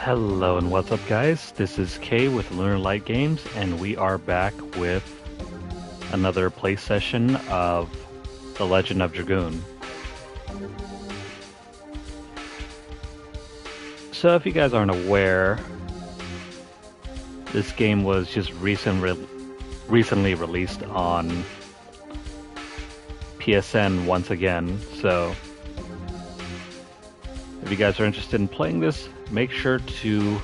Hello and what's up guys, this is Kay with Lunarlight Games and we are back with another play session of The Legend of Dragoon. So if you guys aren't aware, this game was just recently released on PSN once again, so if you guys are interested in playing this, make sure to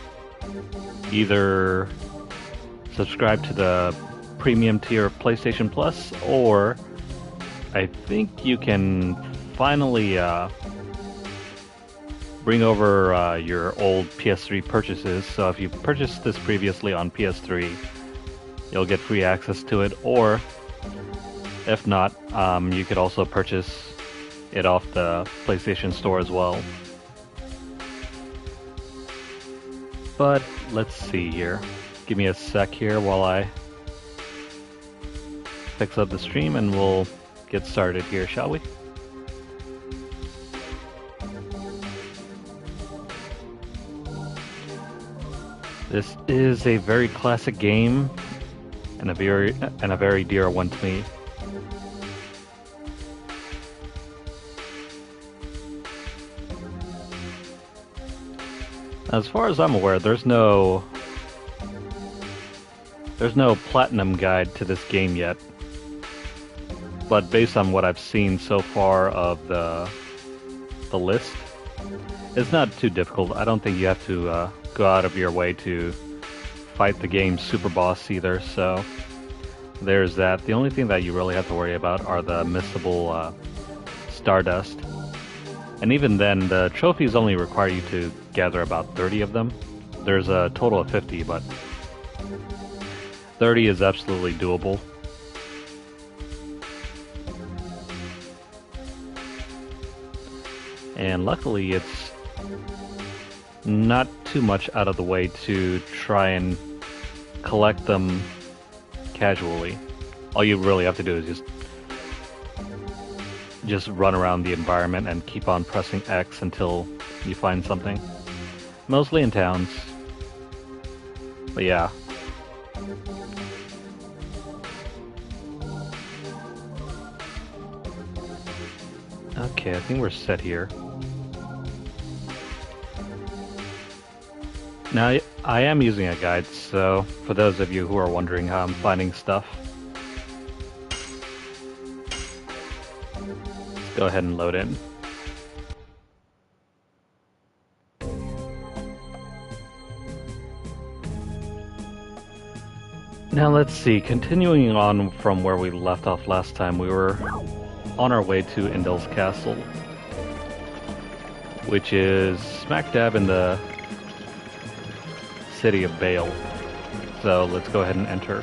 either subscribe to the premium tier of PlayStation Plus, or I think you can finally bring over your old PS3 purchases. So if you purchased this previously on PS3, you'll get free access to it, or if not, you could also purchase it off the PlayStation Store as well. But let's see here. Give me a sec here while I fix up the stream and we'll get started here, shall we? This is a very classic game and a very dear one to me. As far as I'm aware, there's no platinum guide to this game yet. But based on what I've seen so far of the list, it's not too difficult. I don't think you have to go out of your way to fight the game's super boss either, so there's that. The only thing that you really have to worry about are the missable Stardust. And even then, the trophies only require you to gather about 30 of them. There's a total of 50, but 30 is absolutely doable. And luckily, it's not too much out of the way to try and collect them casually. All you really have to do is just run around the environment and keep on pressing X until you find something. Mostly in towns. But yeah. Okay, I think we're set here. Now, I am using a guide, so for those of you who are wondering how I'm finding stuff, let's go ahead and load in. Now let's see, continuing on from where we left off last time, we were on our way to Indel's Castle, which is smack dab in the city of Bale. So let's go ahead and enter.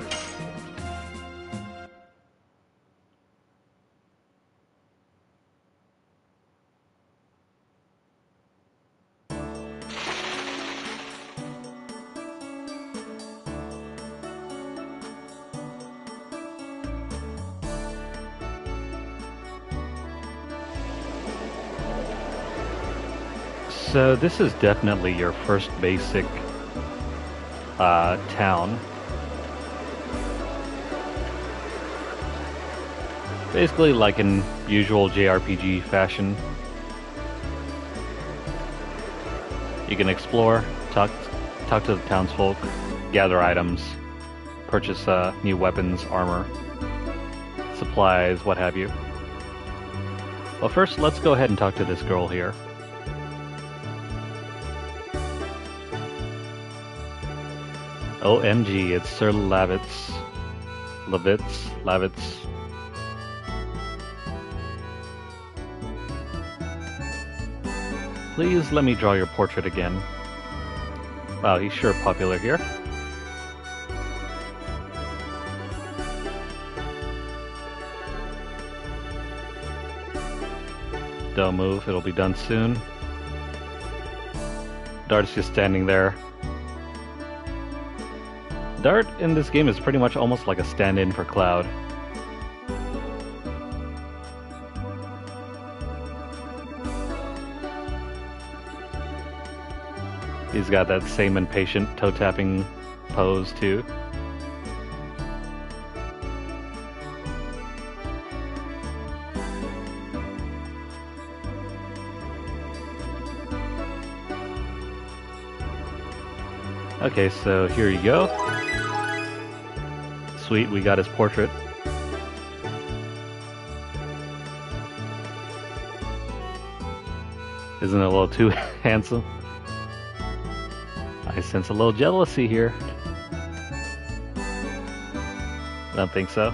So this is definitely your first basic town. Basically like in usual JRPG fashion. You can explore, talk to the townsfolk, gather items, purchase new weapons, armor, supplies, what have you. Well, first let's go ahead and talk to this girl here. OMG, it's Sir Lavitz. Lavitz. Please let me draw your portrait again. Wow, he's sure popular here. Don't move, it'll be done soon. Dart's just standing there. Dart in this game is pretty much almost like a stand-in for Cloud. He's got that same impatient toe-tapping pose, too. Okay, so here you go. Sweet, we got his portrait. Isn't it a little too handsome? I sense a little jealousy here. I don't think so.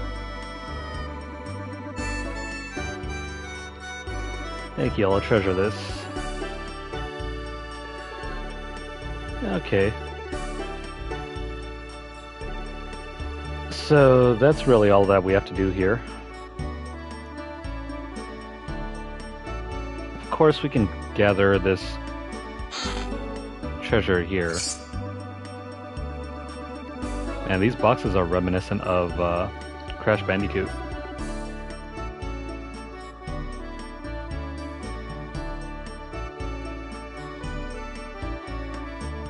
Thank you, I'll treasure this. Okay. So that's really all that we have to do here. Of course we can gather this treasure here. And these boxes are reminiscent of Crash Bandicoot.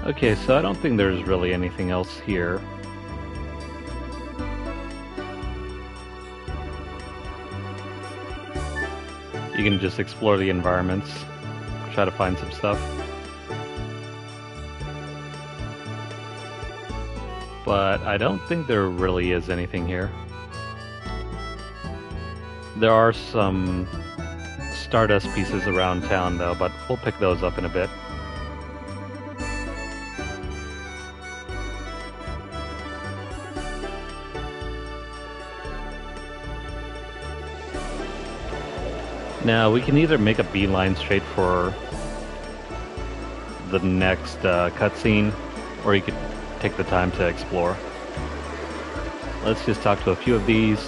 Okay, so I don't think there's really anything else here. You can just explore the environments, try to find some stuff. But I don't think there really is anything here. There are some Stardust pieces around town though, but we'll pick those up in a bit. Now, we can either make a beeline straight for the next cutscene, or you could take the time to explore. Let's just talk to a few of these.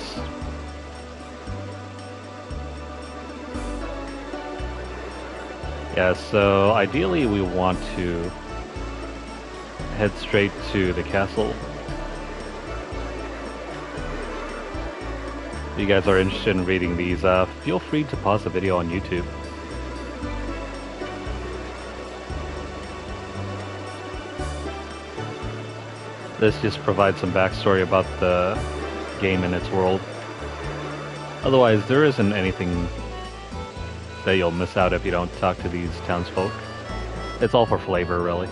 Yeah, so ideally we want to head straight to the castle. If you guys are interested in reading these, feel free to pause the video on YouTube. This just provides some backstory about the game and its world. Otherwise, there isn't anything that you'll miss out if you don't talk to these townsfolk. It's all for flavor, really.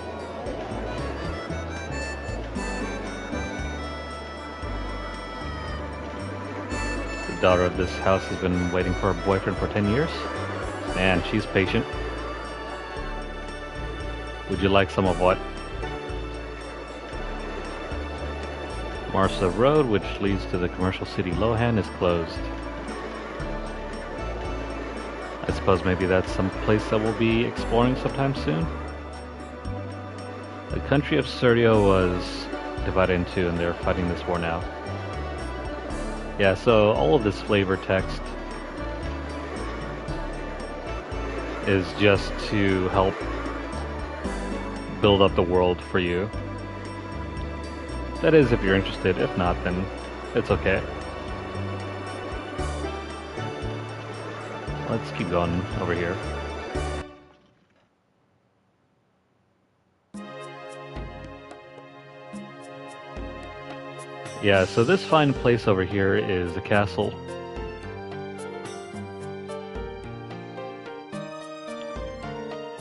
The daughter of this house has been waiting for her boyfriend for 10 years. Man, she's patient. Would you like some of what? Marsa Road, which leads to the commercial city Lohan, is closed. I suppose maybe that's some place that we'll be exploring sometime soon. The country of Serdio was divided in two, and they're fighting this war now. Yeah, so all of this flavor text is just to help build up the world for you. That is, if you're interested. If not, then it's okay. Let's keep going over here. Yeah, so this fine place over here is the castle.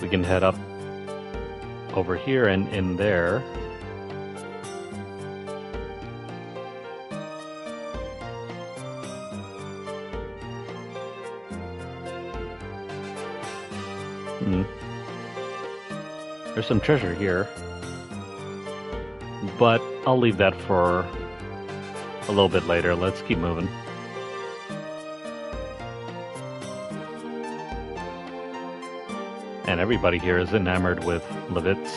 We can head up over here and in there. There's some treasure here, but I'll leave that for a little bit later. Let's keep moving. And everybody here is enamored with Lavitz.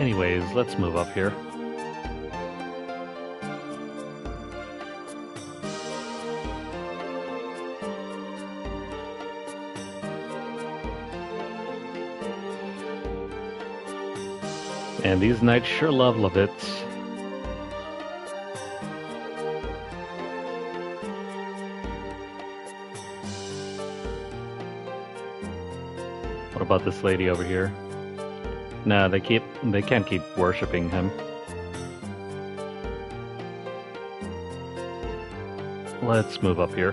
Anyways, let's move up here. And these knights sure love Lavitz. about this lady over here? No, they can't keep worshipping him. Let's move up here.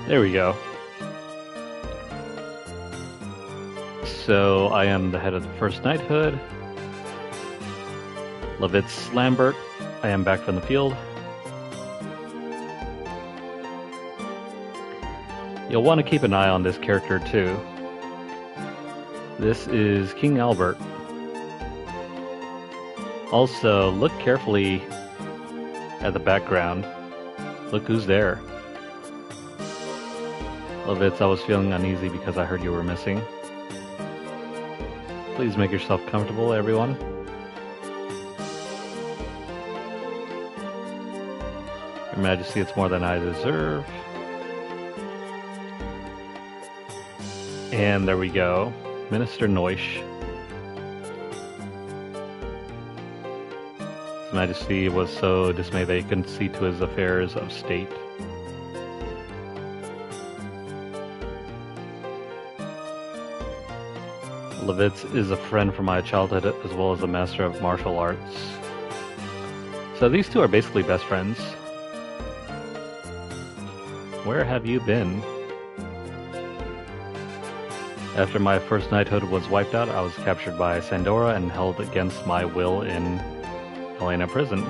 There we go. So I am the head of the First Knighthood. Lavitz Lambert. I am back from the field. You'll want to keep an eye on this character too. This is King Albert. Also, look carefully at the background. Look who's there. Lavitz, I was feeling uneasy because I heard you were missing. Please make yourself comfortable, everyone. Your Majesty, it's more than I deserve. And there we go. Minister Noish. His Majesty was so dismayed that he couldn't see to his affairs of state. Lavitz is a friend from my childhood as well as a master of martial arts. So these two are basically best friends. Where have you been? After my first knighthood was wiped out, I was captured by Sandora and held against my will in Helena prison.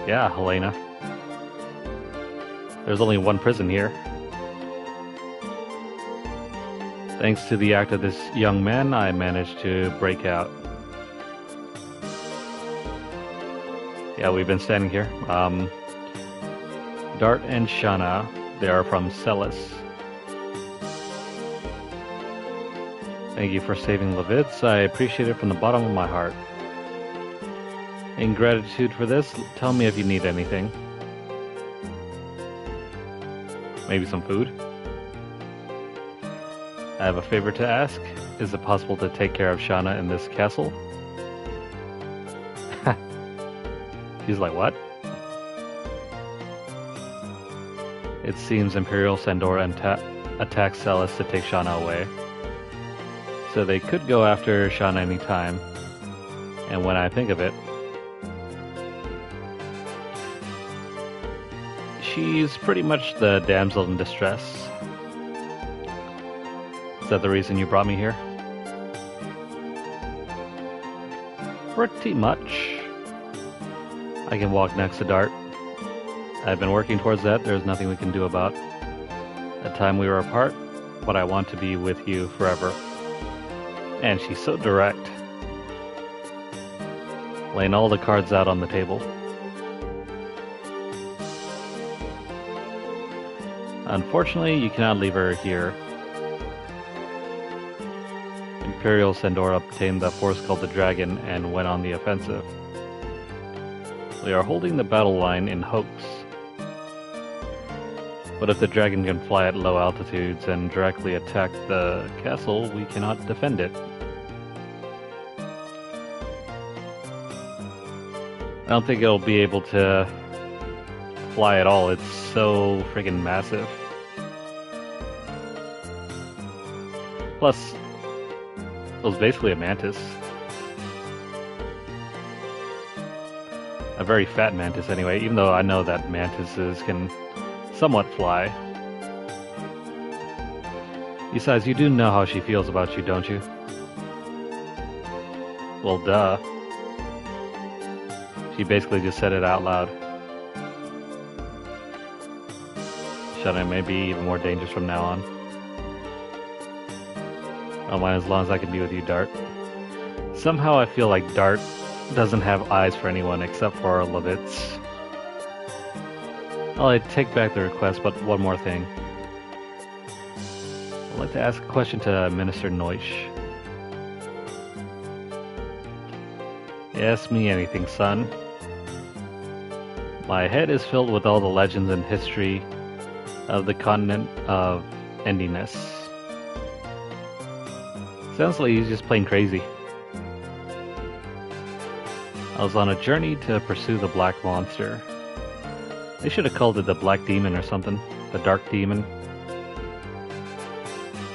Yeah, Helena. There's only one prison here. Thanks to the act of this young man, I managed to break out. Yeah, we've been standing here. Dart and Shana, they are from Celis. Thank you for saving Lavitz. I appreciate it from the bottom of my heart. In gratitude for this, tell me if you need anything. Maybe some food? I have a favor to ask. Is it possible to take care of Shana in this castle? He's like, what? It seems Imperial Sandora attacked Celis to take Shana away. So they could go after Shana anytime. And when I think of it, she's pretty much the damsel in distress. Is that the reason you brought me here? Pretty much. I can walk next to Dart. I've been working towards that. There's nothing we can do about the time we were apart, but I want to be with you forever. And she's so direct. Laying all the cards out on the table. Unfortunately, you cannot leave her here. Imperial Sandora obtained the force called the Dragon and went on the offensive. We are holding the battle line in Hoax. But if the dragon can fly at low altitudes and directly attack the castle, we cannot defend it. I don't think it'll be able to fly at all. It's so friggin' massive. Plus, it was basically a mantis. A very fat mantis anyway, even though I know that mantises can somewhat fly. Besides, you do know how she feels about you, don't you? Well, duh. She basically just said it out loud. Shana may be even more dangerous from now on. I don't mind as long as I can be with you, Dart. Somehow I feel like Dart doesn't have eyes for anyone except for Lavitz. I take back the request, but one more thing. I'd like to ask a question to Minister Noish. Ask me anything, son. My head is filled with all the legends and history of the continent of Endiness. Sounds like he's just plain crazy. I was on a journey to pursue the black monster. They should have called it the Black Demon or something. The Dark Demon.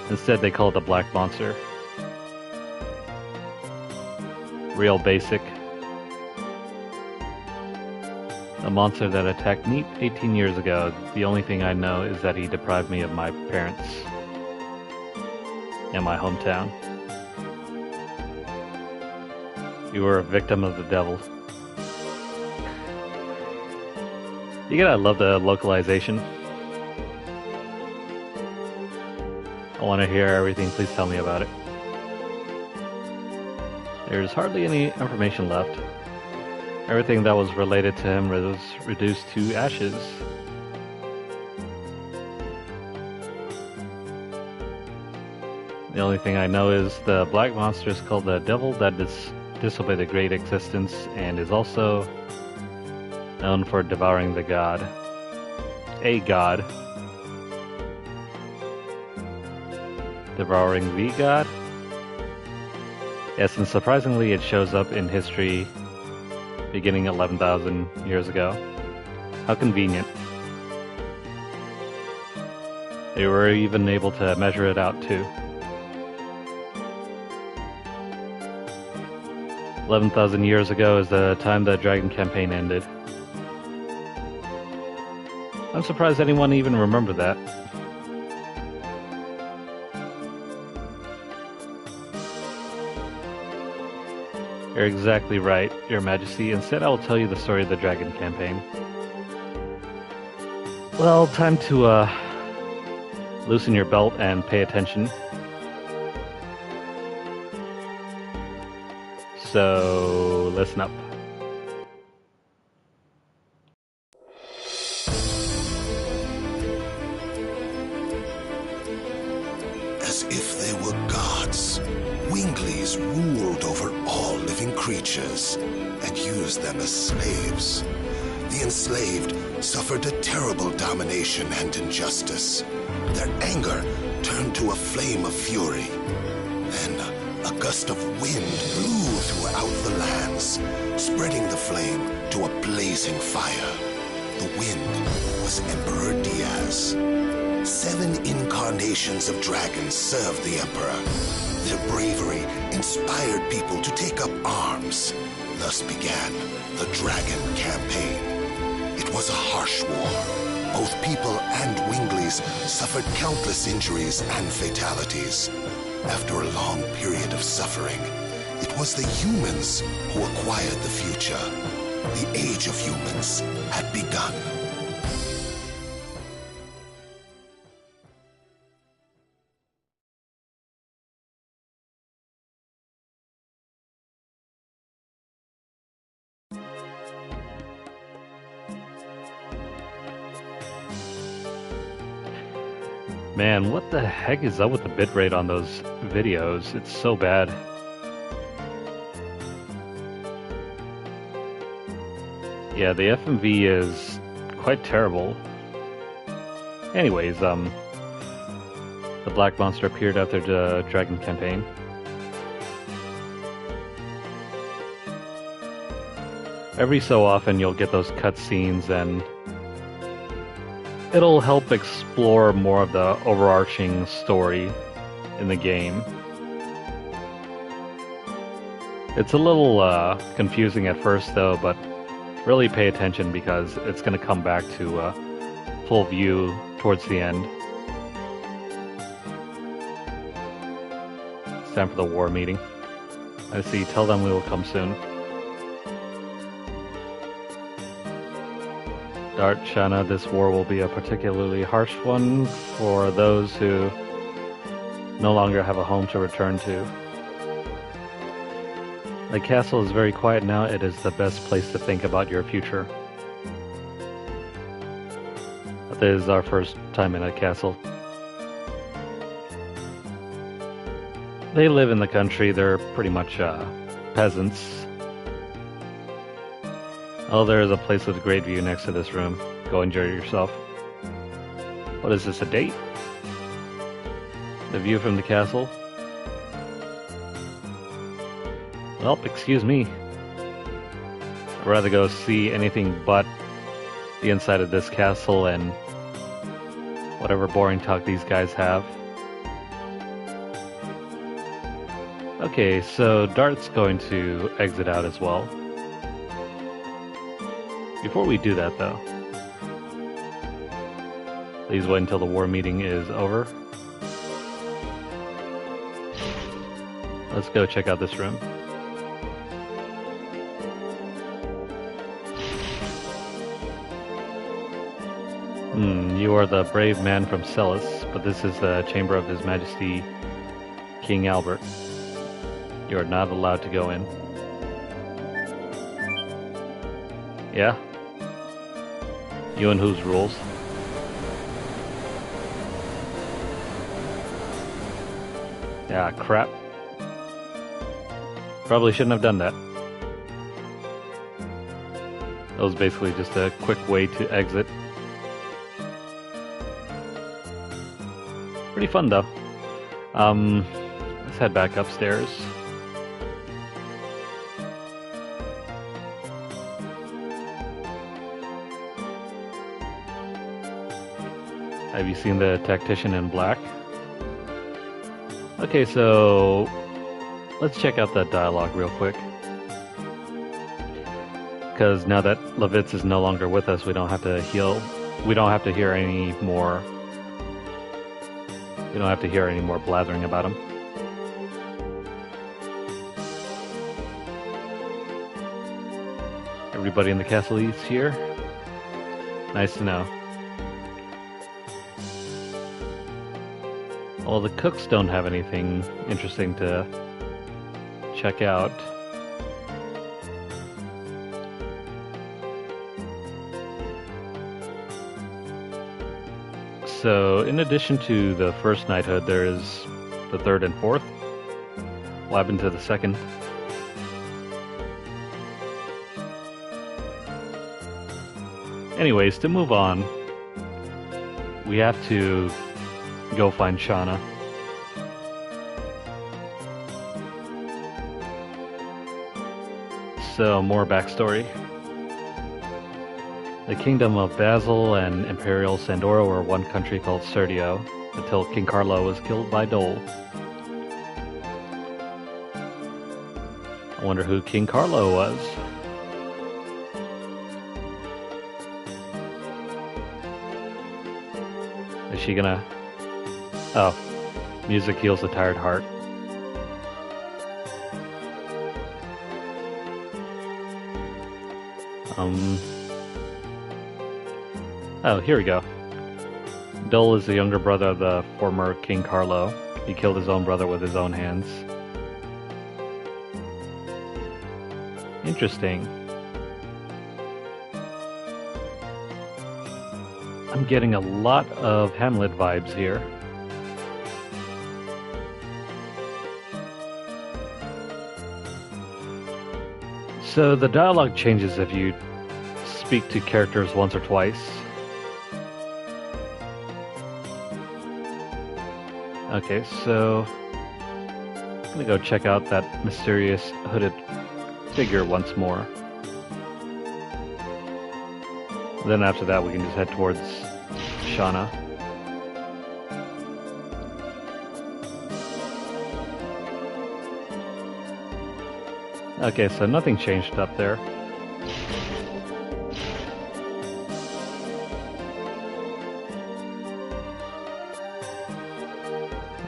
Instead, they call it the Black Monster. Real basic. A monster that attacked me 18 years ago. The only thing I know is that he deprived me of my parents and my hometown. You were a victim of the devil. You gotta love the localization. I want to hear everything. Please tell me about it. There's hardly any information left. Everything that was related to him was reduced to ashes. The only thing I know is the black monster is called the devil that disobeyed the great existence and is also known for devouring the god. A god. Devouring the god? Yes, and surprisingly it shows up in history beginning 11,000 years ago. How convenient. They were even able to measure it out too. 11,000 years ago is the time the Dragon campaign ended. I'm surprised anyone even remembered that. You're exactly right, Your Majesty. Instead, I will tell you the story of the Dragon campaign. Well, time to loosen your belt and pay attention. So, listen up. As if they were gods, Winglies ruled over all living creatures and used them as slaves. The enslaved suffered a terrible domination and injustice. Their anger turned to a flame of fury. Then a gust of wind blew throughout the lands, spreading the flame to a blazing fire. The wind was Emperor Diaz. 7 incarnations of dragons served the Emperor. Their bravery inspired people to take up arms. Thus began the Dragon campaign. It was a harsh war. Both people and Winglies suffered countless injuries and fatalities. After a long period of suffering, it was the humans who acquired the future. The age of humans had begun. Man, what the heck is up with the bitrate on those videos? It's so bad. Yeah, the FMV is quite terrible. Anyways, the Black Monster appeared after the Dragon campaign. Every so often you'll get those cutscenes and it'll help explore more of the overarching story in the game. It's a little confusing at first though, but really pay attention because it's going to come back to full view towards the end. It's time for the war meeting. I see, tell them we will come soon. Dart, Shana, this war will be a particularly harsh one for those who no longer have a home to return to. The castle is very quiet now. It is the best place to think about your future. This is our first time in a castle. They live in the country. They're pretty much peasants. Oh, there is a place with a great view next to this room. Go enjoy yourself. What is this, a date? The view from the castle? Well, excuse me. I'd rather go see anything but the inside of this castle and whatever boring talk these guys have. Okay, so Dart's going to exit out as well. Before we do that, though, please wait until the war meeting is over. Let's go check out this room. You are the brave man from Celis, but this is the chamber of His Majesty King Albert. You are not allowed to go in. Yeah? You and whose rules? Yeah, crap. Probably shouldn't have done that. That was basically just a quick way to exit. Pretty fun though. Let's head back upstairs. Have you seen the tactician in black? Okay, so let's check out that dialogue real quick. Because now that Lavitz is no longer with us, we don't have to heal. We don't have to hear any more. We don't have to hear any more blathering about him. Everybody in the castle is here. Nice to know. Well, the cooks don't have anything interesting to check out. So, in addition to the first knighthood, there is the third and fourth. What happened to the second? Anyways, to move on, we have to go find Shana. So, more backstory. The kingdom of Basil and Imperial Sandora were one country called Serdio, until King Carlo was killed by Dole. I wonder who King Carlo was. Is she gonna... Oh, music heals a tired heart. Oh, here we go. Dole is the younger brother of the former King Carlo. He killed his own brother with his own hands. Interesting. I'm getting a lot of Hamlet vibes here. So the dialogue changes if you speak to characters once or twice. Okay, so I'm gonna go check out that mysterious hooded figure once more. Then after that we can just head towards Shana. Okay, so nothing changed up there.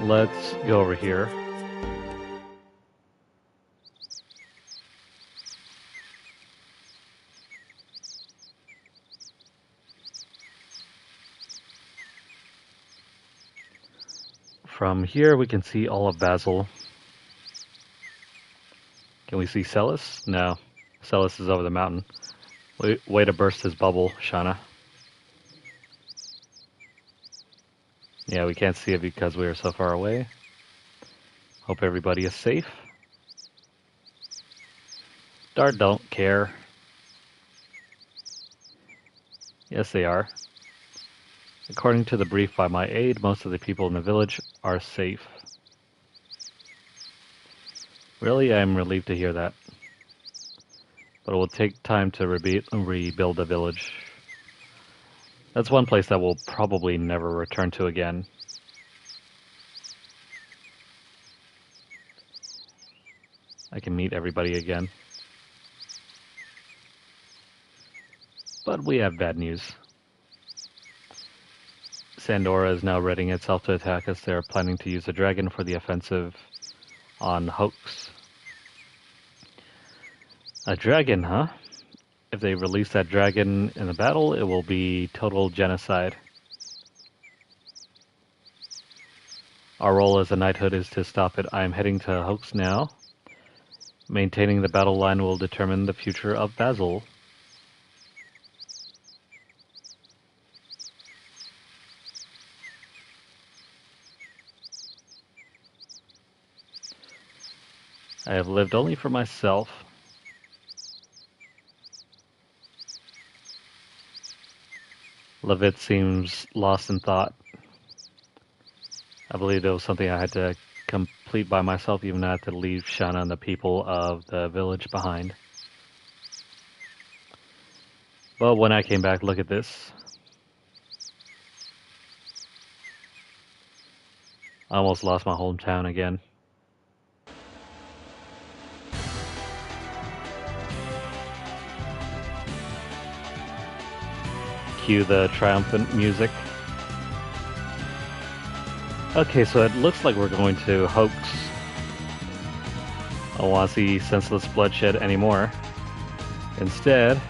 Let's go over here. From here we can see all of Basil. Can we see Celis? No. Celis is over the mountain. Way to burst his bubble, Shana. Yeah, we can't see it because we are so far away. Hope everybody is safe. Dart don't care. Yes, they are. According to the brief by my aide, most of the people in the village are safe. Really, I'm relieved to hear that. But it will take time to rebuild the village. That's one place that we'll probably never return to again. I can meet everybody again. But we have bad news. Sandora is now readying itself to attack us. They're planning to use the dragon for the offensive on Hoax. A dragon, huh? If they release that dragon in the battle, it will be total genocide. Our role as a knighthood is to stop it. I am heading to Hoax now. Maintaining the battle line will determine the future of Basil. I have lived only for myself. Lavitz seems lost in thought. I believe it was something I had to complete by myself, even though I had to leave Shana and the people of the village behind. But when I came back, look at this. I almost lost my hometown again. Cue the triumphant music. Okay, so it looks like we're going to Hoax. I don't want to see senseless bloodshed anymore. Instead,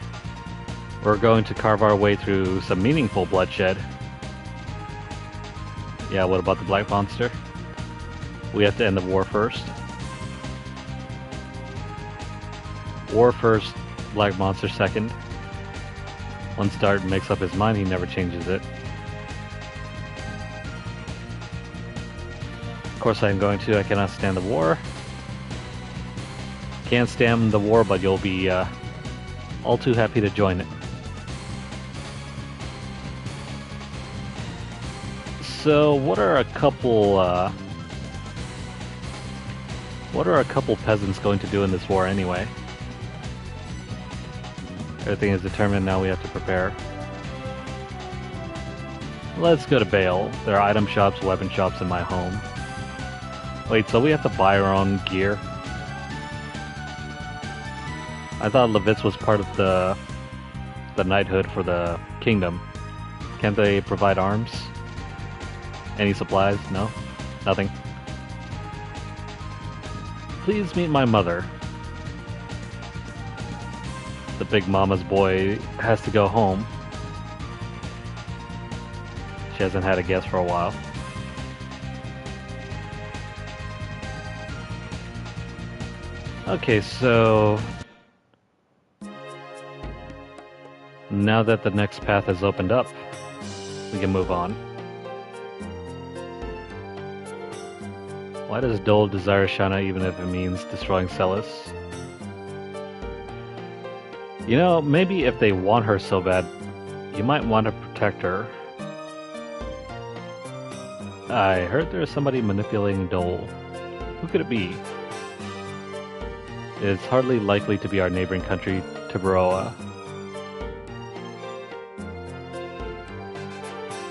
we're going to carve our way through some meaningful bloodshed. Yeah, what about the Black Monster? We have to end the war first. War first, Black Monster second. Once Dart makes up his mind, he never changes it. Of course I cannot stand the war. Can't stand the war, but you'll be all too happy to join it. So, what are a couple peasants going to do in this war anyway? Everything is determined, now we have to prepare. Let's go to Bale. There are item shops, weapon shops in my home. Wait, so we have to buy our own gear? I thought Lavitz was part of the knighthood for the kingdom. Can't they provide arms? Any supplies? No? Nothing? Please meet my mother. The big mama's boy has to go home. She hasn't had a guest for a while. Okay, so now that the next path has opened up, we can move on. Why does Dole desire Shana even if it means destroying Celis? You know, maybe if they want her so bad, you might want to protect her. I heard there's somebody manipulating Dole. Who could it be? It's hardly likely to be our neighboring country, Tiberoa.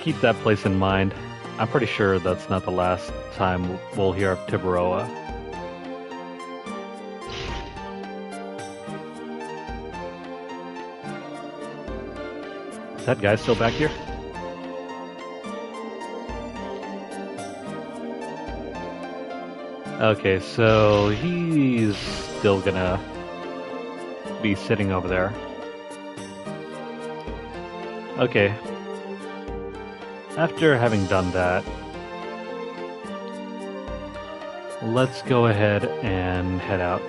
Keep that place in mind. I'm pretty sure that's not the last time we'll hear of Tiberoa. Is that guy still back here? Okay, so he's still gonna be sitting over there. Okay. After having done that, let's go ahead and head out.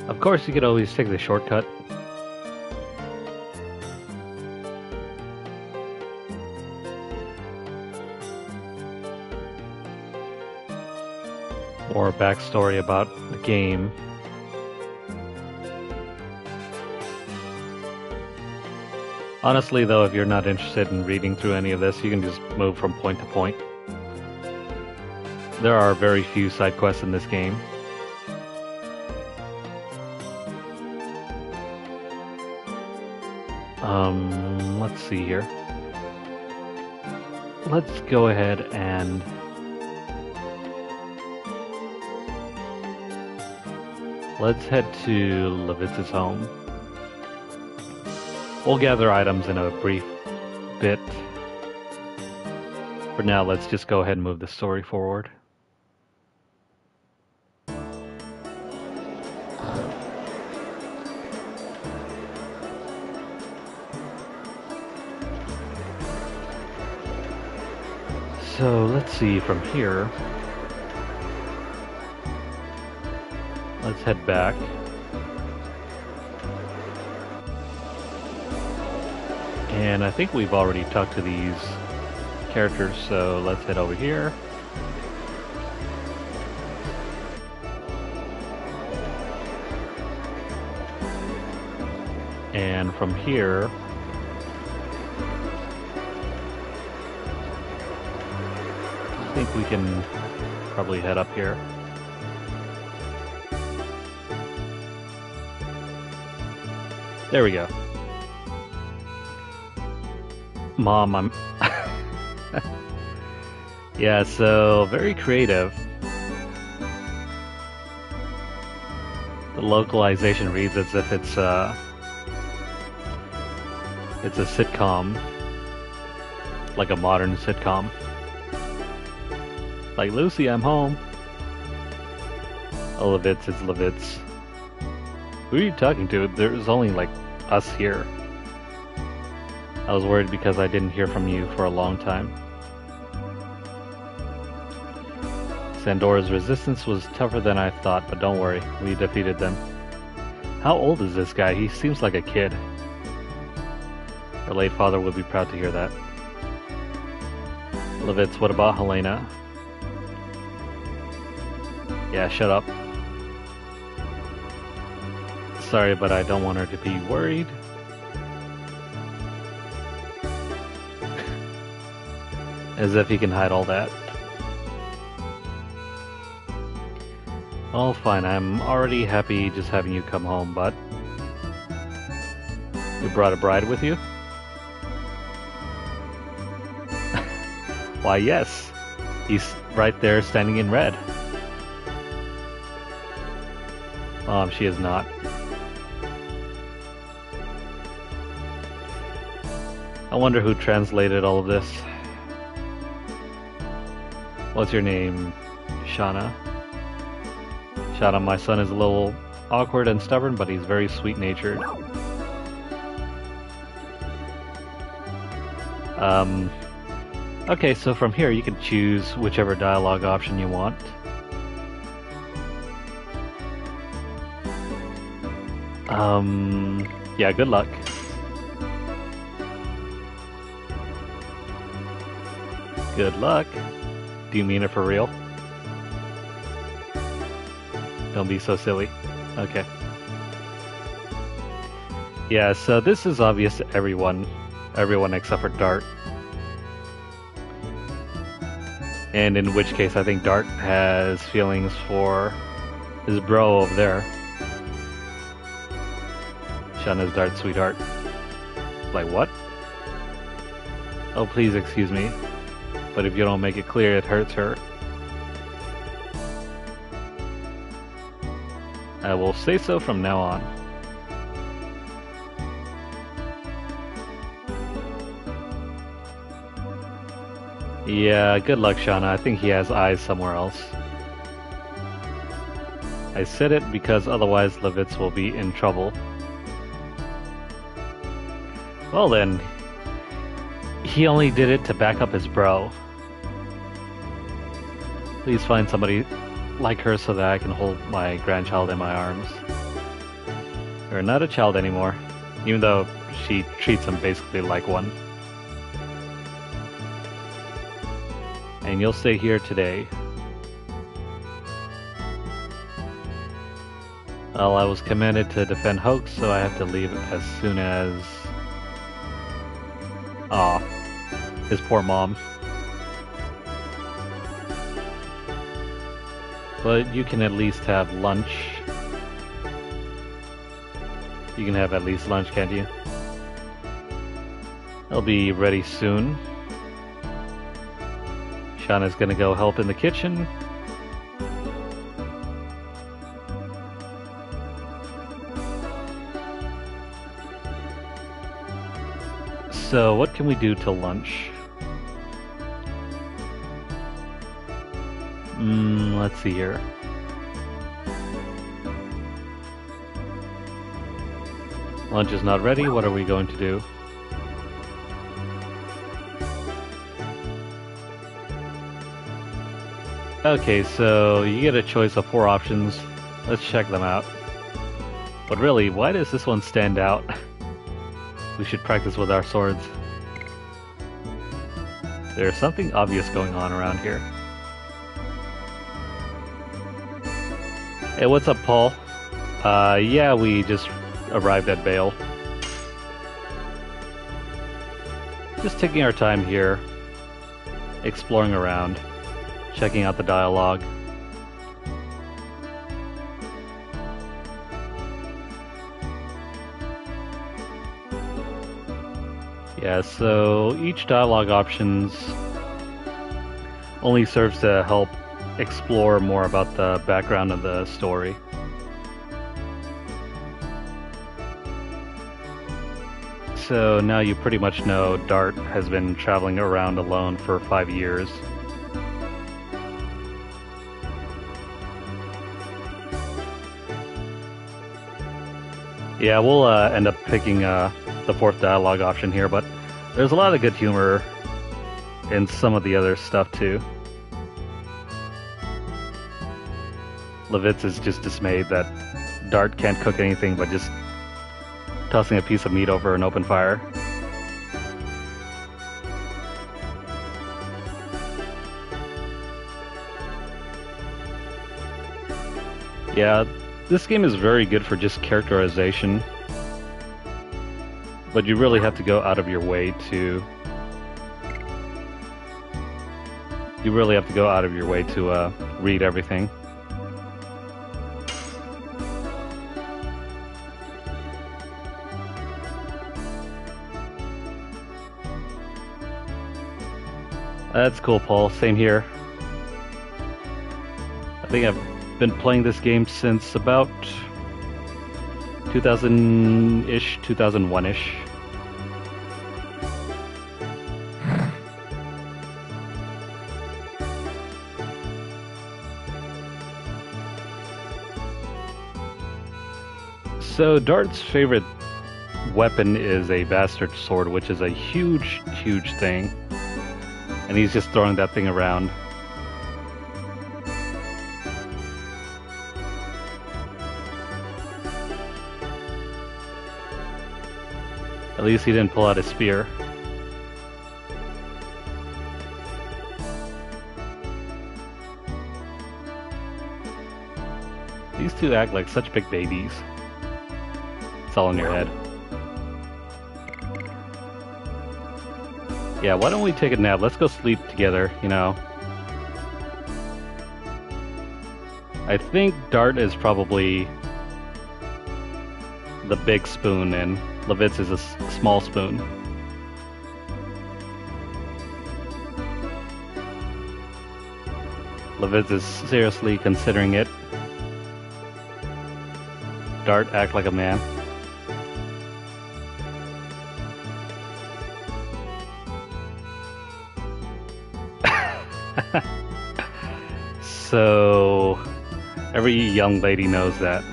Of course, you could always take the shortcut. Or a backstory about the game. Honestly, though, if you're not interested in reading through any of this, you can just move from point to point. There are very few side quests in this game. Let's see here. Let's go ahead and let's head to Lavitz's home. We'll gather items in a brief bit. For now, let's just go ahead and move the story forward. So let's see from here. Let's head back. And I think we've already talked to these characters, so let's head over here. And from here, I think we can probably head up here. There we go. Mom, I'm... Yeah, so very creative. The localization reads as if it's a sitcom, like a modern sitcom. Like, Lucy, I'm home. Oh, Lavitz, it's Lavitz. Who are you talking to? There's only, like, us here. I was worried because I didn't hear from you for a long time. Sandora's resistance was tougher than I thought, but don't worry, we defeated them. How old is this guy? He seems like a kid. Her late father would be proud to hear that. Lavitz, what about Helena? Yeah, shut up. Sorry, but I don't want her to be worried. As if he can hide all that. Well, fine, I'm already happy just having you come home, but... You brought a bride with you? Why, yes. He's right there standing in red. She is not. I wonder who translated all of this. What's your name? Shana? Shana, my son is a little awkward and stubborn, but he's very sweet-natured. Okay, so from here you can choose whichever dialogue option you want. Yeah, good luck. Good luck. Do you mean it for real? Don't be so silly. Okay. Yeah, so this is obvious to everyone. Everyone except for Dart. And in which case, I think Dart has feelings for his bro over there. Shana's Dart's sweetheart. Like, what? Oh, please excuse me. But if you don't make it clear, it hurts her. I will say so from now on. Yeah, good luck, Shana. I think he has eyes somewhere else. I said it because otherwise Lavitz will be in trouble. Well then, he only did it to back up his bro. Please find somebody like her so that I can hold my grandchild in my arms. You're not a child anymore, even though she treats him basically like one. And you'll stay here today. Well, I was commanded to defend Hoax, so I have to leave as soon as... Aw, his poor mom. But you can at least have lunch. You can have at least lunch, can't you? It'll be ready soon. Shana's gonna go help in the kitchen. So, what can we do till lunch? Let's see here. Lunch is not ready. What are we going to do? Okay, so you get a choice of 4 options. Let's check them out. But really, why does this one stand out? We should practice with our swords. There's something obvious going on around here. Hey, what's up, Paul? Yeah, we just arrived at Vale. Just taking our time here, exploring around, checking out the dialogue. Yeah, so each dialogue options only serves to help explore more about the background of the story. So now you pretty much know Dart has been traveling around alone for 5 years. Yeah, we'll end up picking the 4th dialogue option here, but there's a lot of good humor in some of the other stuff too. Lavitz is just dismayed that Dart can't cook anything but just tossing a piece of meat over an open fire. Yeah, this game is very good for just characterization, but you really have to go out of your way to... read everything. That's cool, Paul. Same here. I think I've been playing this game since about 2000-ish, 2001-ish. So Dart's favorite weapon is a bastard sword, which is a huge, huge thing. And he's just throwing that thing around. At least he didn't pull out his spear. These two act like such big babies. It's all in your head. Yeah, why don't we take a nap? Let's go sleep together, you know. I think Dart is probably the big spoon and Lavitz is a small spoon. Lavitz is seriously considering it. Dart, act like a man. So, every young lady knows that.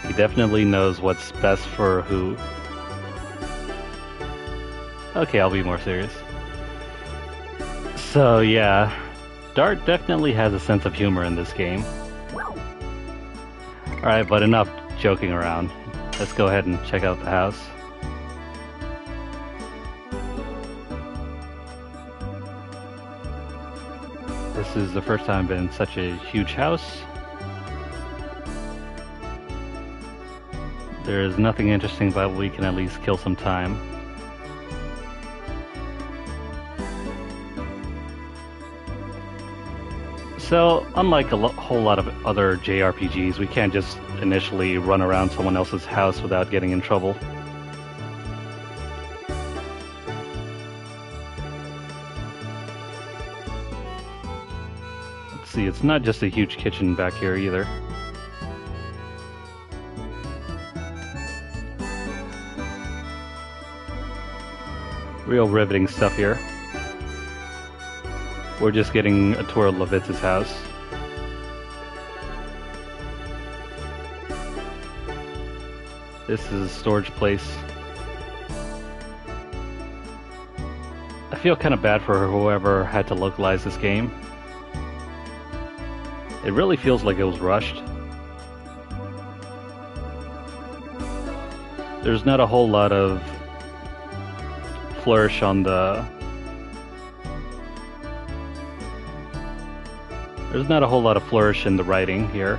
He definitely knows what's best for who. Okay, I'll be more serious. So, yeah, Dart definitely has a sense of humor in this game. Alright, but enough joking around. Let's go ahead and check out the house. This is the first time I've been in such a huge house. There is nothing interesting, but we can at least kill some time. So, unlike a whole lot of other JRPGs, we can't just initially run around someone else's house without getting in trouble. Let's see, it's not just a huge kitchen back here either. Real riveting stuff here. We're just getting a tour of Lavitz's house. This is a storage place. I feel kind of bad for whoever had to localize this game. It really feels like it was rushed. There's not a whole lot of flourish on the... There's not a whole lot of flourish in the writing here.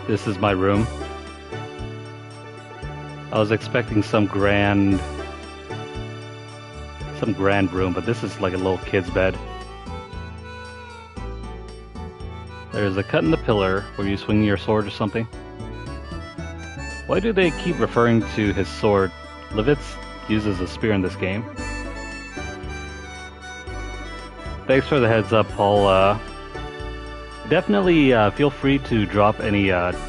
This is my room. I was expecting some grand room, but this is like a little kid's bed. There's a cut in the pillar where you swing your sword or something. Why do they keep referring to his sword? Lavitz uses a spear in this game. Thanks for the heads up, Paul. Definitely feel free to drop any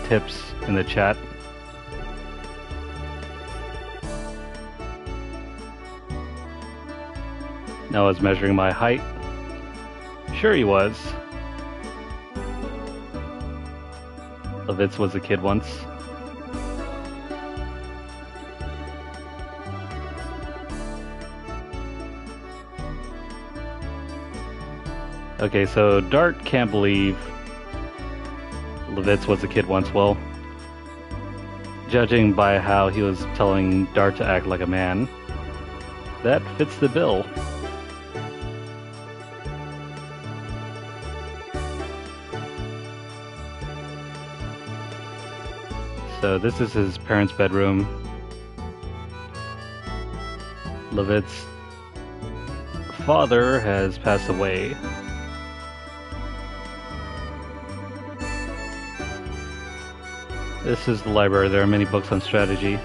tips in the chat. Noah's measuring my height. Sure he was. Lavitz was a kid once. Okay, so Dart can't believe Lavitz was a kid once. Well, judging by how he was telling Dart to act like a man, that fits the bill. So this is his parents' bedroom. Lavitz's father has passed away. This is the library. There are many books on strategy.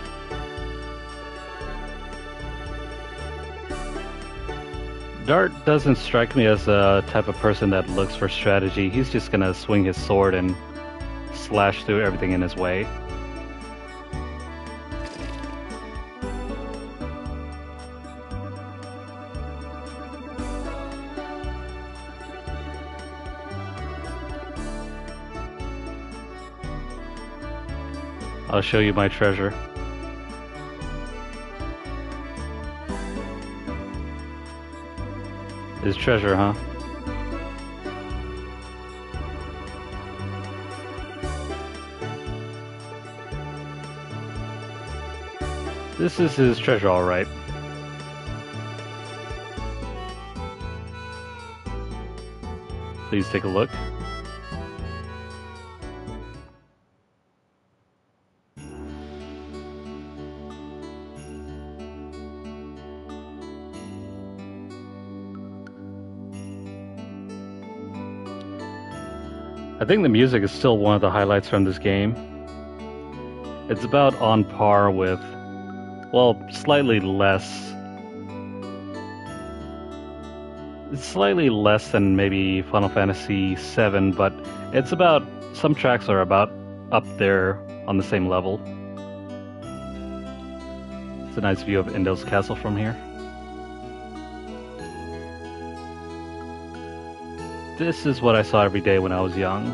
Dart doesn't strike me as a type of person that looks for strategy. He's just gonna swing his sword and slash through everything in his way. I'll show you my treasure. His treasure, huh? This is his treasure, all right. Please take a look. I think the music is still one of the highlights from this game. It's about on par with, well, slightly less. It's slightly less than maybe Final Fantasy VII, but it's about, some tracks are about up there on the same level. It's a nice view of Indel's castle from here. This is what I saw every day when I was young.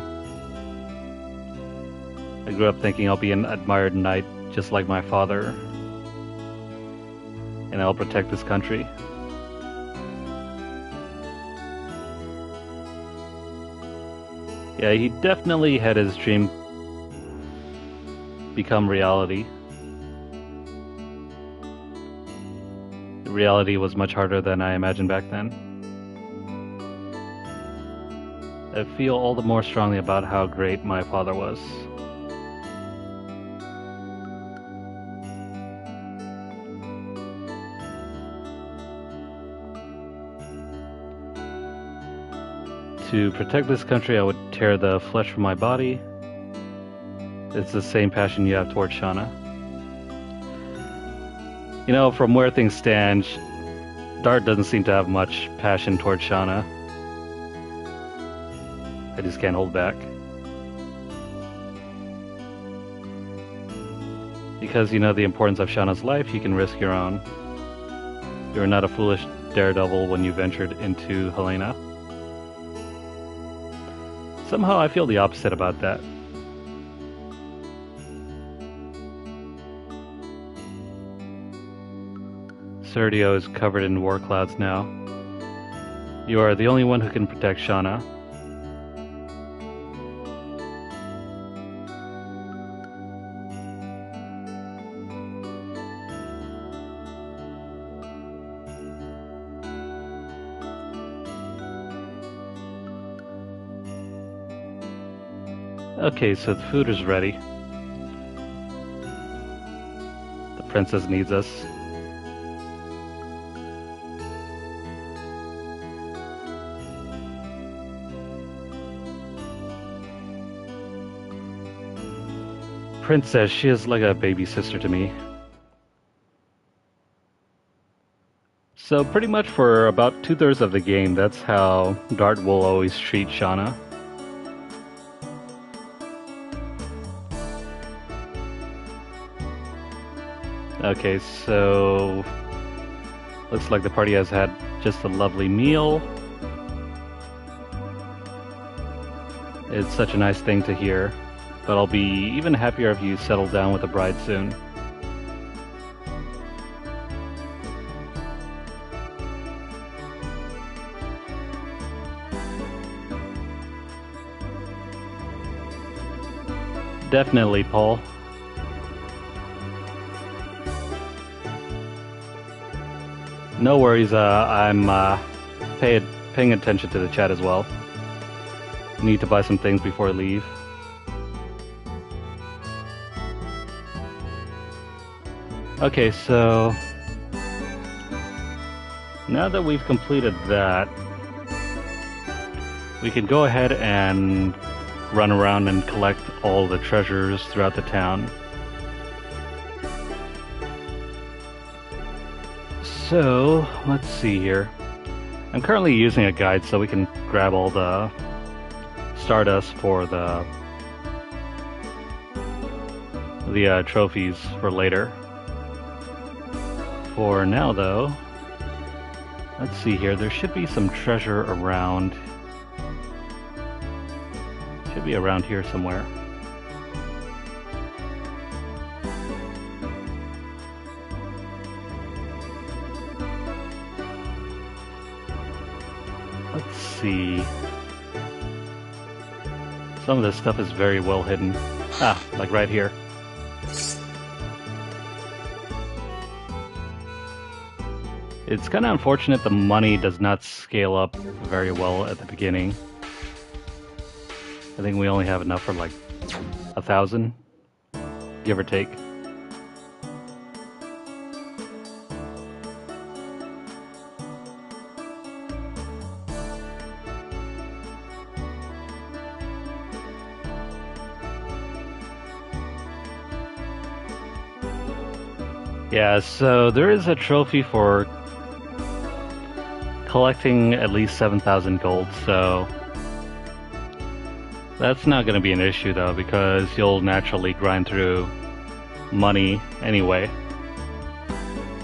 I grew up thinking I'll be an admired knight just like my father, and I'll protect this country. Yeah, he definitely had his dream become reality. The reality was much harder than I imagined back then. I feel all the more strongly about how great my father was. To protect this country, I would tear the flesh from my body. It's the same passion you have towards Shana. You know, from where things stand, Dart doesn't seem to have much passion towards Shana. I just can't hold back. Because you know the importance of Shana's life, you can risk your own. You are not a foolish daredevil when you ventured into Helena. Somehow I feel the opposite about that. Sergio is covered in war clouds now. You are the only one who can protect Shana. Okay, so the food is ready. The princess needs us. Princess, she is like a baby sister to me. So pretty much for about 2/3 of the game, that's how Dart will always treat Shana. Okay, so looks like the party has had just a lovely meal. It's such a nice thing to hear, but I'll be even happier if you settle down with the bride soon. Definitely, Paul. No worries, I'm paying attention to the chat as well. Need to buy some things before I leave. Okay, so now that we've completed that, we can go ahead and run around and collect all the treasures throughout the town. So, let's see here. I'm currently using a guide so we can grab all the Stardust for the trophies for later. For now, though, let's see here. There should be some treasure around. Should be around here somewhere. Let's see. Some of this stuff is very well hidden. Ah, like right here. It's kind of unfortunate the money does not scale up very well at the beginning. I think we only have enough for like 1,000, give or take. Yeah, so there is a trophy for collecting at least 7,000 gold, so that's not going to be an issue though, because you'll naturally grind through money anyway.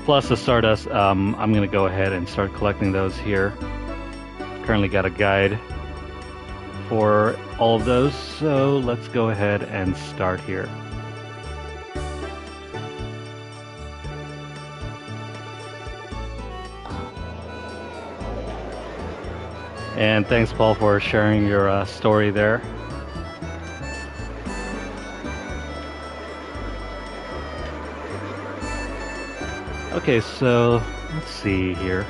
Plus the Stardust, I'm going to go ahead and start collecting those here. Currently got a guide for all of those, so let's go ahead and start here. And thanks, Paul, for sharing your story there. Okay, so let's see here.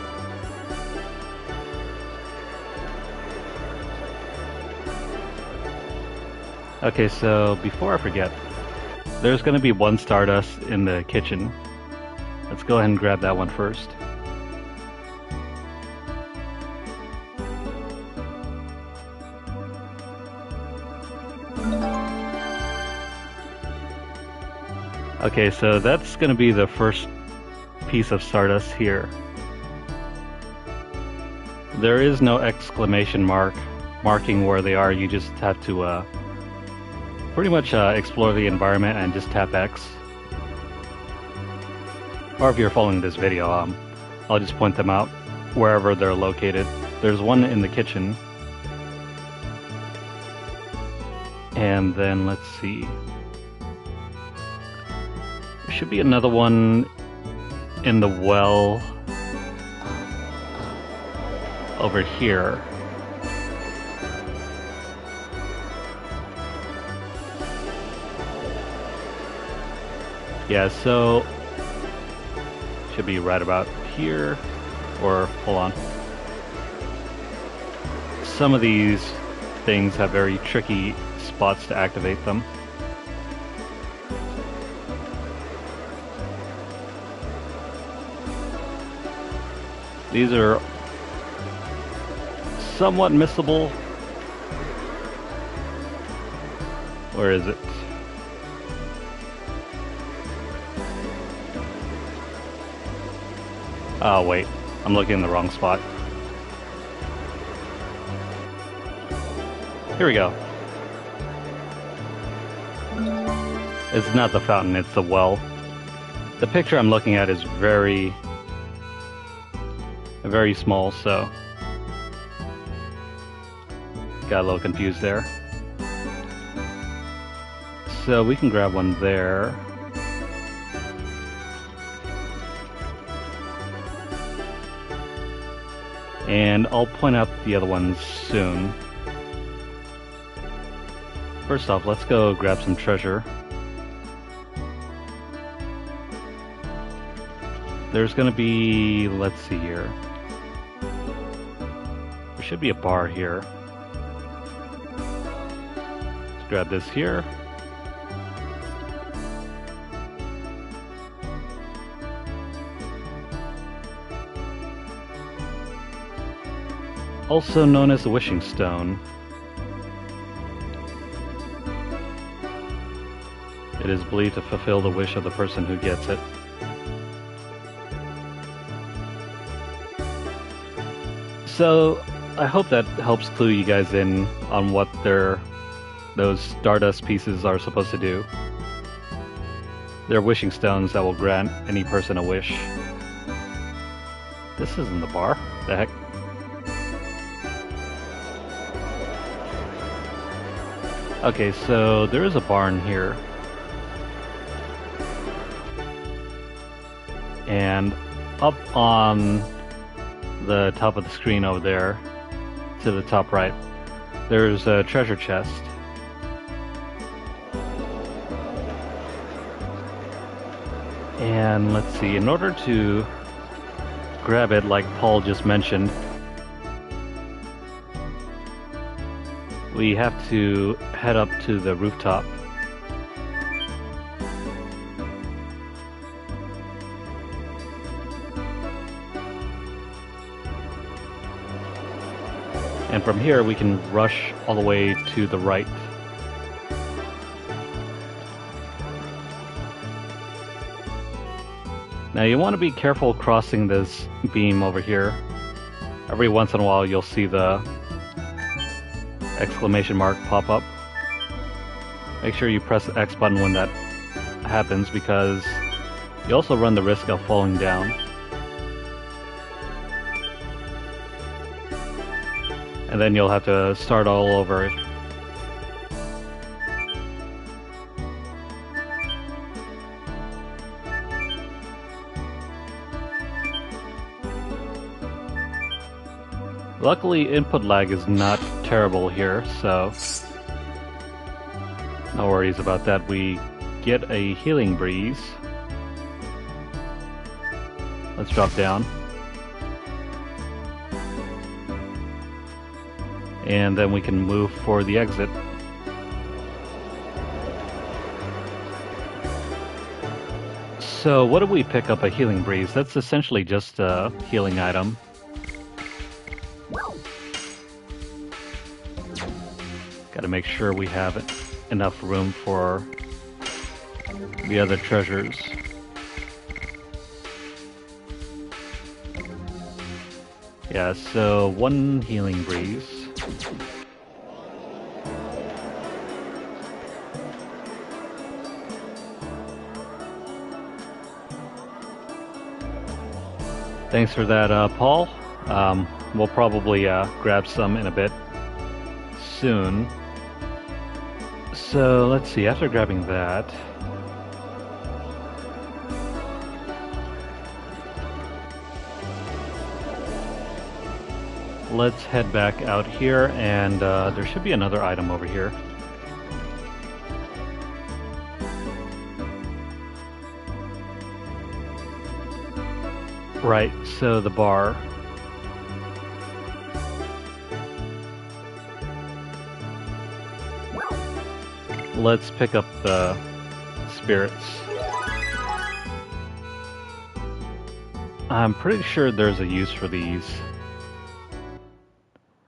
Okay, so before I forget, there's going to be one Stardust in the kitchen. Let's go ahead and grab that one first. Okay, so that's going to be the first piece of Stardust here. There is no exclamation mark marking where they are. You just have to pretty much explore the environment and just tap X. Or if you're following this video, I'll just point them out wherever they're located. There's one in the kitchen. And then let's see. There should be another one in the well over here. Yeah, so should be right about here, or hold on. Some of these things have very tricky spots to activate them. These are somewhat missable. Where is it? Oh wait, I'm looking in the wrong spot. Here we go. It's not the fountain, it's the well. The picture I'm looking at is very small, so got a little confused there. So we can grab one there. And I'll point out the other ones soon. First off, let's go grab some treasure. There's gonna be, let's see here. There should be a bar here. Let's grab this here. Also known as the wishing stone. It is believed to fulfill the wish of the person who gets it. So, I hope that helps clue you guys in on what those Stardust pieces are supposed to do. They're wishing stones that will grant any person a wish. This isn't the bar. The heck? Okay, so there is a barn here. And up on the top of the screen over there, to the top right, there's a treasure chest. And let's see, in order to grab it, like Paul just mentioned, we have to head up to the rooftop. And from here we can rush all the way to the right. Now you want to be careful crossing this beam over here. Every once in a while you'll see the exclamation mark pop up. Make sure you press the X button when that happens, because you also run the risk of falling down. And then you'll have to start all over. Luckily, input lag is not terrible here, so no worries about that. We get a healing breeze. Let's drop down. And then we can move for the exit. So what do we pick up a healing breeze? That's essentially just a healing item. Gotta make sure we have enough room for the other treasures. Yeah, so 1 healing breeze. Thanks for that, Paul. We'll probably grab some in a bit soon. So let's see, after grabbing that, let's head back out here, and there should be another item over here. Right, so the bar. Let's pick up the spirits. I'm pretty sure there's a use for these.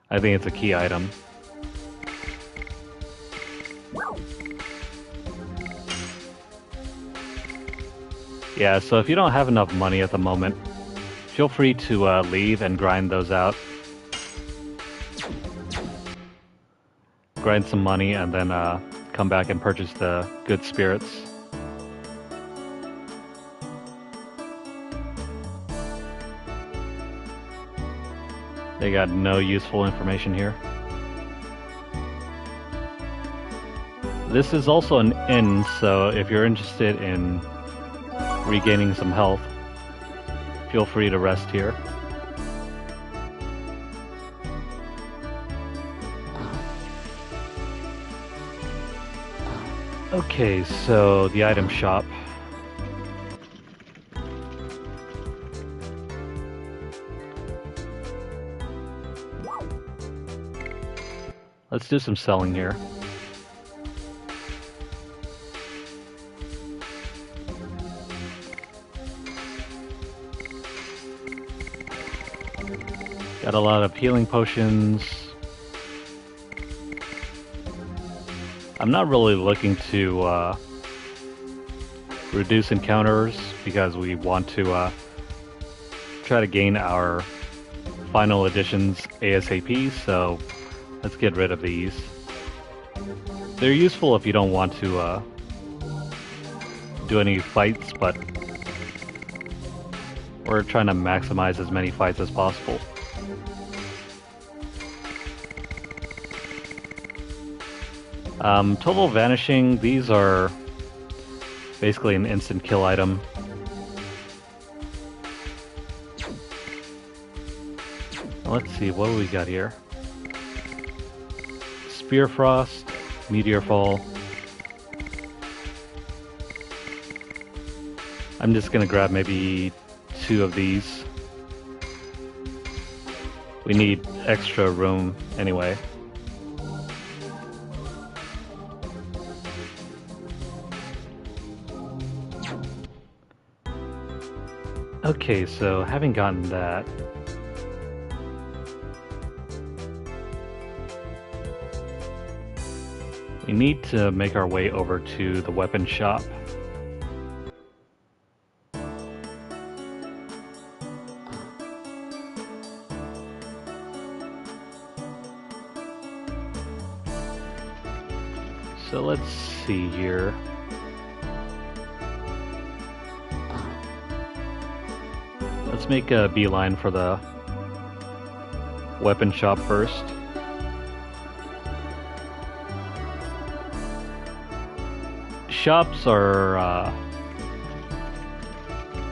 I think it's a key item. Yeah, so if you don't have enough money at the moment, feel free to leave and grind those out. Grind some money and then come back and purchase the good spirits. They got no useful information here. This is also an inn, so if you're interested in regaining some health, feel free to rest here. Okay, so the item shop. Let's do some selling here. Got a lot of healing potions. I'm not really looking to reduce encounters because we want to try to gain our final editions ASAP, so let's get rid of these. They're useful if you don't want to do any fights, but we're trying to maximize as many fights as possible. Total Vanishing, these are basically an instant kill item. Let's see, what do we got here? Spear Frost, Meteor Fall. I'm just gonna grab maybe 2 of these. We need extra room anyway. Okay, so having gotten that, we need to make our way over to the weapon shop. So let's see here. Let's make a beeline for the weapon shop first. Shops are,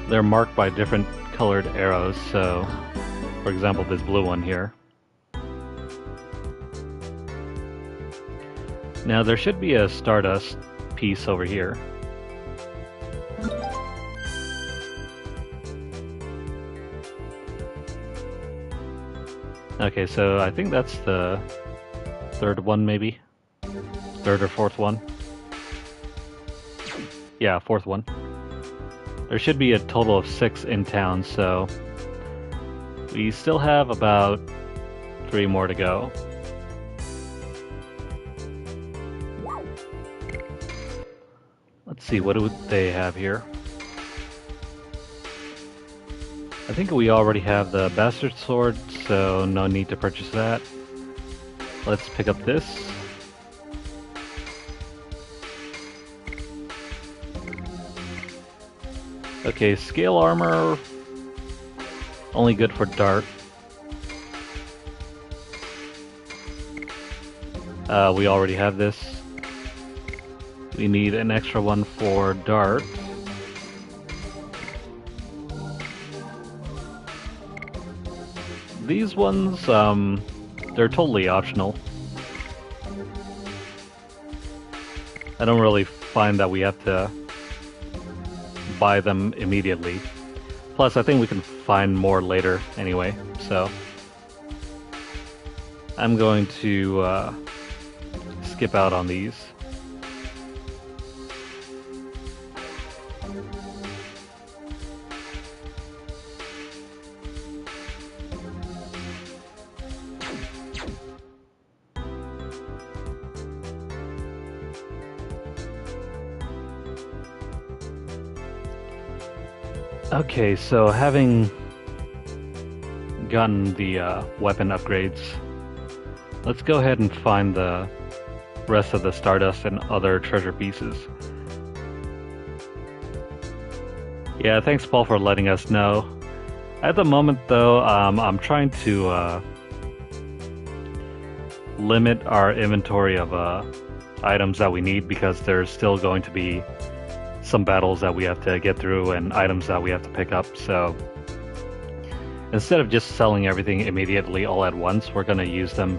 they're marked by different colored arrows, so, for example, this blue one here. Now there should be a Stardust piece over here. Okay, so I think that's the 3rd one, maybe? 3rd or 4th one? Yeah, 4th one. There should be a total of 6 in town, so we still have about 3 more to go. Let's see, what do they have here? I think we already have the Bastard Sword, so no need to purchase that. Let's pick up this. Okay, scale armor, only good for dart. We already have this. We need an extra one for dart. These ones, they're totally optional. I don't really find that we have to buy them immediately. Plus, I think we can find more later anyway, so I'm going to skip out on these. Okay, so having gotten the weapon upgrades, let's go ahead and find the rest of the Stardust and other treasure pieces. Yeah, thanks Paul for letting us know. At the moment though, I'm trying to limit our inventory of items that we need, because there's still going to be some battles that we have to get through and items that we have to pick up. So instead of just selling everything immediately all at once, we're going to use them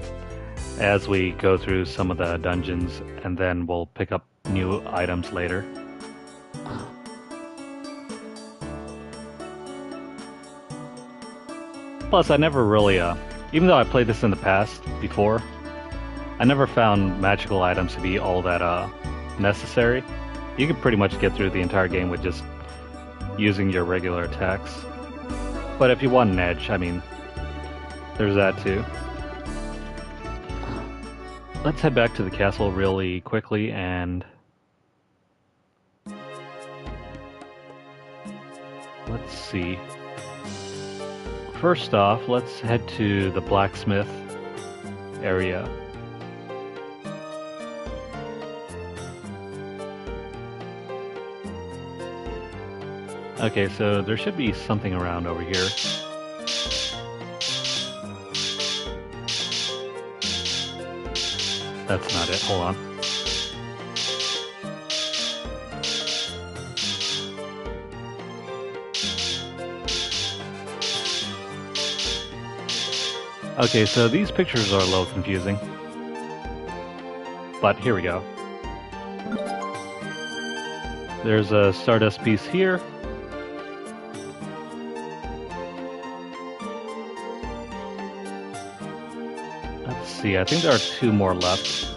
as we go through some of the dungeons, and then we'll pick up new items later. Plus, I never really, even though I played this in the past before, I never found magical items to be all that necessary. You can pretty much get through the entire game with just using your regular attacks. But if you want an edge, I mean, there's that too. Let's head back to the castle really quickly and let's see. First off, let's head to the blacksmith area. Okay, so there should be something around over here. That's not it, hold on. Okay, so these pictures are a little confusing. But here we go. There's a Stardust piece here. See, I think there are 2 more left.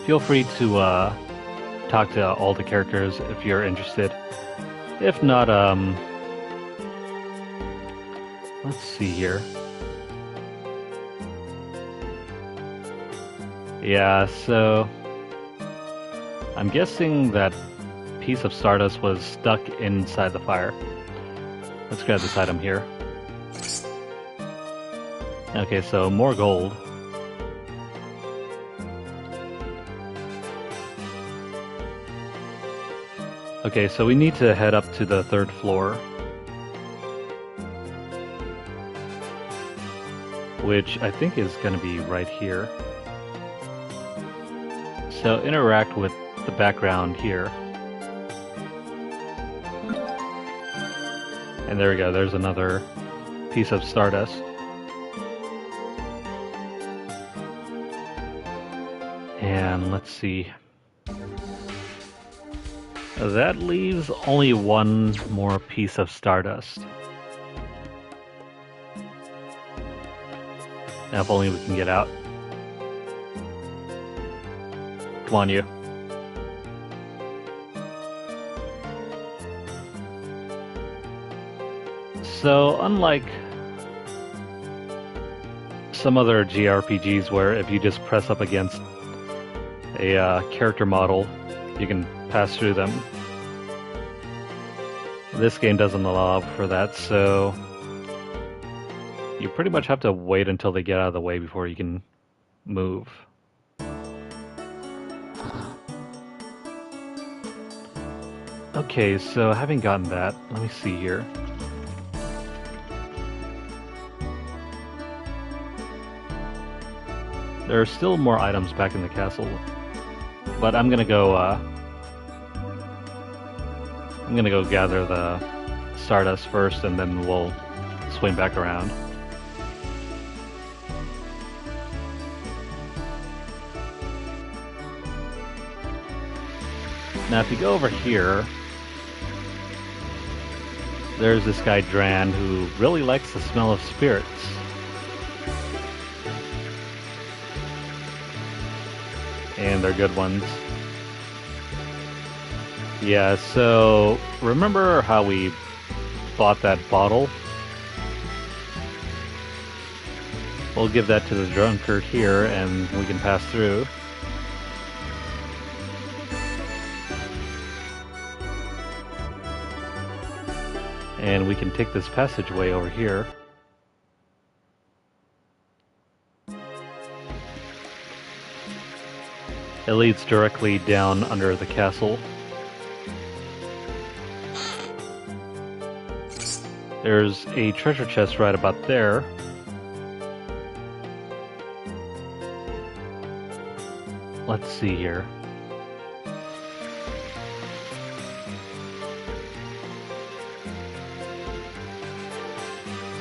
Feel free to talk to all the characters if you're interested. If not, let's see here. Yeah, so I'm guessing that piece of Stardust was stuck inside the fire. Let's grab this item here. Okay, so more gold. Okay, so we need to head up to the 3rd floor, which I think is going to be right here. So interact with the background here. And there we go, there's another piece of Stardust. And let's see. That leaves only 1 more piece of Stardust. Now if only we can get out. Come on, you. So, unlike some other JRPGs where if you just press up against a character model, you can pass through them. This game doesn't allow for that, so you pretty much have to wait until they get out of the way before you can move. Okay, so having gotten that, let me see here. There are still more items back in the castle, but I'm gonna go gather the Stardust first, and then we'll swing back around. Now, if you go over here, there's this guy Dran who really likes the smell of spirits. And they're good ones. Yeah, so remember how we bought that bottle? We'll give that to the drunkard here and we can pass through. And we can take this passageway over here. It leads directly down under the castle. There's a treasure chest right about there. Let's see here.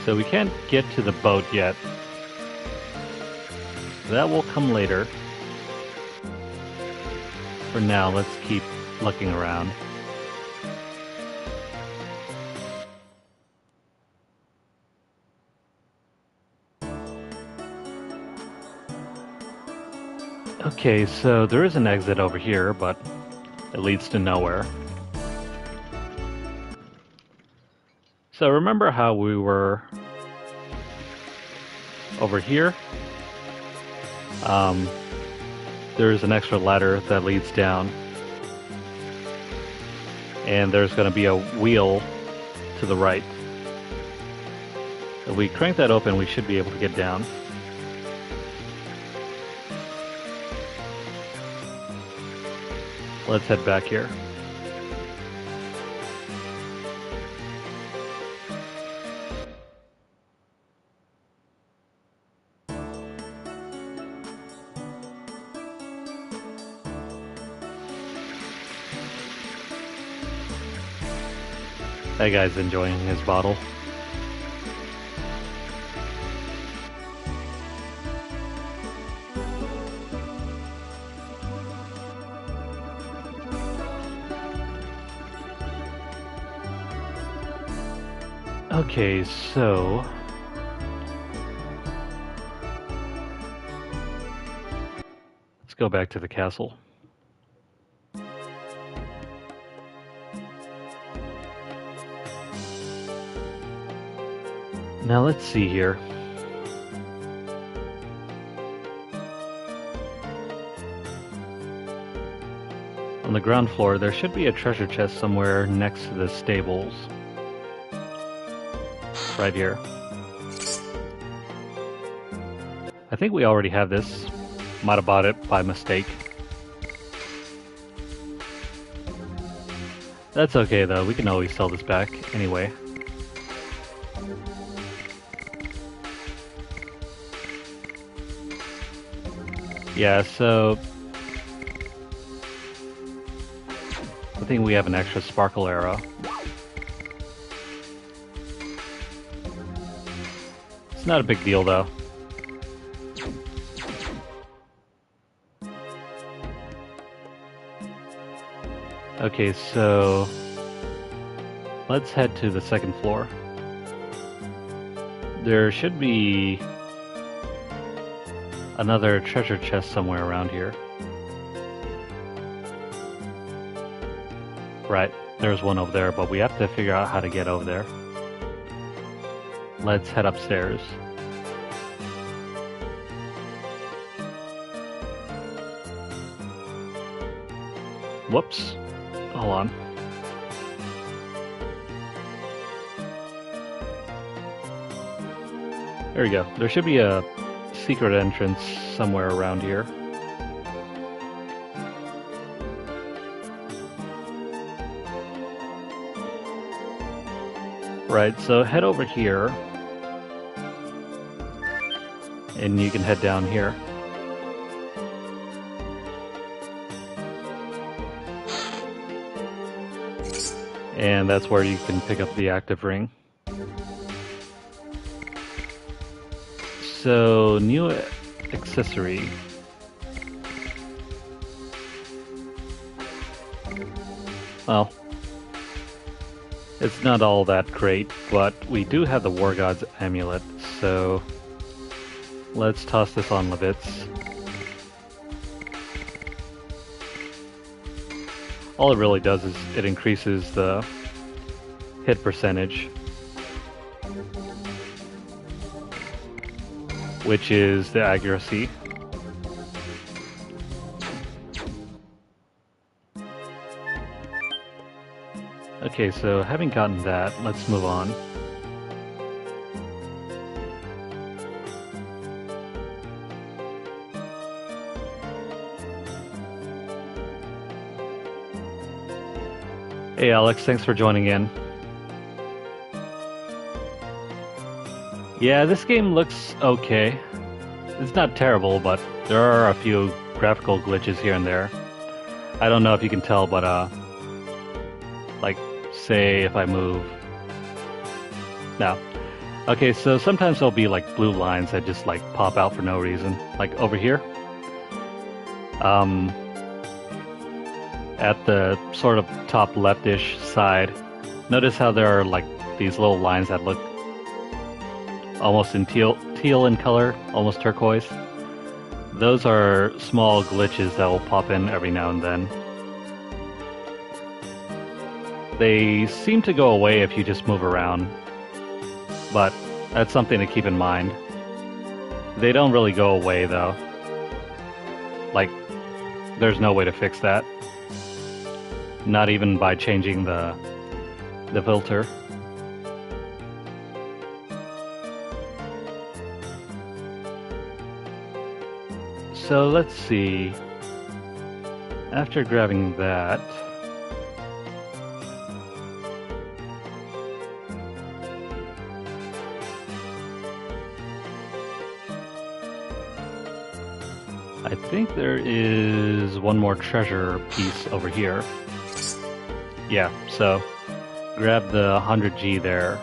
So we can't get to the boat yet. That will come later. For now, let's keep looking around. Okay, so there is an exit over here, but it leads to nowhere. So remember how we were over here? There's an extra ladder that leads down. And there's going to be a wheel to the right. If we crank that open, we should be able to get down. Let's head back here. That guy's enjoying his bottle. Okay, so let's go back to the castle. Now let's see here. On the ground floor, there should be a treasure chest somewhere next to the stables. Right here. I think we already have this. Might have bought it by mistake. That's okay though, we can always sell this back anyway. Yeah, so I think we have an extra sparkle arrow. It's not a big deal though. Okay, so let's head to the second floor. There should be another treasure chest somewhere around here. Right, there's one over there, but we have to figure out how to get over there. Let's head upstairs. Whoops. Hold on. There we go. There should be a secret entrance somewhere around here. Right, so head over here. And you can head down here. And that's where you can pick up the active ring. So, new accessory. Well, it's not all that great, but we do have the War God's amulet, so let's toss this on Lavitz. All it really does is it increases the hit percentage, which is the accuracy. Okay, so having gotten that, let's move on. Hey Alex, thanks for joining in. Yeah, this game looks okay. It's not terrible, but there are a few graphical glitches here and there. I don't know if you can tell, but like, say if I move. No. Okay, so sometimes there'll be like blue lines that just like pop out for no reason. Like over here. At the sort of top leftish side, notice how there are like these little lines that look almost in teal in color, almost turquoise. Those are small glitches that will pop in every now and then. They seem to go away if you just move around, but that's something to keep in mind. They don't really go away though. Like, there's no way to fix that. Not even by changing the filter. So let's see. After grabbing that, I think there is one more treasure piece over here. Yeah, so grab the 100G there.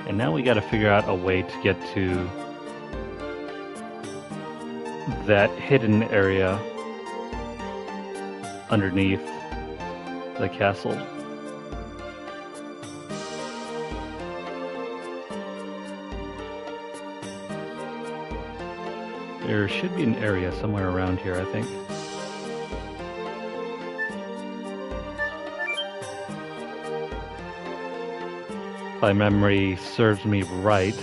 And now we gotta figure out a way to get to that hidden area underneath the castle. There should be an area somewhere around here, I think. If my memory serves me right.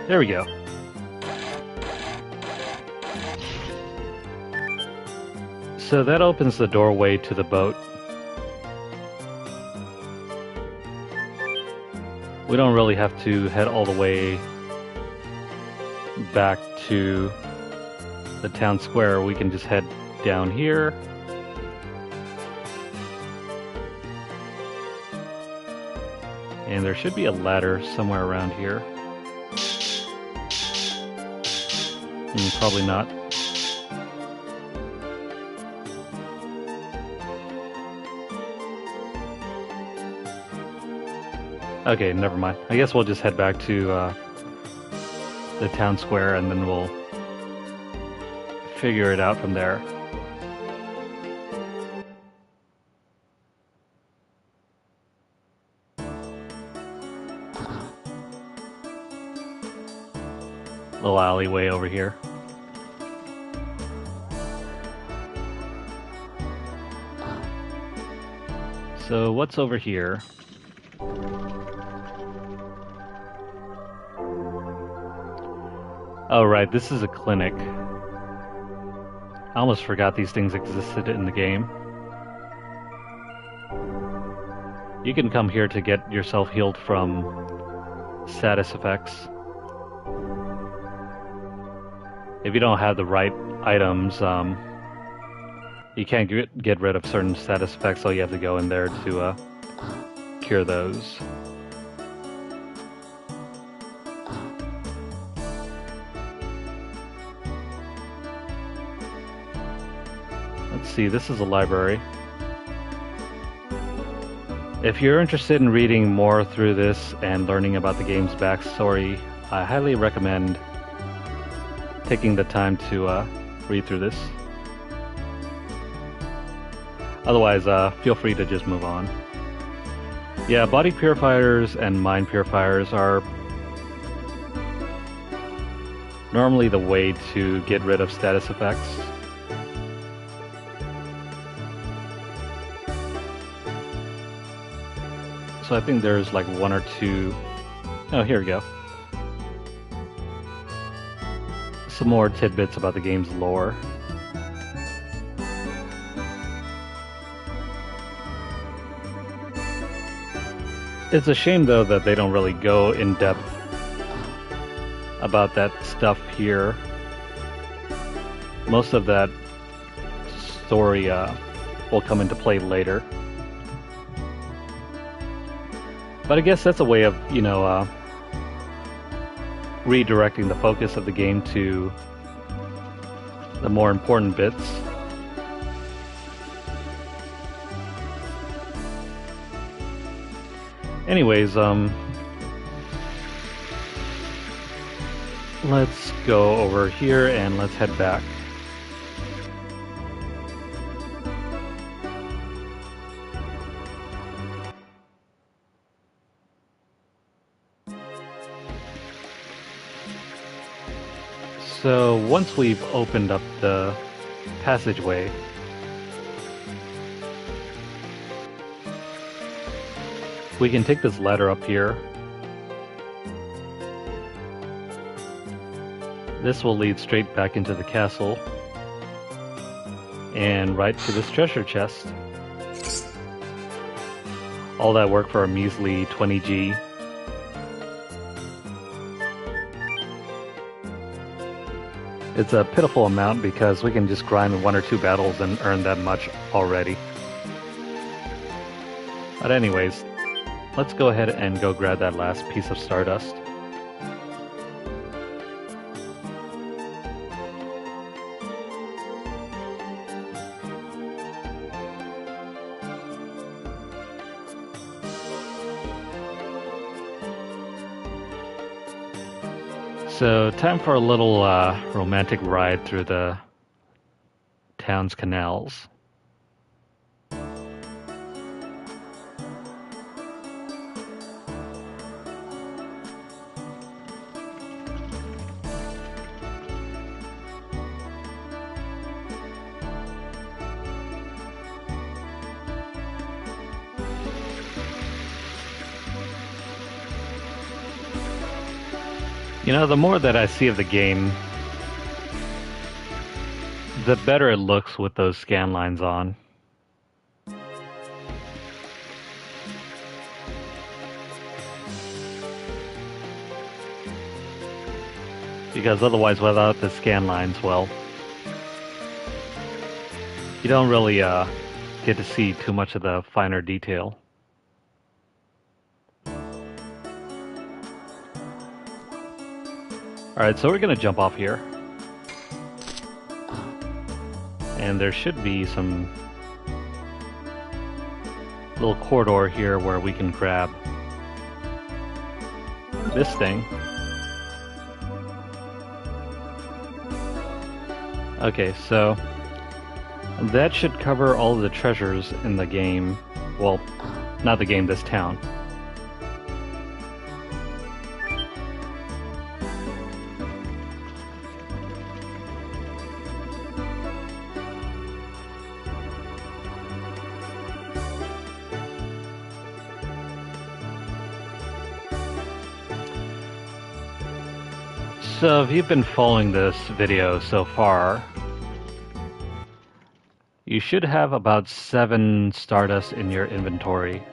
There we go. So that opens the doorway to the boat. We don't really have to head all the way back to the town square. We can just head down here. And there should be a ladder somewhere around here. Probably not. Okay, never mind. I guess we'll just head back to the town square and then we'll figure it out from there. Little alleyway over here. So what's over here? Oh, right, this is a clinic. I almost forgot these things existed in the game. You can come here to get yourself healed from status effects. If you don't have the right items, you can't get rid of certain status effects, so you have to go in there to cure those. Let's see, this is a library. If you're interested in reading more through this and learning about the game's backstory, I highly recommend taking the time to read through this. Otherwise, feel free to just move on. Yeah, body purifiers and mind purifiers are normally the way to get rid of status effects. So I think there's like one or two... Oh, here we go. Some more tidbits about the game's lore. It's a shame, though, that they don't really go in depth about that stuff here. Most of that story will come into play later. But I guess that's a way of, you know, redirecting the focus of the game to the more important bits. Anyways, let's go over here and let's head back. So once we've opened up the passageway, we can take this ladder up here. This will lead straight back into the castle and right to this treasure chest. All that work for a measly 20G. It's a pitiful amount because we can just grind 1 or 2 battles and earn that much already. But anyways, let's go ahead and go grab that last piece of stardust. So, time for a little romantic ride through the town's canals. You know, the more that I see of the game, the better it looks with those scan lines on. Because otherwise, without the scan lines, well, you don't really get to see too much of the finer detail. Alright, so we're going to jump off here. And there should be some little corridor here where we can grab this thing. Okay, so that should cover all of the treasures in the game. Well, not the game, this town. So if you've been following this video so far, you should have about 7 Stardust in your inventory.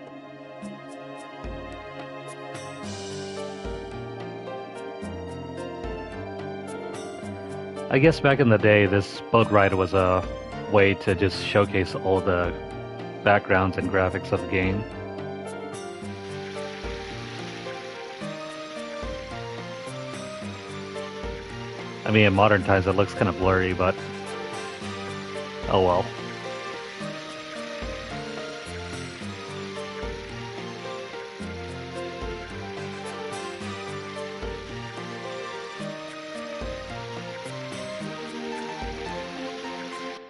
I guess back in the day, this boat ride was a way to just showcase all the backgrounds and graphics of the game. I mean, in modern times it looks kind of blurry, but oh well.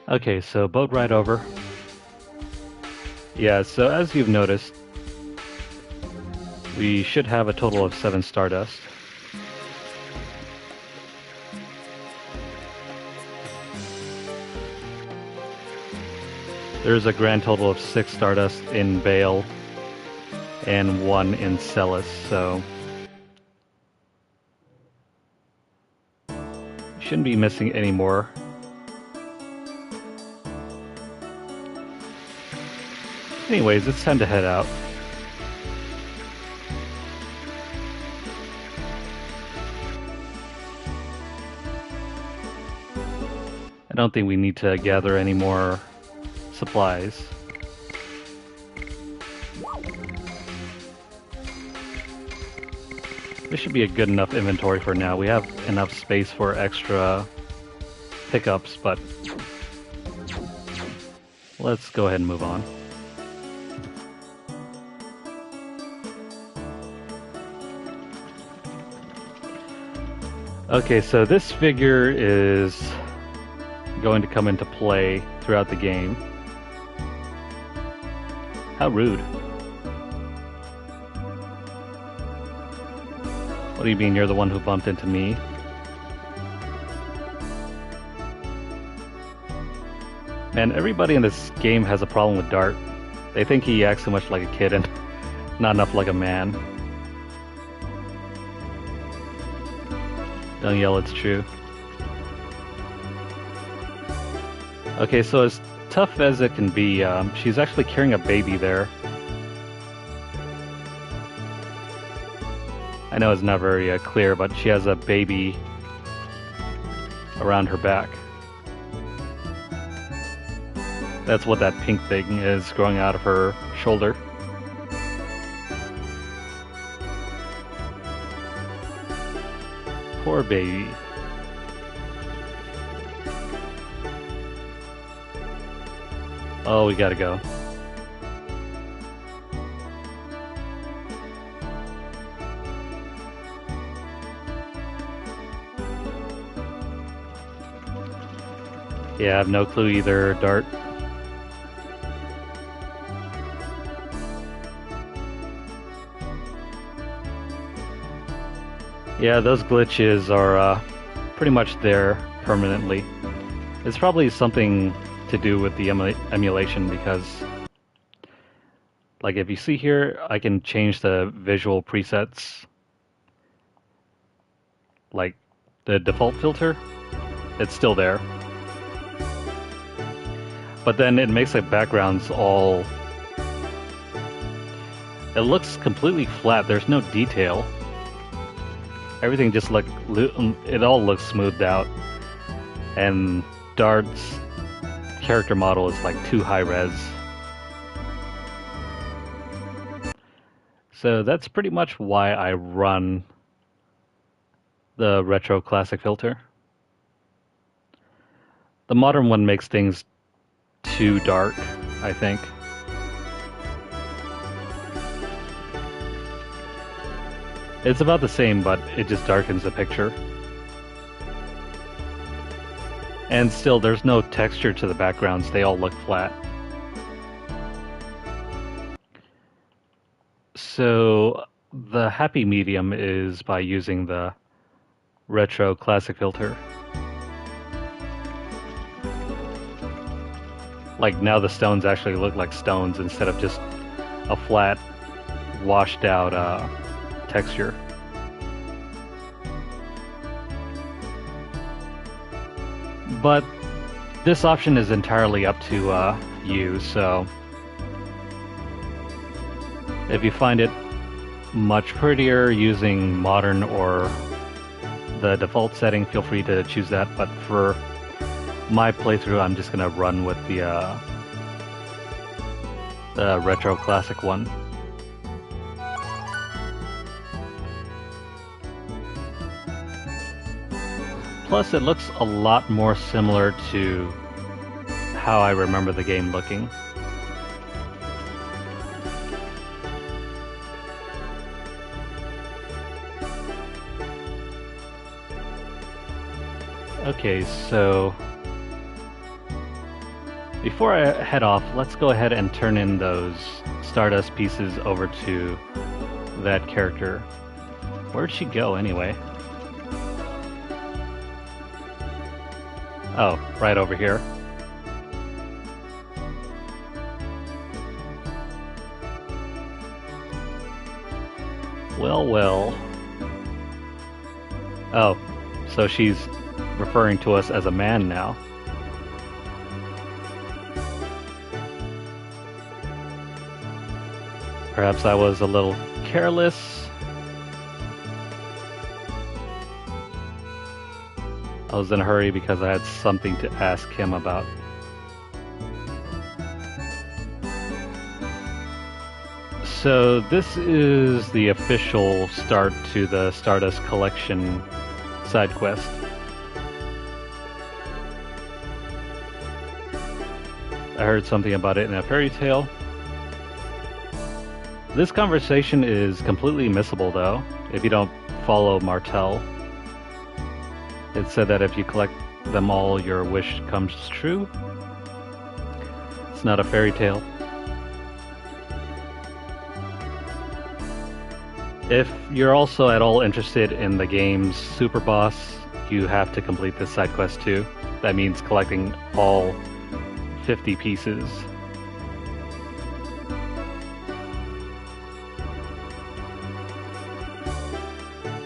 Okay, so boat ride over. Yeah, so as you've noticed, we should have a total of 7 Stardust. There's a grand total of 6 Stardust in Bale and 1 in Celis, so shouldn't be missing any more. Anyways, it's time to head out. I don't think we need to gather any more supplies. This should be a good enough inventory for now. We have enough space for extra pickups, but let's go ahead and move on. Okay, so this figure is going to come into play throughout the game. How rude. What do you mean you're the one who bumped into me? Man, everybody in this game has a problem with Dart. They think he acts too much like a kid and not enough like a man. Don't yell, it's true. Okay, so as tough as it can be, she's actually carrying a baby there. I know it's not very clear, but she has a baby around her back. That's what that pink thing is growing out of her shoulder. Poor baby. Oh, we gotta go. Yeah, I have no clue either, Dart. Yeah, those glitches are pretty much there permanently. It's probably something to do with the emulation because, like, if you see here, I can change the visual presets. Like, the default filter, it's still there. But then it makes the backgrounds all... It looks completely flat, there's no detail. Everything just it all looks smoothed out. And Dart's character model is like too high res. So that's pretty much why I run the retro classic filter. The modern one makes things too dark, I think. It's about the same, but it just darkens the picture. And still, there's no texture to the backgrounds, they all look flat. So, the happy medium is by using the retro classic filter. Like, now the stones actually look like stones instead of just a flat, washed out texture. But this option is entirely up to you, so if you find it much prettier using modern or the default setting, feel free to choose that. But for my playthrough, I'm just gonna run with the retro classic one. Plus, it looks a lot more similar to how I remember the game looking. Okay, so before I head off, let's go ahead and turn in those Stardust pieces over to that character. Where'd she go anyway? Oh, right over here. Well, well. Oh, so she's referring to us as a man now. Perhaps I was a little careless. I was in a hurry because I had something to ask him about. So this is the official start to the Stardust Collection side quest. I heard something about it in a fairy tale. This conversation is completely missable though, if you don't follow Martel. It said that if you collect them all, your wish comes true. It's not a fairy tale. If you're also at all interested in the game's super boss, you have to complete this side quest too. That means collecting all 50 pieces.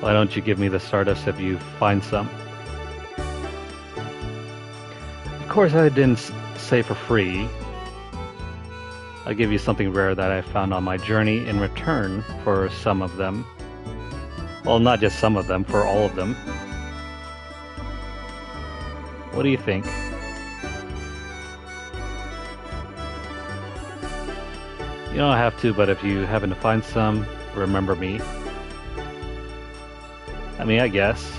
Why don't you give me the Stardust if you find some? Of course, I didn't say for free. I'll give you something rare that I found on my journey in return for some of them. Well, not just some of them, for all of them. What do you think? You don't have to, but if you happen to find some, remember me. I mean, I guess.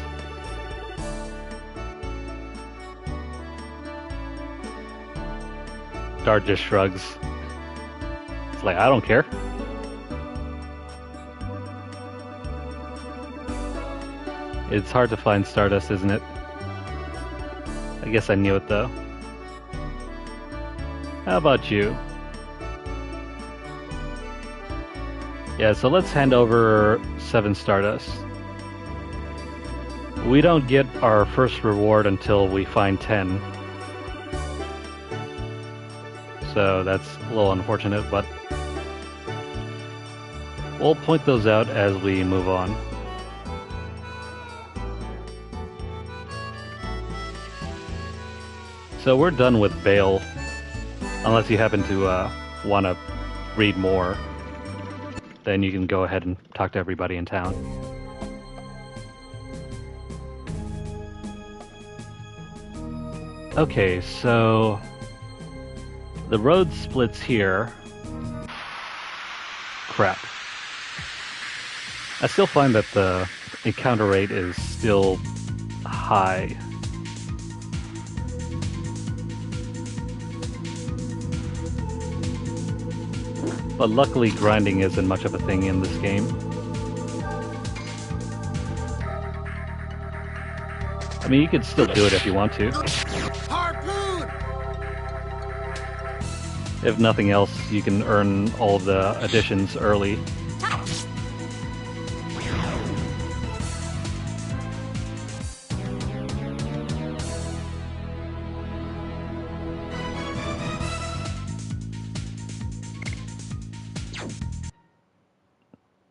Dart just shrugs. It's like, I don't care. It's hard to find Stardust, isn't it? I guess I knew it though. How about you? Yeah, so let's hand over 7 Stardust. We don't get our first reward until we find 10. So that's a little unfortunate, but we'll point those out as we move on. So we're done with Bale, unless you happen to want to read more. Then you can go ahead and talk to everybody in town. Okay, so the road splits here. Crap. I still find that the encounter rate is still high. But luckily grinding isn't much of a thing in this game. I mean, you could still do it if you want to. Harpoon! If nothing else, you can earn all the additions early.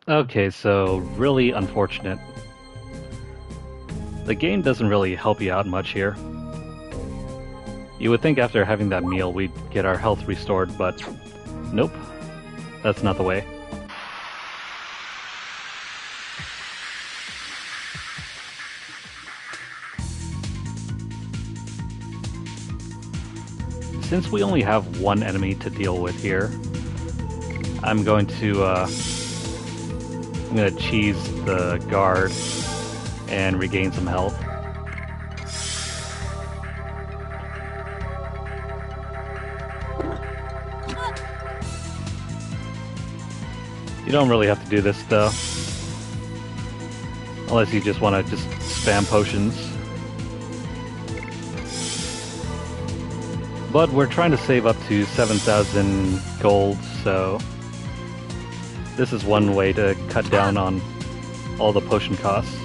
Okay, so really unfortunate. The game doesn't really help you out much here. You would think after having that meal we'd get our health restored, but nope, that's not the way. Since we only have one enemy to deal with here, I'm going to cheese the guard and regain some health. You don't really have to do this though, unless you just want to just spam potions. But we're trying to save up to 7,000 gold, so this is one way to cut down on all the potion costs.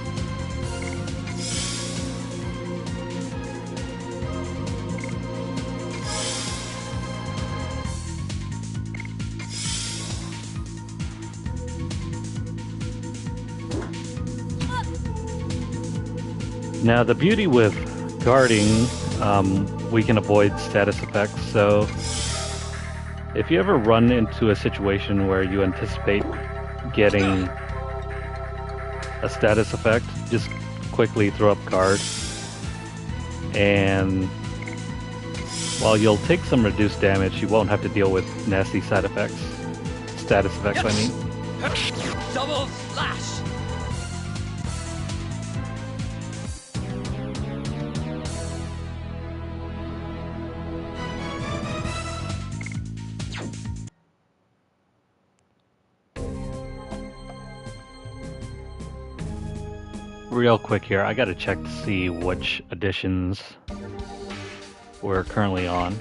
Now the beauty with guarding, we can avoid status effects, so if you ever run into a situation where you anticipate getting a status effect, just quickly throw up guard, and while you'll take some reduced damage, you won't have to deal with nasty side effects. Status effects, I mean. Double slash! Real quick here, I gotta check to see which editions we're currently on.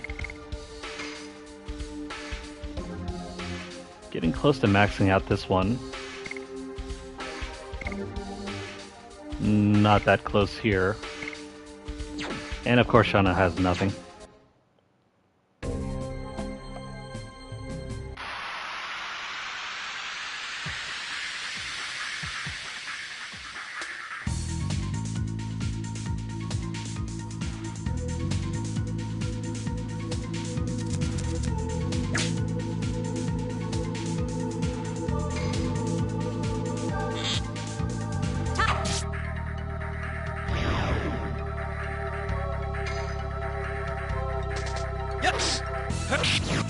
Getting close to maxing out this one. Not that close here. And of course Shana has nothing.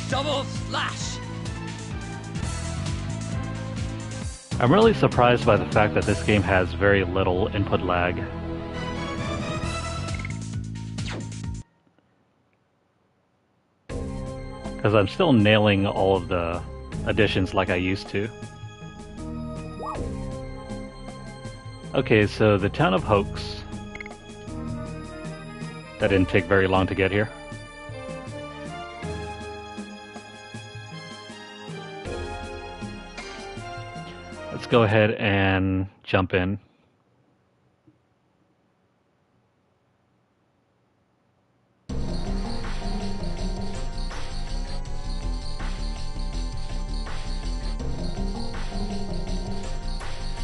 Double slash! I'm really surprised by the fact that this game has very little input lag. Because I'm still nailing all of the additions like I used to. Okay, so the town of Hoax. That didn't take very long to get here. Let's go ahead and jump in.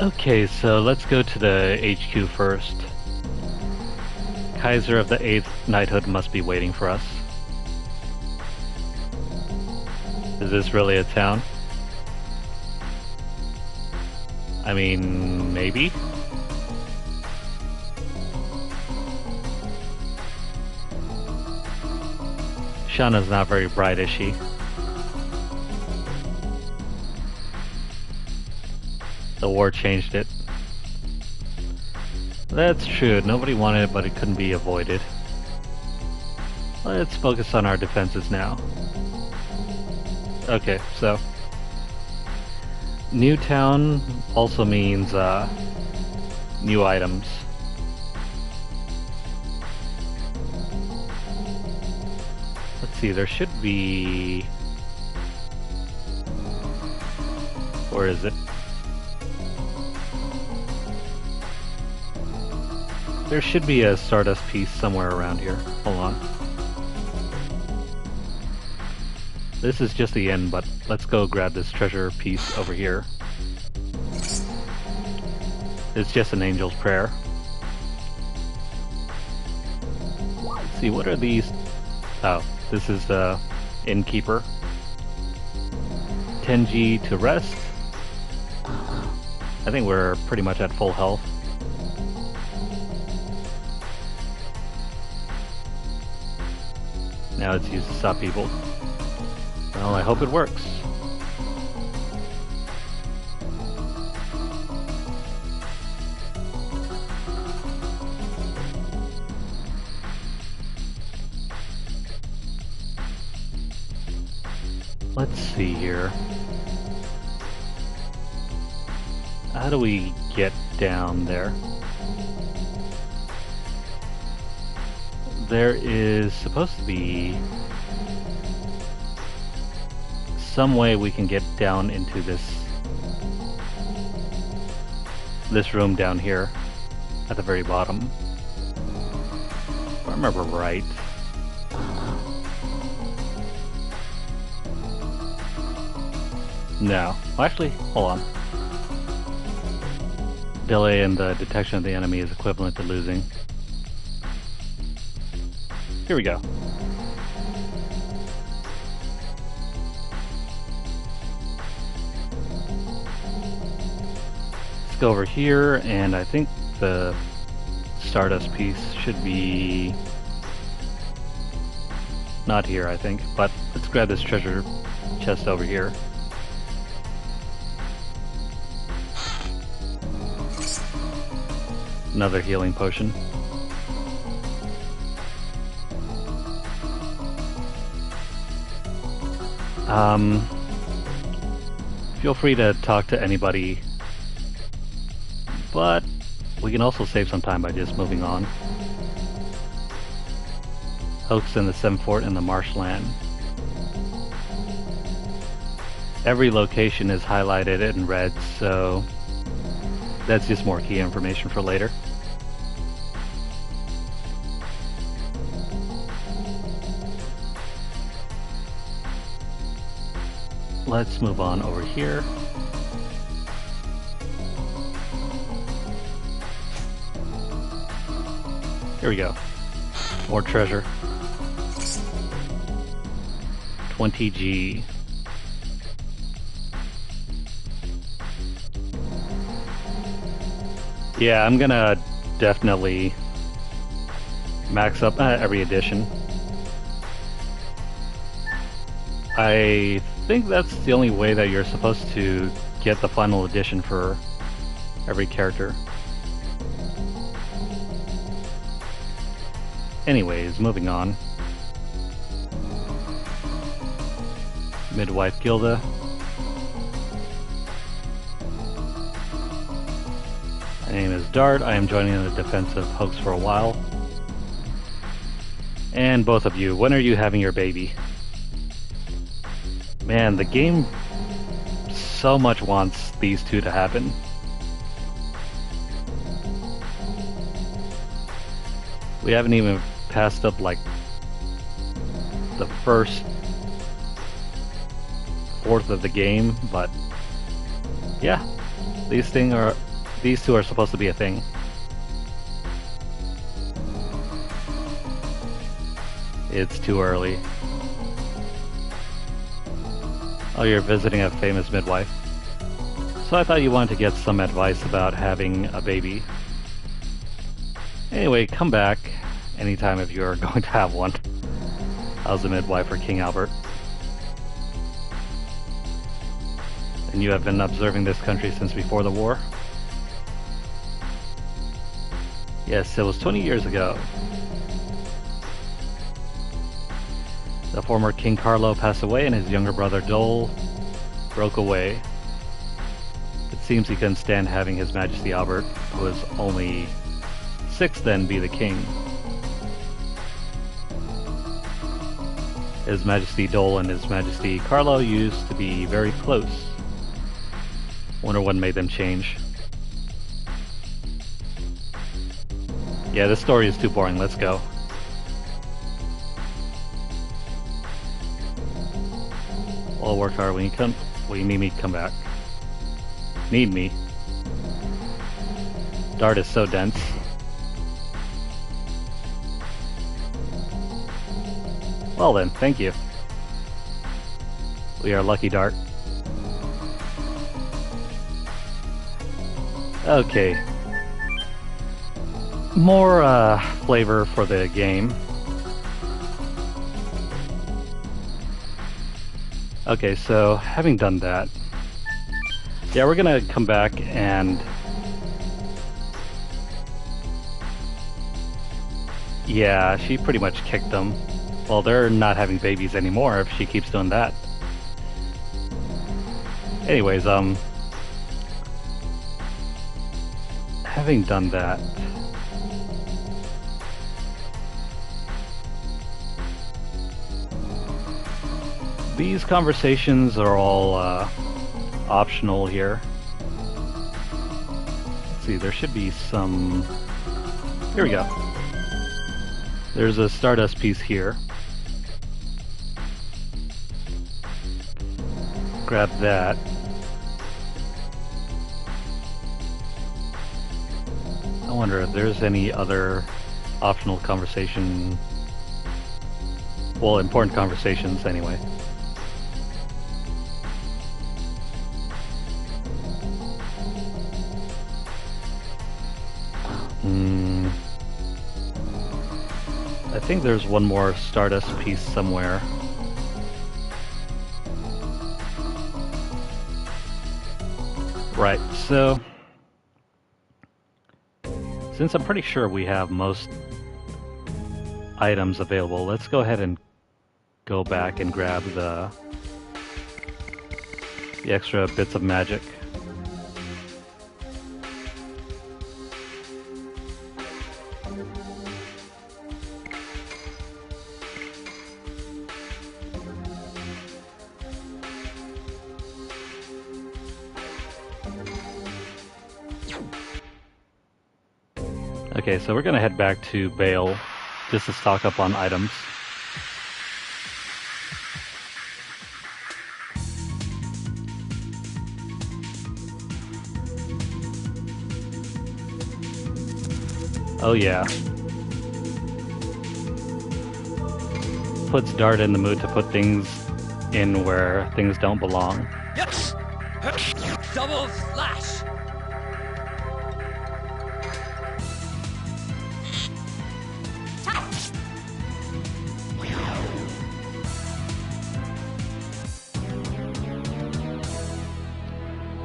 Okay, so let's go to the HQ first. Kaiser of the 8th Knighthood must be waiting for us. Is this really a town? I mean, maybe? Shana's not very bright, is she? The war changed it. That's true, nobody wanted it, but it couldn't be avoided. Let's focus on our defenses now. Okay, so new town also means new items. Let's see, there should be... Where is it? There should be a Stardust piece somewhere around here. Hold on. This is just the end, but let's go grab this treasure piece over here. It's just an angel's prayer. Let's see, what are these Oh, this is the innkeeper. 10G to rest. I think we're pretty much at full health. Now it's used to stop people. Well, I hope it works. Let's see here. How do we get down there? There is supposed to be some way we can get down into this room down here at the very bottom. If I remember right. No. Well, actually, hold on. Delay in the detection of the enemy is equivalent to losing. Here we go. Let's go over here, and I think the Stardust piece should be not here, I think, but let's grab this treasure chest over here. Another healing potion. Feel free to talk to anybody, but we can also save some time by just moving on. Hoax in the 7th Fort in the marshland. Every location is highlighted in red, so that's just more key information for later. Let's move on over here. Here we go. More treasure. 20G. Yeah, I'm gonna definitely max up every edition. I think that's the only way that you're supposed to get the final edition for every character. Anyways, moving on. Midwife Gilda. My name is Dart. I am joining the defense of Hoax for a while. And both of you, when are you having your baby? Man, the game so much wants these two to happen. We haven't even passed up like the first fourth of the game, but yeah, these two are supposed to be a thing. It's too early. Oh, you're visiting a famous midwife. So I thought you wanted to get some advice about having a baby. Anyway, come back anytime if you're going to have one. I was a midwife for King Albert. And you have been observing this country since before the war? Yes, it was 20 years ago. The former King Carlo passed away and his younger brother Dole broke away. It seems he couldn't stand having His Majesty Albert, who was only 6 then, be the king. His Majesty Dole and His Majesty Carlo used to be very close. Wonder what made them change. Yeah, this story is too boring. Let's go. I'll work hard when you need me to come back. Need me? Dart is so dense. Well then, thank you. We are lucky, Dart. Okay. More flavor for the game. Okay, so having done that, yeah, we're gonna come back and yeah, she pretty much kicked them. Well, they're not having babies anymore if she keeps doing that. Anyways, having done that, these conversations are all optional here. Let's see, there should be some... Here we go. There's a Stardust piece here. Grab that. I wonder if there's any other optional conversation... Well, important conversations anyway. I think there's one more Stardust piece somewhere. Right, so... Since I'm pretty sure we have most items available, let's go ahead and go back and grab the extra bits of magic. Okay, so we're gonna head back to Bale just to stock up on items. Oh yeah. Puts Dart in the mood to put things in where things don't belong. Yes! Double slash!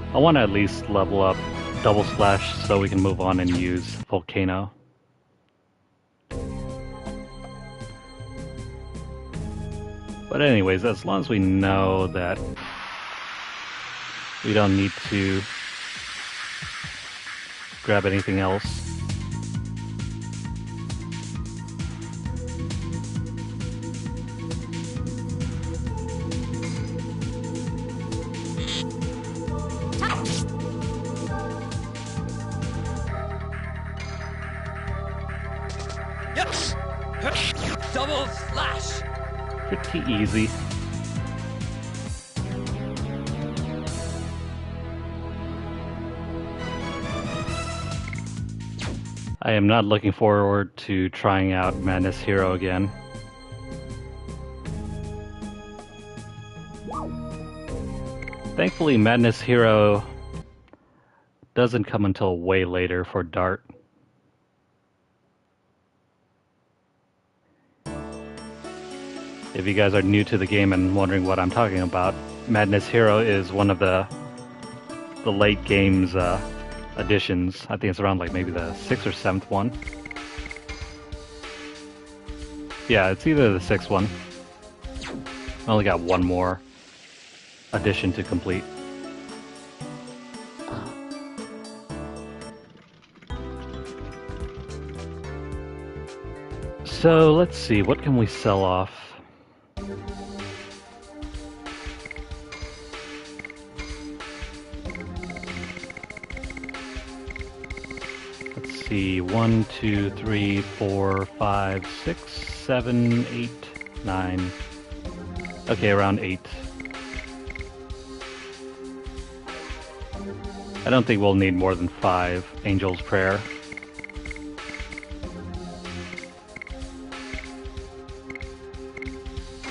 I want to at least level up Double Slash so we can move on and use Volcano. But anyways, as long as we know that we don't need to grab anything else. Double slash! Pretty easy. I am not looking forward to trying out Madness Hero again. Thankfully, Madness Hero doesn't come until way later for Dart. If you guys are new to the game and wondering what I'm talking about, Madness Hero is one of the late game's additions. I think it's around like maybe the 6th or 7th one. Yeah, it's either the 6th one. I only got one more addition to complete. So let's see, what can we sell off? Let's see, 1, 2, 3, 4, 5, 6, 7, 8, 9. Okay, around 8. I don't think we'll need more than 5 Angel's Prayer.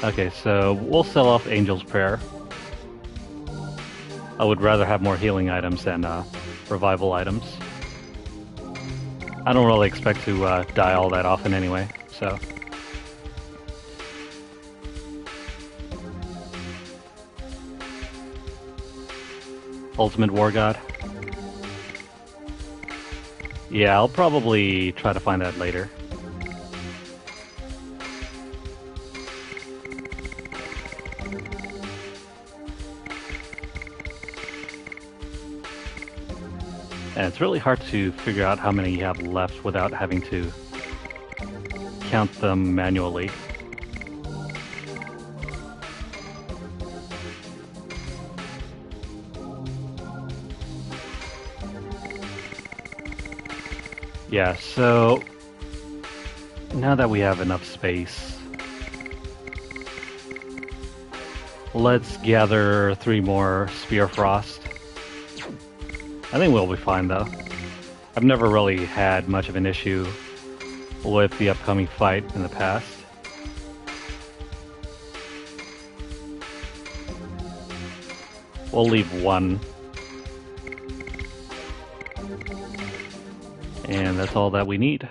Okay, so we'll sell off Angel's Prayer. I would rather have more healing items than revival items. I don't really expect to die all that often anyway, so... Ultimate War God. Yeah, I'll probably try to find that later. And it's really hard to figure out how many you have left without having to count them manually. Yeah, so now that we have enough space, let's gather 3 more Spear Frost. I think we'll be fine though. I've never really had much of an issue with the upcoming fight in the past. We'll leave 1. And that's all that we need.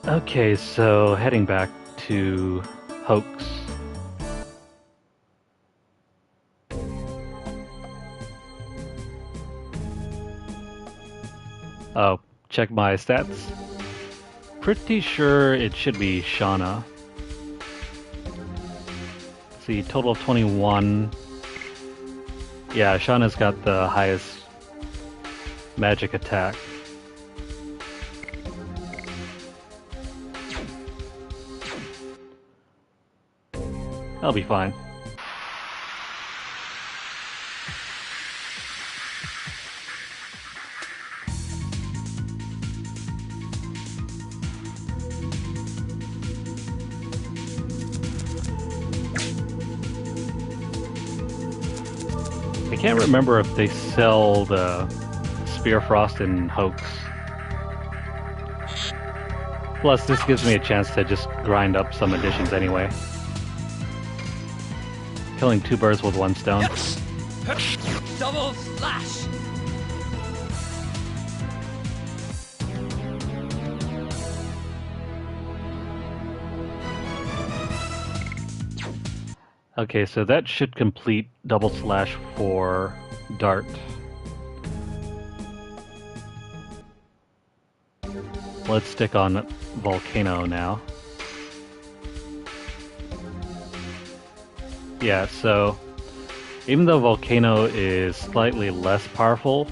Okay, so heading back to Hoax. Oh, check my stats. Pretty sure it should be Shana. Let's see, total of 21. Yeah, Shana's got the highest magic attack. I'll be fine. I can't remember if they sell the Spear Frost in Hoax. Plus, this gives me a chance to just grind up some additions anyway. Killing 2 birds with 1 stone. Double slash. Okay, so that should complete double slash for Dart. Let's stick on Volcano now. Yeah, so even though Volcano is slightly less powerful,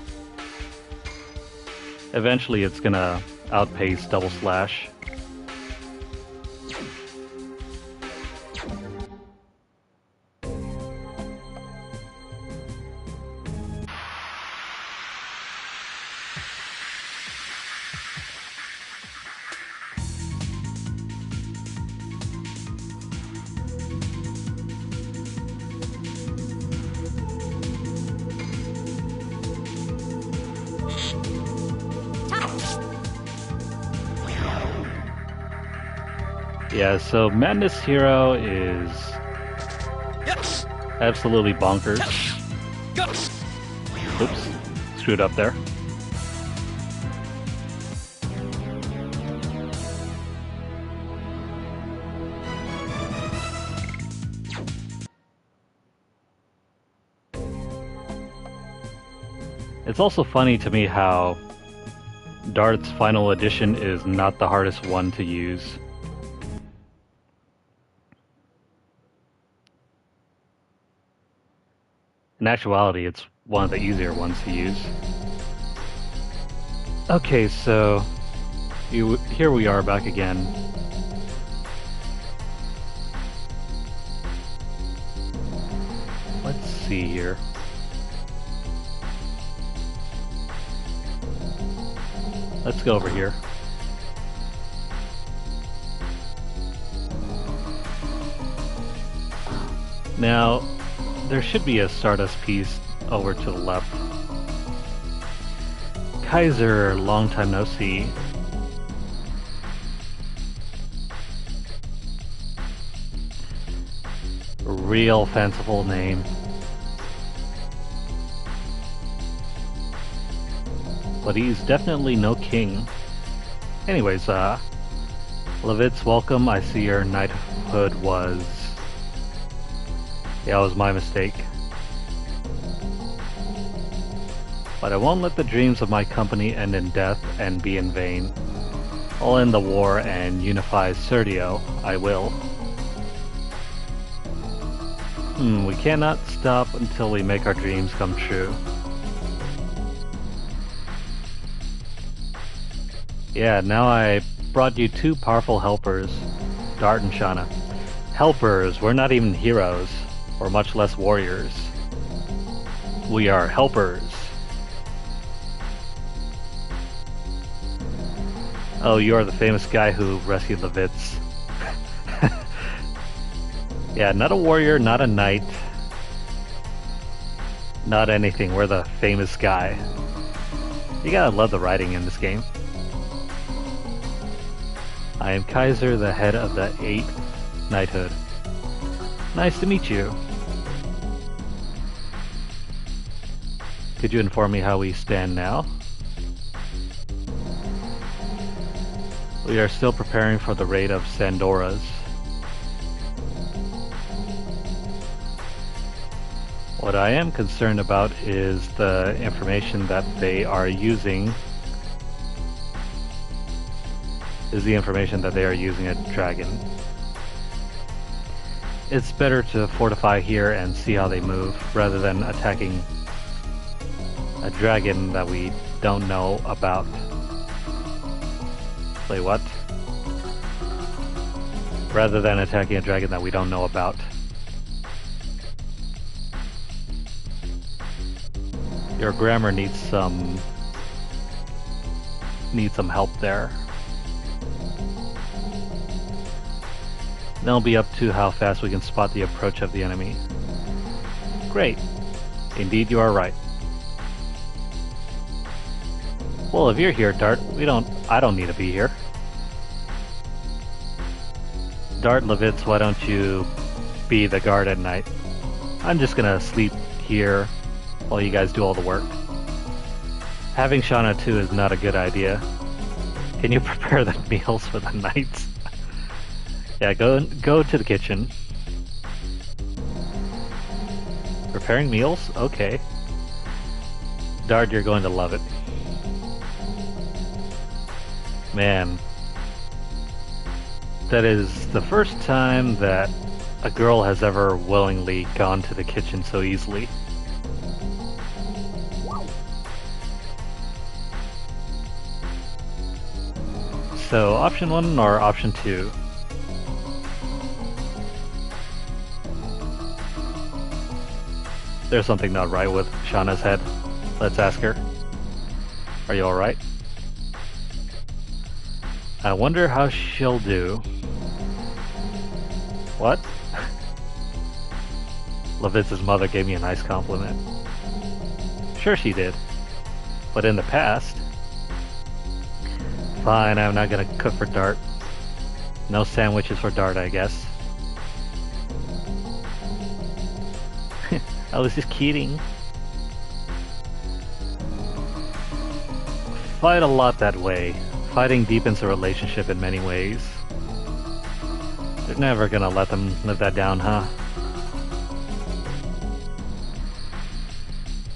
eventually it's gonna outpace double slash. Yeah, so Madness Hero is absolutely bonkers. Oops, screwed up there. It's also funny to me how Dart's final edition is not the hardest one to use. In actuality, it's one of the easier ones to use. Okay, so here we are back again. Let's see here. Let's go over here. Now, there should be a Stardust piece over to the left. Kaiser, long time no see. Real fanciful name. But he's definitely no king. Anyways, Lavitz, welcome. I see your knighthood was... Yeah, it was my mistake. But I won't let the dreams of my company end in death and be in vain. I'll end the war and unify Serdio. I will. We cannot stop until we make our dreams come true. Yeah, now I brought you two powerful helpers, Dart and Shana. Helpers, we're not even heroes, or much less warriors. We are helpers. Oh, you are the famous guy who rescued Lavitz. Yeah, not a warrior, not a knight. Not anything, we're the famous guy. You gotta love the writing in this game. I am Kaiser, the head of the 8th Knighthood. Nice to meet you. Could you inform me how we stand now? We are still preparing for the raid of Sandora's. What I am concerned about is the information that they are using. At Dragoon. It's better to fortify here and see how they move, rather than attacking a dragon that we don't know about. Wait, what? Rather than attacking a dragon that we don't know about. Your grammar needs some help there. Then it'll be up to how fast we can spot the approach of the enemy. Great. Indeed, you are right. Well, if you're here, Dart, I don't need to be here. Dart, Lavitz, why don't you be the guard at night? I'm just gonna sleep here while you guys do all the work. Having Shana too is not a good idea. Can you prepare the meals for the knights? Yeah, go to the kitchen. Preparing meals? Okay. Dart, you're going to love it. Man. That is the first time that a girl has ever willingly gone to the kitchen so easily. So, option 1 or option 2? There's something not right with Shana's head. Let's ask her. Are you alright? I wonder how she'll do. What? Lavitz's mother gave me a nice compliment. Sure she did. But in the past... Fine, I'm not gonna cook for Dart. No sandwiches for Dart, I guess. I was just kidding. Fight a lot that way. Fighting deepens a relationship in many ways. They're never gonna let them live that down, huh?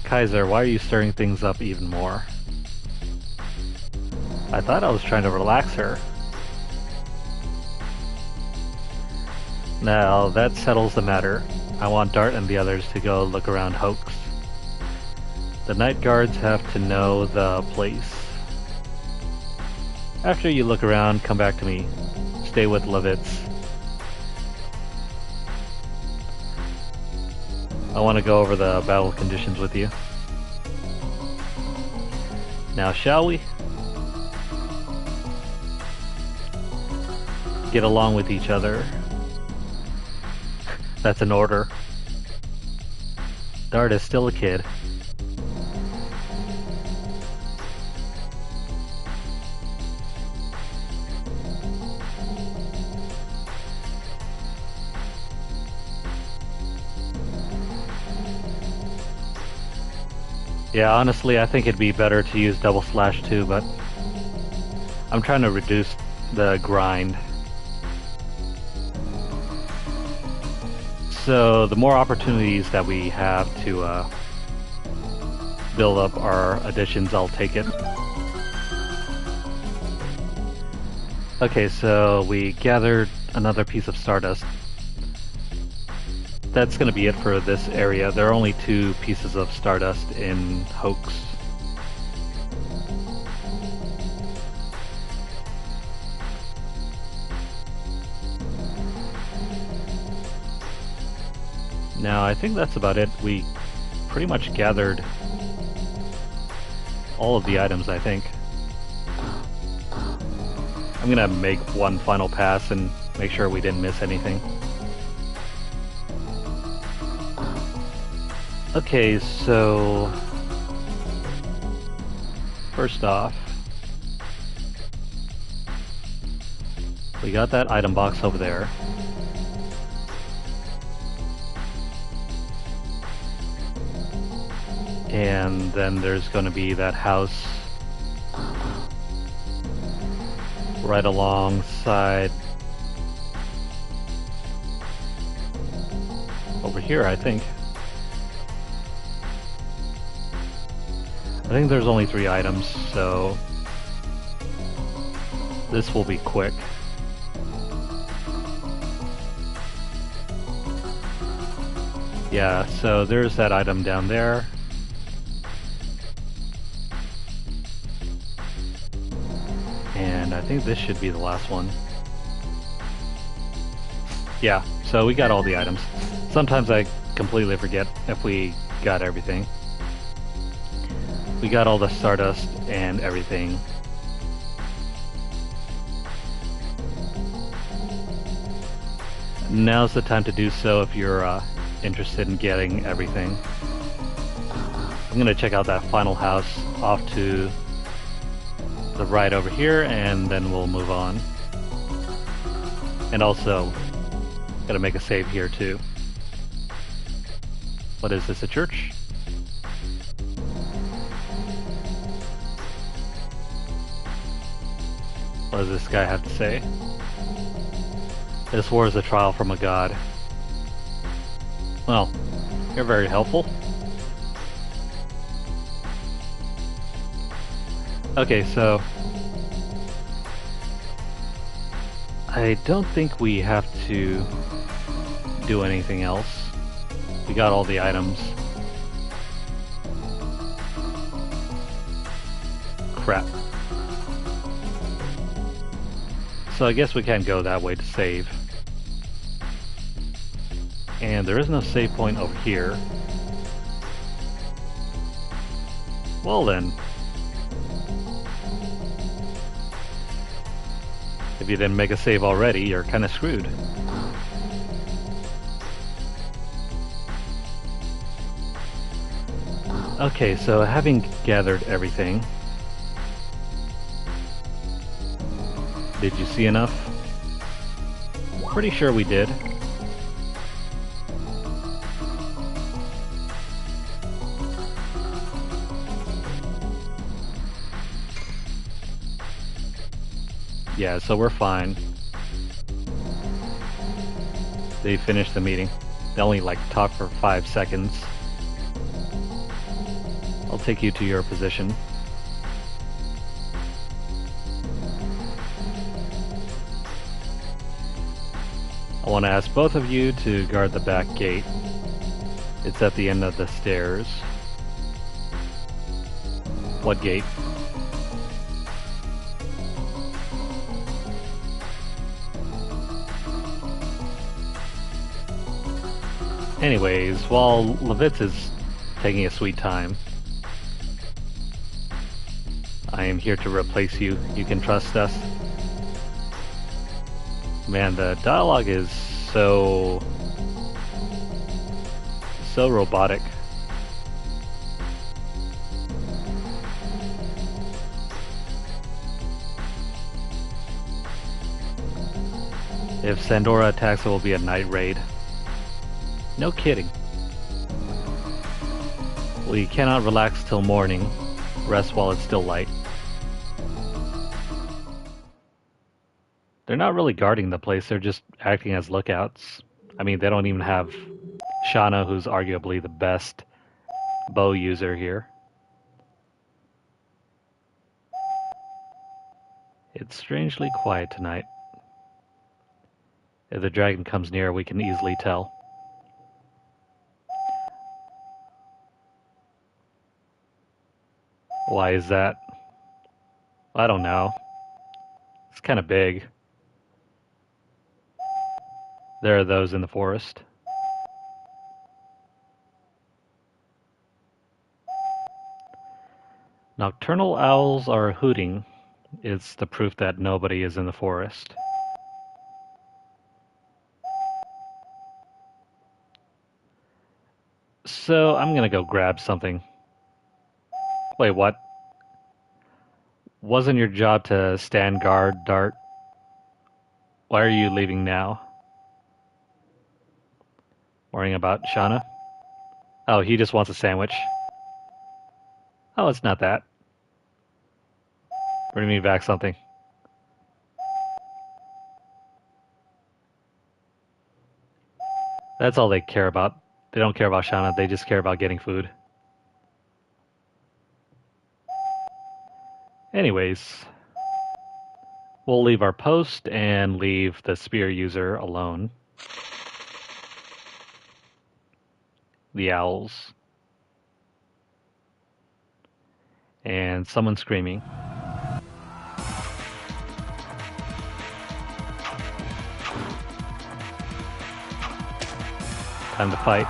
Kaiser, why are you stirring things up even more? I thought I was trying to relax her. Now, that settles the matter. I want Dart and the others to go look around Hoax. The night guards have to know the place. After you look around, come back to me. Stay with Lavitz. I want to go over the battle conditions with you. Now, shall we? Get along with each other. That's an order. Dart is still a kid. Yeah, honestly, I think it'd be better to use double slash too, but I'm trying to reduce the grind. So the more opportunities that we have to build up our additions, I'll take it. Okay, so we gathered another piece of stardust. That's going to be it for this area. There are only 2 pieces of stardust in Hoax. Now, I think that's about it. We pretty much gathered all of the items, I think. I'm gonna make one final pass and make sure we didn't miss anything. Okay, so first off, we got that item box over there. And then there's going to be that house right alongside over here, I think. I think there's only 3 items, so this will be quick. Yeah, so there's that item down there. And I think this should be the last one. Yeah, so we got all the items. Sometimes I completely forget if we got everything. We got all the stardust and everything. Now's the time to do so if you're interested in getting everything. I'm gonna check out that final house off to the right over here, and then we'll move on. And also, gotta make a save here too. What is this, a church? What does this guy have to say? This war is a trial from a god. Well, you're very helpful. Okay, so I don't think we have to do anything else. We got all the items. Crap. So I guess we can't go that way to save. And there is no save point over here. Well then. If you didn't make a save already, you're kinda screwed. Okay, so having gathered everything, did you see enough? Pretty sure we did. Yeah, so we're fine. They finished the meeting. They only talk for 5 seconds. I'll take you to your position. I want to ask both of you to guard the back gate. It's at the end of the stairs. What gate? Anyways, while Lavitz is taking a sweet time, I am here to replace you. You can trust us. Man, the dialogue is so robotic. If Sandora attacks, it will be a night raid. No kidding. We cannot relax till morning. Rest while it's still light. They're not really guarding the place, they're just acting as lookouts. I mean, they don't even have Shana, who's arguably the best bow user here. It's strangely quiet tonight. If the dragon comes near, we can easily tell. Why is that? I don't know. It's kind of big. There are those in the forest. Nocturnal owls are hooting. It's the proof that nobody is in the forest. So I'm gonna go grab something. Wait, what? Wasn't your job to stand guard, Dart? Why are you leaving now? Worrying about Shana? Oh, he just wants a sandwich. Oh, it's not that. Bring me back something. That's all they care about. They don't care about Shana, they just care about getting food. Anyways, we'll leave our post and leave the spear user alone. The owls. And someone screaming. Time to fight.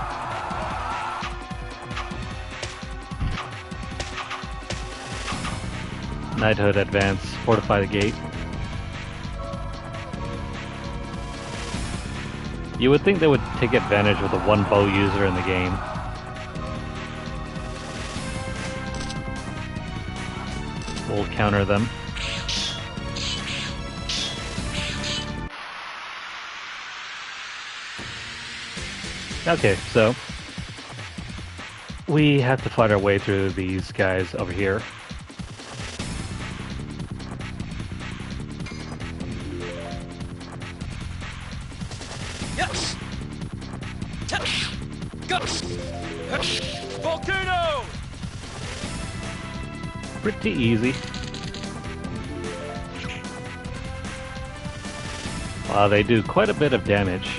Knighthood advance, fortify the gate. You would think they would take advantage of the one bow user in the game. We'll counter them. Okay, so we have to fight our way through these guys over here. Volcano! Pretty easy. Wow, they do quite a bit of damage.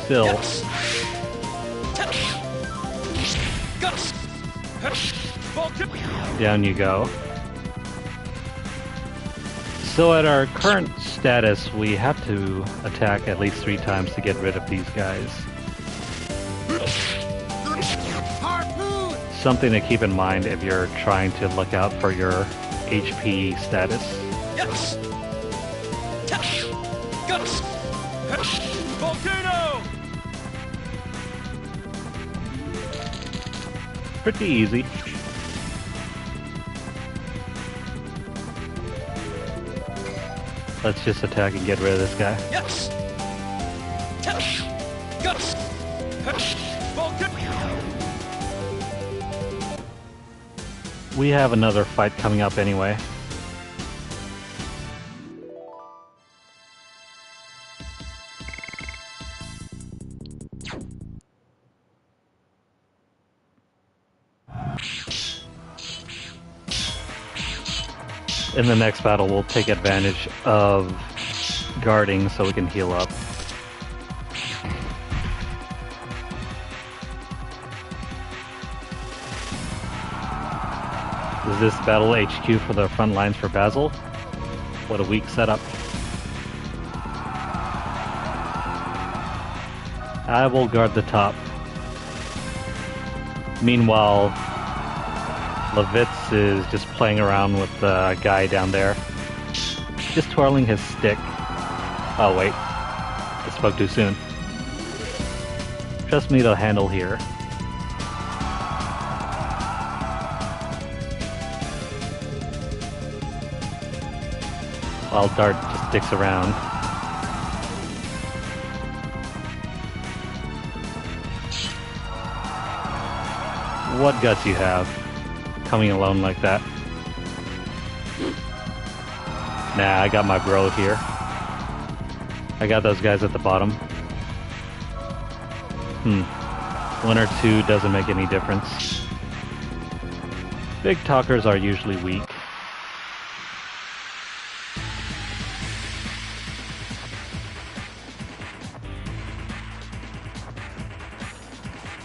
Still. Down you go. So at our current status, we have to attack at least 3 times to get rid of these guys. Something to keep in mind if you're trying to look out for your HP status. Volcano! Pretty easy. Let's just attack and get rid of this guy. We have another fight coming up anyway. In the next battle, we'll take advantage of guarding so we can heal up. Is this battle HQ for the front lines for Basil? What a weak setup. I will guard the top. Meanwhile, Lavitz is just playing around with the guy down there. Just twirling his stick. Oh wait, I spoke too soon. Trust me to handle here. While Dart just sticks around. What guts you have, coming alone like that. Nah, I got my bro here. I got those guys at the bottom. 1 or 2 doesn't make any difference. Big talkers are usually weak.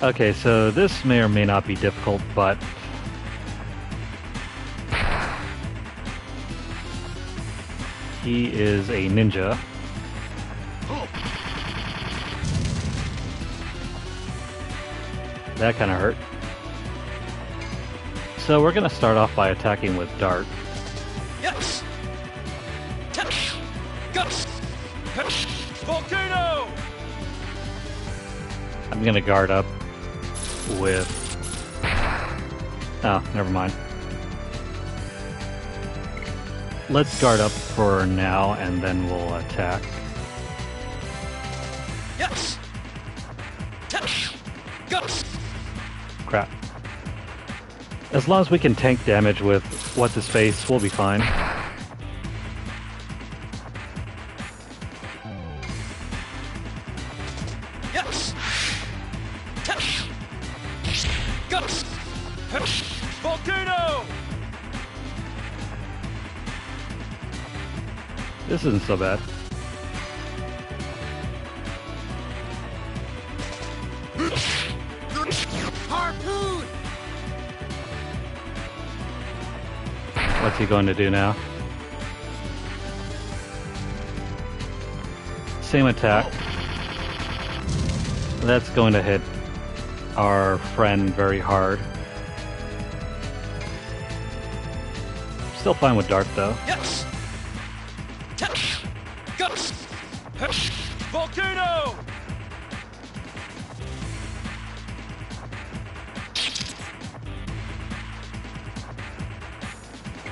Okay, so this may or may not be difficult, but he is a ninja. That kind of hurt. So we're going to start off by attacking with Dart. Yes. Volcano. I'm going to guard up with... Oh, never mind. Let's guard up for now, and then we'll attack. Yes. Crap. As long as we can tank damage with what's his face, we'll be fine. Yes. Volcano. This isn't so bad. Harpoon. What's he going to do now? Same attack. That's going to hit our friend very hard. Still fine with Dart though. Yes. Volcano.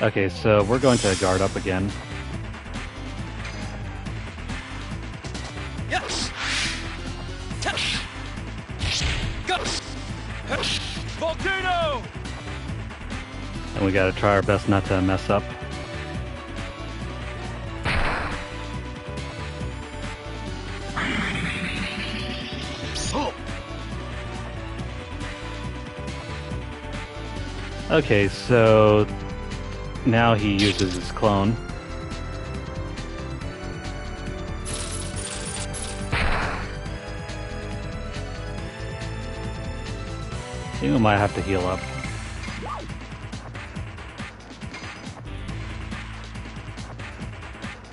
Okay, so we're going to guard up again. Yes. Volcano. And we gotta try our best not to mess up. Okay, so now he uses his clone. I think we might have to heal up.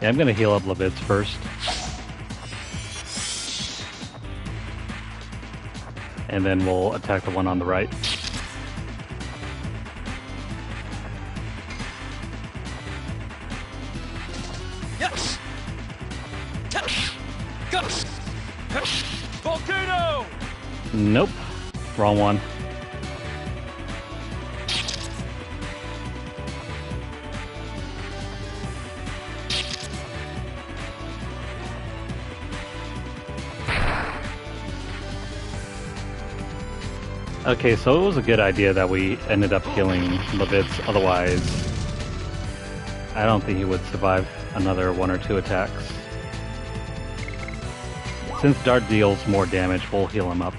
Yeah, I'm gonna heal up Lavitz first. And then we'll attack the one on the right. Yes. Volcano. Nope. Wrong one. Okay, so it was a good idea that we ended up killing Lavitz, otherwise I don't think he would survive another 1 or 2 attacks. Since Dart deals more damage, we'll heal him up.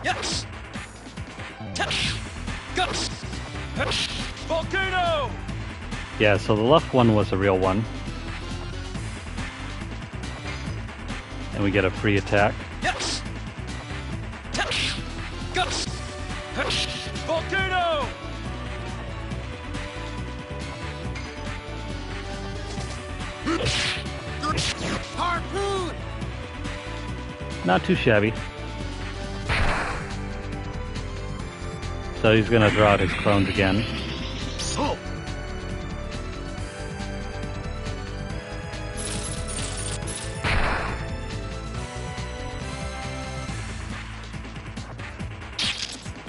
Yes. Volcano. Yeah, so the left one was a real one. And we get a free attack. Yes. Volcano. Harpoon. Not too shabby. So he's gonna draw out his clones again. battle!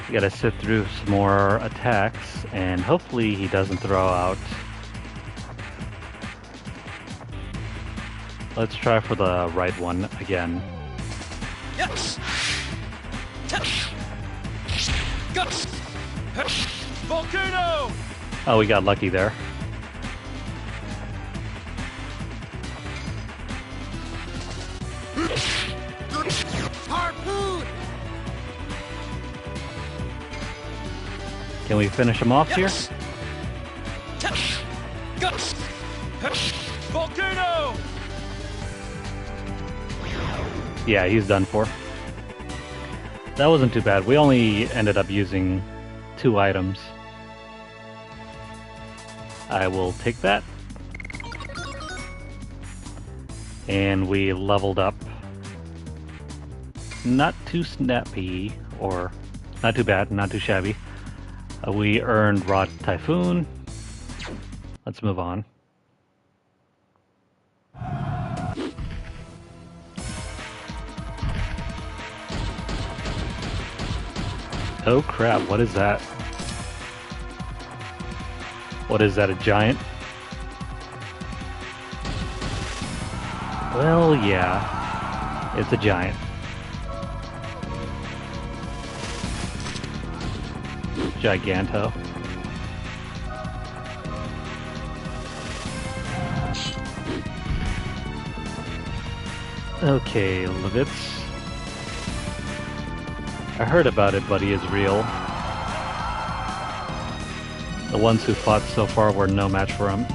We gotta sit through some more attacks, and hopefully he doesn't throw out. Let's try for the right one again. Yes! Guts! Volcano! Oh, we got lucky there. Harpoon! Can we finish him off here? Yes! Guts! Volcano! Yeah, he's done for. That wasn't too bad. We only ended up using 2 items. I will take that. And we leveled up. Not too snappy, or not too bad, not too shabby. We earned Raw Typhoon. Let's move on. Oh crap, what is that? What is that, a giant? Well, yeah, it's a giant. Giganto. Okay, Lavitz. I heard about it, but he is real. The ones who fought so far were no match for him.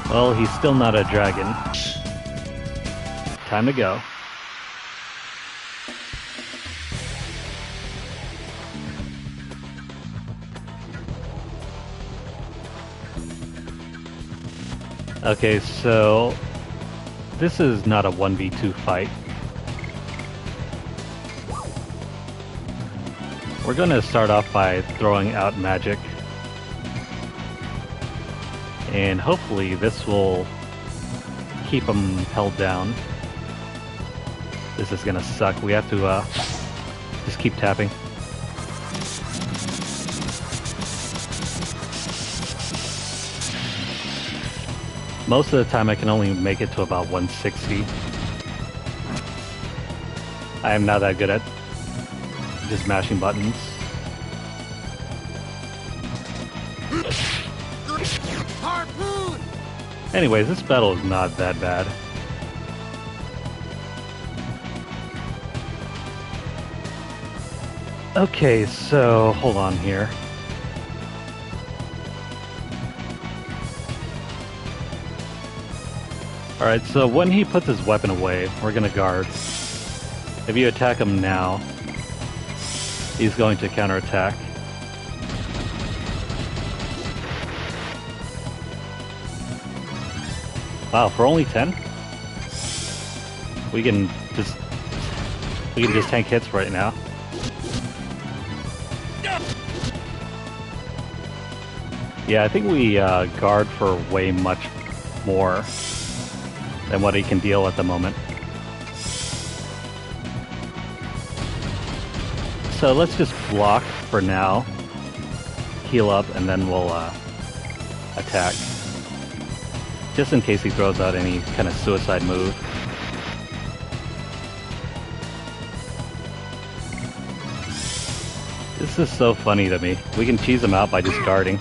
Well, he's still not a dragon. Time to go. Okay, so this is not a 1v2 fight. We're going to start off by throwing out magic. And hopefully this will keep him held down. This is going to suck. We have to just keep tapping. Most of the time I can only make it to about 160. I am not that good at just mashing buttons. Harpoon! Anyways, this battle is not that bad. Okay, so hold on here. Alright, so when he puts his weapon away, we're gonna guard. If you attack him now, he's going to counterattack. Wow, for only 10? We can just tank hits right now. Yeah, I think we guard for way much more than what he can deal at the moment. So let's just block for now, heal up, and then we'll attack. Just in case he throws out any kind of suicide move. This is so funny to me. We can cheese him out by just guarding.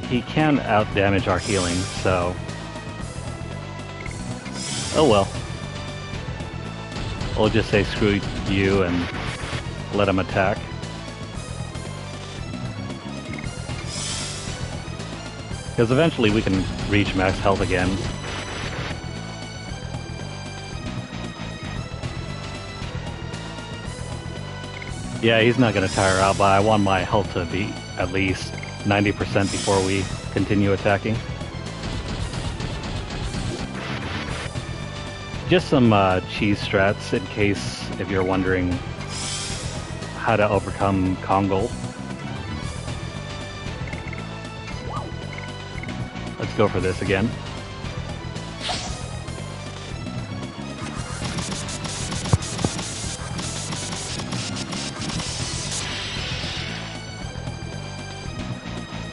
He can out-damage our healing, so... oh well. We'll just say screw you and let him attack. Because eventually we can reach max health again. Yeah, he's not going to tire out, but I want my health to be at least 90% before we continue attacking. Just some cheese strats in case if you're wondering how to overcome Kongol. Let's go for this again.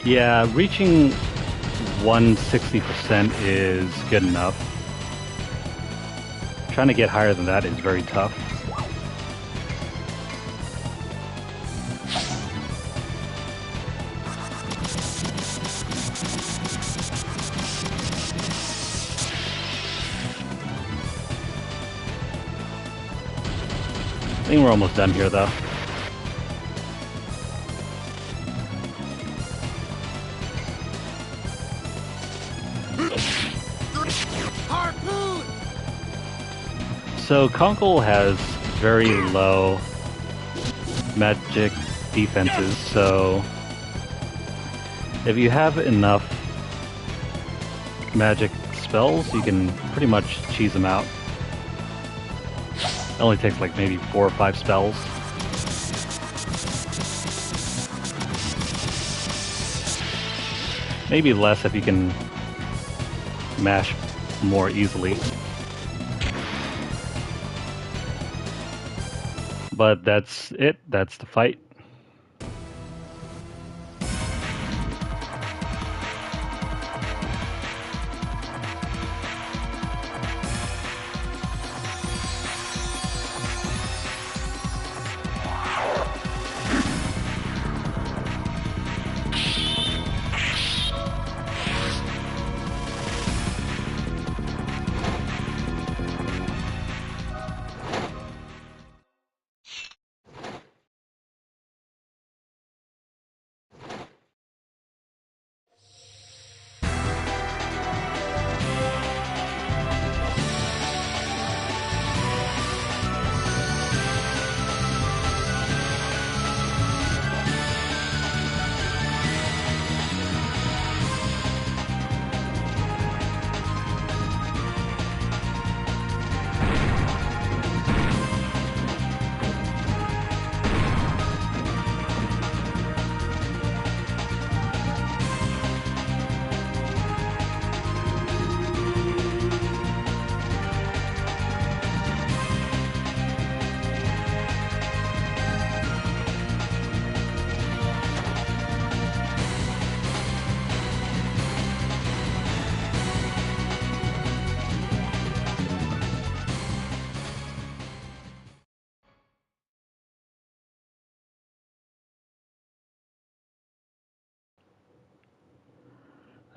Yeah, reaching 160% is good enough. Trying to get higher than that is very tough. I think we're almost done here though. Harpoon! So Konkol has very low magic defenses, so if you have enough magic spells, you can pretty much cheese them out. It only takes like maybe 4 or 5 spells. Maybe less if you can mash more easily. But that's it. That's the fight.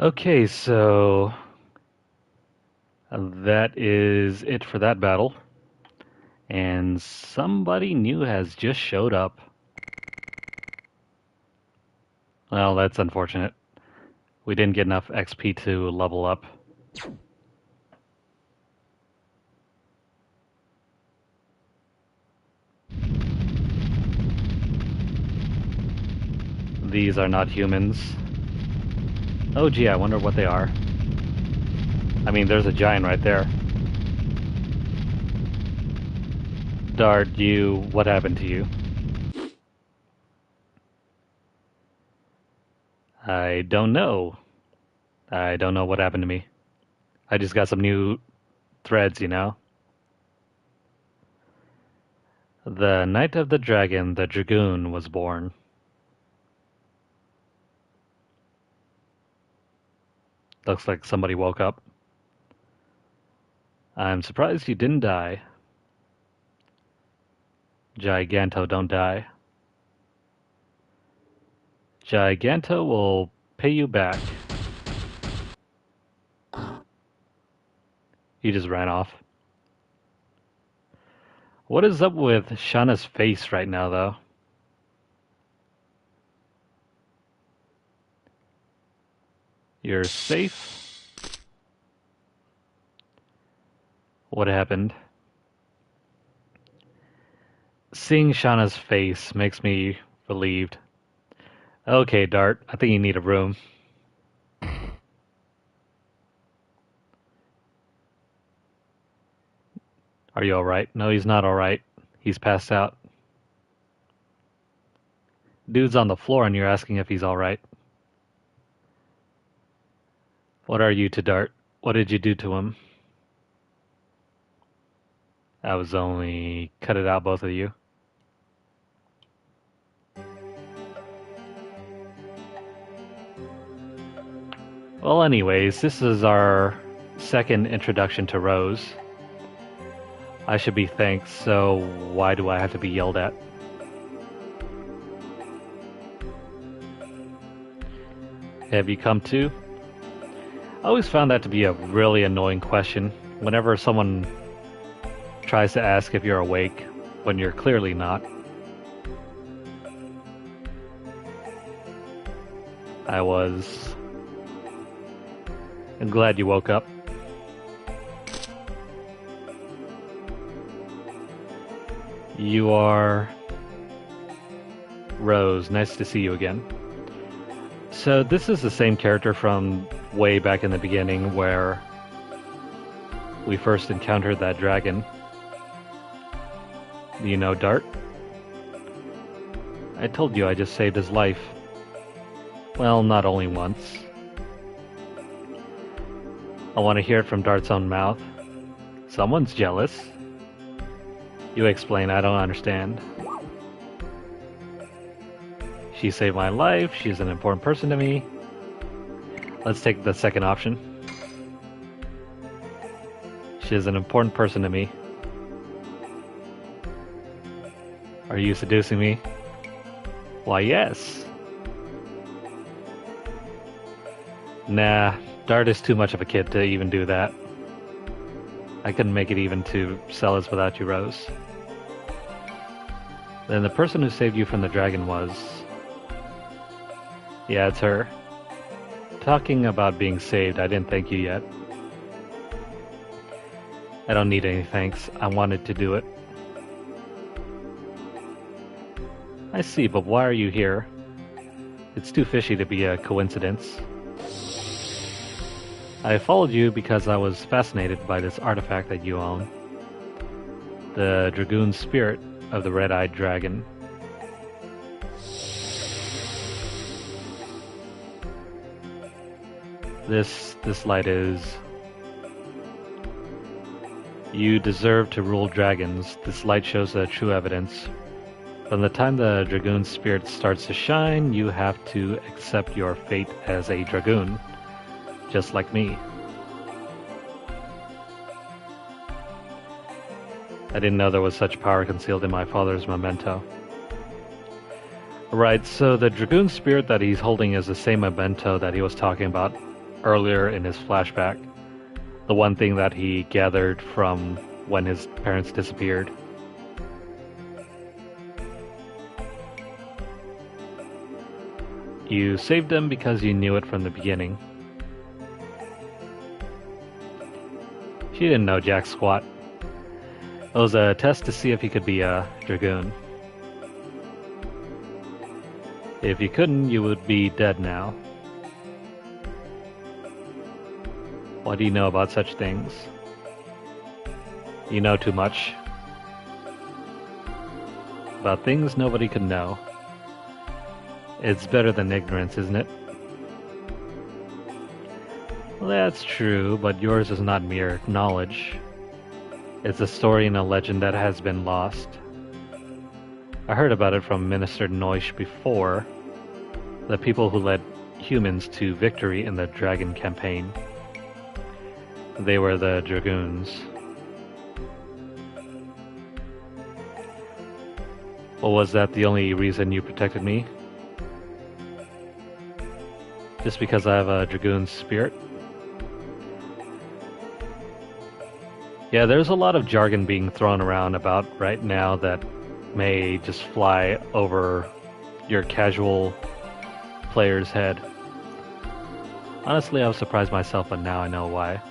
Okay, so that is it for that battle. And somebody new has just showed up. Well, that's unfortunate. We didn't get enough XP to level up. These are not humans. Oh gee, I wonder what they are. I mean, there's a giant right there. Dart, what happened to you? I don't know. I don't know what happened to me. I just got some new threads, you know? The night of the dragon, the Dragoon, was born. Looks like somebody woke up. I'm surprised you didn't die. Giganto, don't die. Giganto will pay you back. He just ran off. What is up with Shana's face right now, though? You're safe? What happened? Seeing Shana's face makes me relieved. Okay, Dart, I think you need a room. Are you alright? No, he's not alright. He's passed out. Dude's on the floor and you're asking if he's alright. What are you to Dart? What did you do to him? I was only... cut it out, both of you. Well, anyways, this is our second introduction to Rose. I should be thanked, so why do I have to be yelled at? Have you come to? I always found that to be a really annoying question. Whenever someone tries to ask if you're awake, when you're clearly not. I'm glad you woke up. You are... Rose, nice to see you again. So this is the same character from way back in the beginning where we first encountered that dragon. Do you know Dart? I told you I just saved his life. Well, not only once. I want to hear it from Dart's own mouth. Someone's jealous. You explain, I don't understand. She saved my life, she's an important person to me. Let's take the second option. She is an important person to me. Are you seducing me? Why, yes. Nah, Dart is too much of a kid to even do that. I couldn't make it even to Celis without you, Rose. Then the person who saved you from the dragon was... Yeah, it's her. Talking about being saved, I didn't thank you yet. I don't need any thanks. I wanted to do it. I see, but why are you here? It's too fishy to be a coincidence. I followed you because I was fascinated by this artifact that you own. The Dragoon spirit of the red-eyed dragon. This light is... You deserve to rule dragons. This light shows the true evidence. From the time the Dragoon spirit starts to shine, you have to accept your fate as a Dragoon. Just like me. I didn't know there was such power concealed in my father's memento. Right, so the Dragoon spirit that he's holding is the same memento that he was talking about earlier in his flashback. The one thing that he gathered from when his parents disappeared. You saved him because you knew it from the beginning. She didn't know jack squat. It was a test to see if he could be a Dragoon. If you couldn't, you would be dead now. What do you know about such things? You know too much. About things nobody could know. It's better than ignorance, isn't it? Well, that's true, but yours is not mere knowledge. It's a story and a legend that has been lost. I heard about it from Minister Noish before, the people who led humans to victory in the Dragon campaign. They were the Dragoons. Well, was that the only reason you protected me? Just because I have a Dragoon spirit? Yeah, there's a lot of jargon being thrown around about right now that may just fly over your casual player's head. Honestly, I was surprised myself, but now I know why.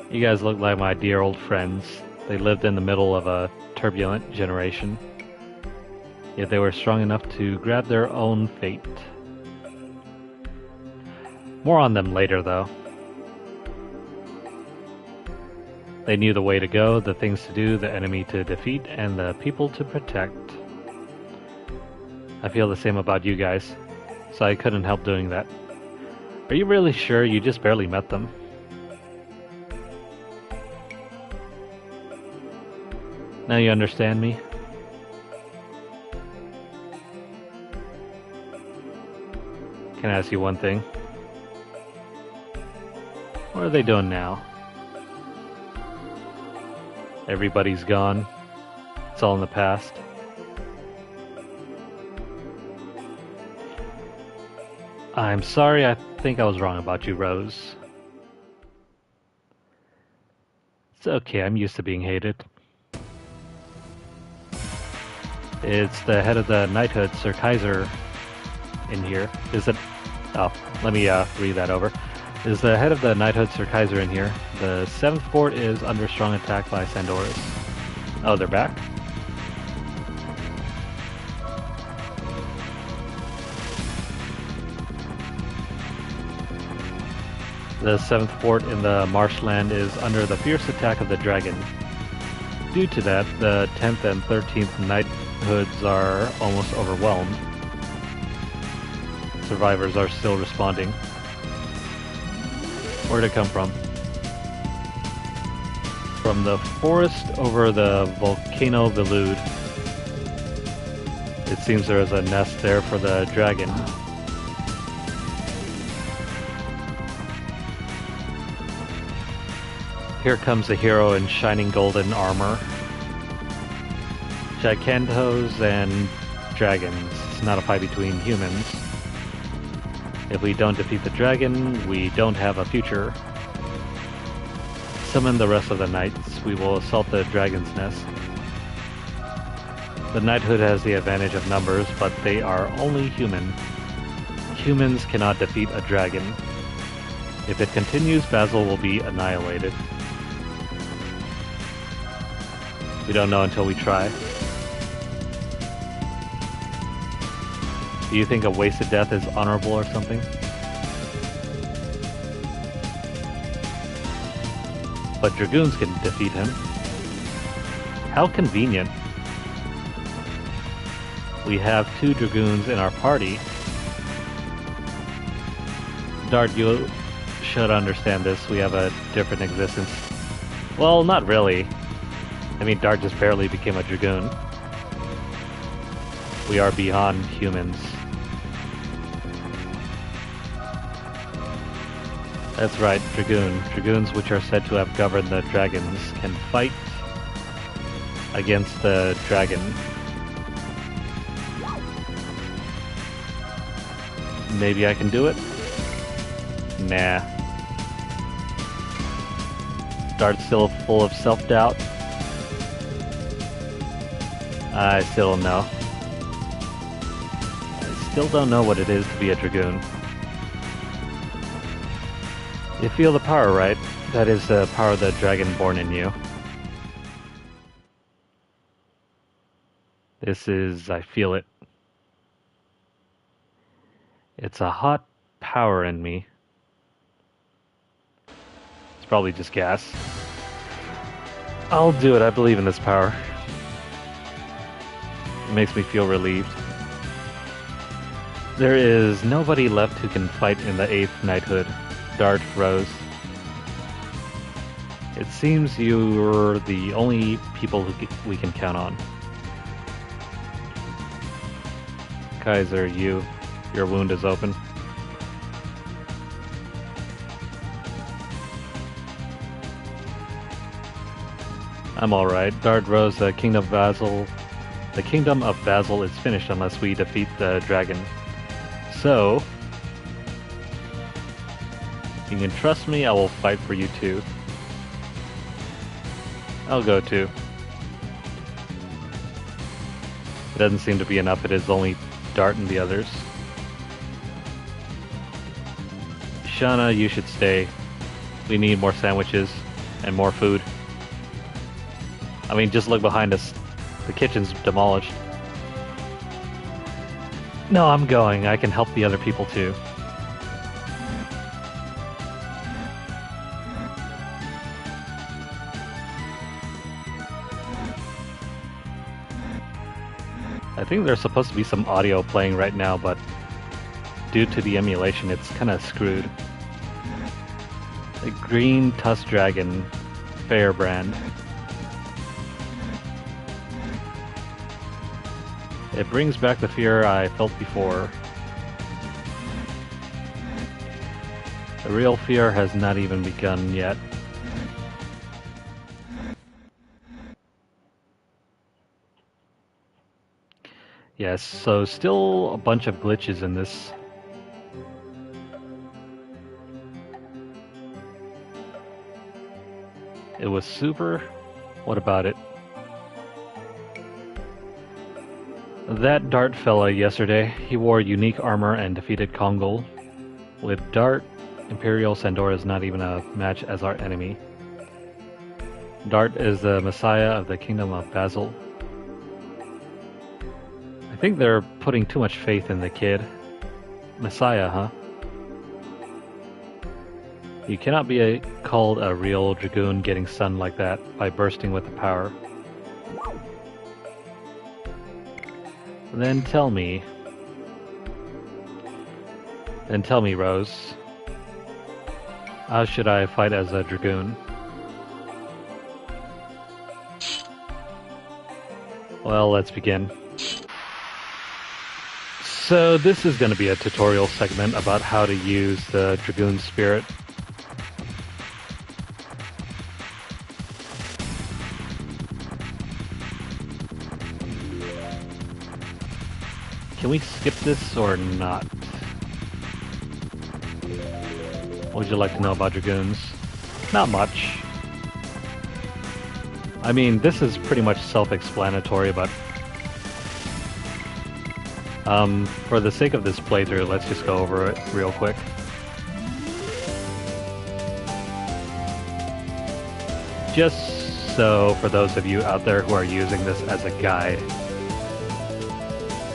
You guys look like my dear old friends. They lived in the middle of a turbulent generation. Yet they were strong enough to grab their own fate. More on them later, though. They knew the way to go, the things to do, the enemy to defeat, and the people to protect. I feel the same about you guys, so I couldn't help doing that. Are you really sure you just barely met them? Now you understand me? Can I ask you one thing? What are they doing now? Everybody's gone. It's all in the past. I'm sorry, I think I was wrong about you, Rose. It's okay, I'm used to being hated. It's the head of the knighthood, Sir Kaiser, in here. Is it? Oh, let me read that over. Is the head of the knighthood, Sir Kaiser, in here? The 7th fort is under strong attack by Sandoris. Oh, they're back? The 7th fort in the marshland is under the fierce attack of the dragon. Due to that, the 10th and 13th knighthoods are almost overwhelmed. Survivors are still responding. Where'd it come from? From the forest over the volcano Vilud. It seems there is a nest there for the dragon. Here comes a hero in shining golden armor. Gigantos and dragons. It's not a fight between humans. If we don't defeat the dragon, we don't have a future. Summon the rest of the knights. We will assault the dragon's nest. The knighthood has the advantage of numbers, but they are only human. Humans cannot defeat a dragon. If it continues, Basil will be annihilated. We don't know until we try. Do you think a wasted death is honorable or something? But Dragoons can defeat him. How convenient. We have 2 Dragoons in our party. Dart, you should understand this. We have a different existence. Well, not really. I mean, Dart just barely became a Dragoon. We are beyond humans. That's right, Dragoon. Dragoons, which are said to have governed the dragons, can fight against the dragon. Maybe I can do it? Nah. Dart's still full of self-doubt. I still don't know. I still don't know what it is to be a Dragoon. You feel the power, right? That is the power of the dragon born in you. This is... I feel it. It's a hot power in me. It's probably just gas. I'll do it, I believe in this power. It makes me feel relieved. There is nobody left who can fight in the 8th knighthood. Dart, Rose. It seems you're the only people who we can count on. Kaiser, your wound is open. I'm alright. Dart, Rose, the kingdom of Basil is finished unless we defeat the dragon. So, you can trust me, I will fight for you too. I'll go too. It doesn't seem to be enough, it is only Dart and the others. Shana, you should stay. We need more sandwiches and more food. I mean, just look behind us. The kitchen's demolished. No, I'm going. I can help the other people too. I think there's supposed to be some audio playing right now, but due to the emulation, it's kind of screwed. The green tusk dragon, fair brand. It brings back the fear I felt before. The real fear has not even begun yet. Yes, so still a bunch of glitches in this. It was super. What about it? That Dart fella yesterday, he wore unique armor and defeated Kongol. With Dart, Imperial Sandora is not even a match as our enemy. Dart is the messiah of the kingdom of Basil. I think they're putting too much faith in the kid. Messiah, huh? You cannot be called a real Dragoon getting stunned like that by bursting with the power. Then tell me, Rose, how should I fight as a Dragoon? Well, let's begin. So this is going to be a tutorial segment about how to use the Dragoon Spirit. Can we skip this or not? What would you like to know about Dragoons? Not much. I mean, this is pretty much self-explanatory, but for the sake of this playthrough, let's just go over it real quick. Just so for those of you out there who are using this as a guide,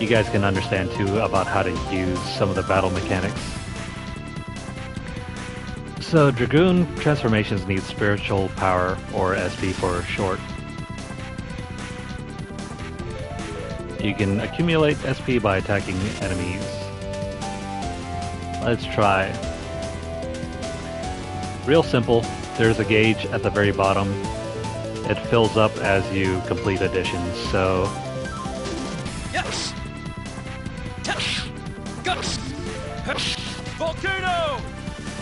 you guys can understand too about how to use some of the battle mechanics. So Dragoon transformations need spiritual power, or SP for short. You can accumulate SP by attacking enemies. Let's try. Real simple. There's a gauge at the very bottom. It fills up as you complete additions, so... Yes! Volcano!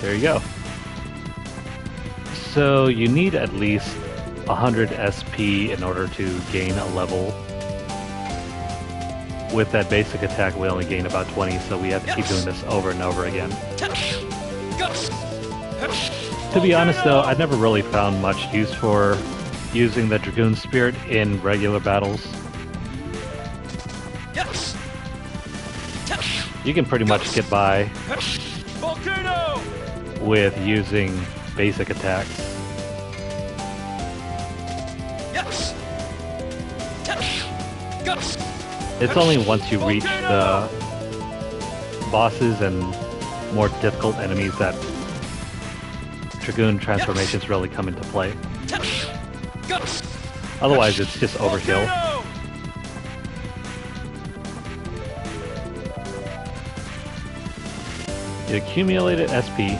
There you go. So you need at least 100 SP in order to gain a level. With that basic attack, we only gain about 20, so we have to keep doing this over and over again. To be honest though, I've never really found much use for using the Dragoon Spirit in regular battles. You can pretty much get by with using basic attacks. It's only once you reach the bosses and more difficult enemies that Dragoon transformations really come into play. Otherwise, it's just overkill. You accumulated SP.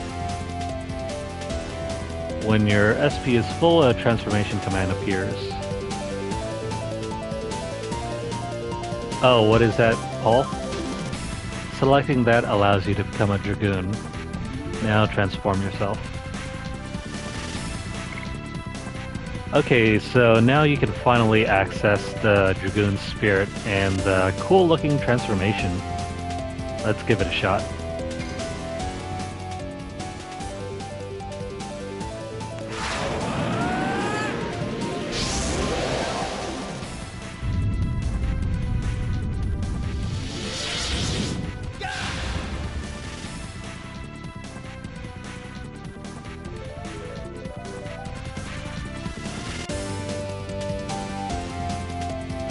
When your SP is full, a transformation command appears. Oh, what is that, Paul? Selecting that allows you to become a Dragoon. Now transform yourself. Okay, so now you can finally access the Dragoon Spirit and the cool looking transformation. Let's give it a shot.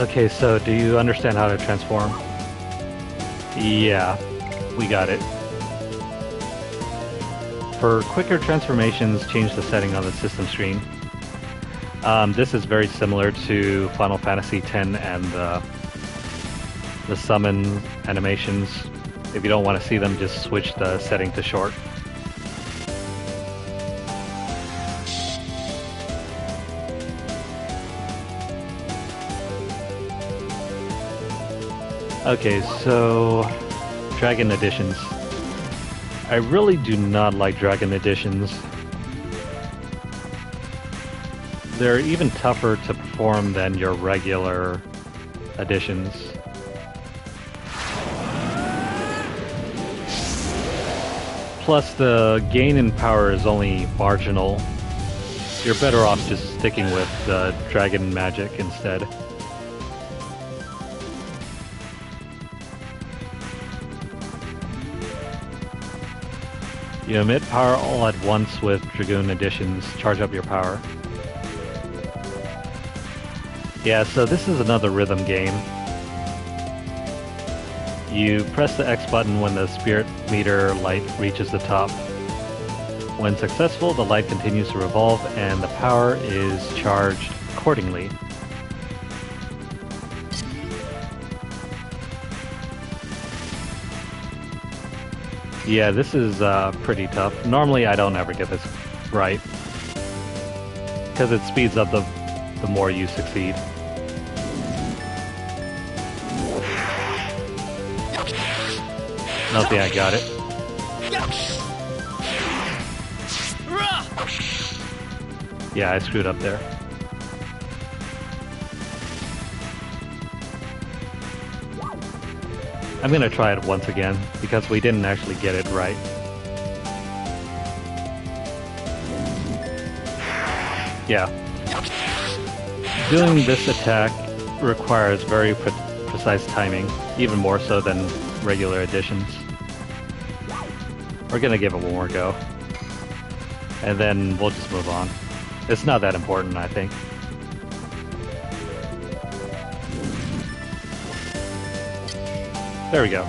Okay, so do you understand how to transform? Yeah, we got it. For quicker transformations, change the setting on the system screen. This is very similar to Final Fantasy X and the the summon animations. If you don't want to see them, just switch the setting to short. Okay, so Dragon Editions. I really do not like Dragon Editions. They're even tougher to perform than your regular editions. Plus, the gain in power is only marginal. You're better off just sticking with the dragon magic instead. You emit power all at once with Dragoon Editions. Charge up your power. Yeah, so this is another rhythm game. You press the X button when the spirit meter light reaches the top. When successful, the light continues to revolve and the power is charged accordingly. Yeah, this is pretty tough. Normally I don't ever get this right, because it speeds up the more you succeed. Okay, I got it. Yeah, I screwed up there. I'm gonna try it once again, because we didn't actually get it right. Yeah. Doing this attack requires very precise timing, even more so than regular editions. We're gonna give it one more go, and then we'll just move on. It's not that important, I think. There we go.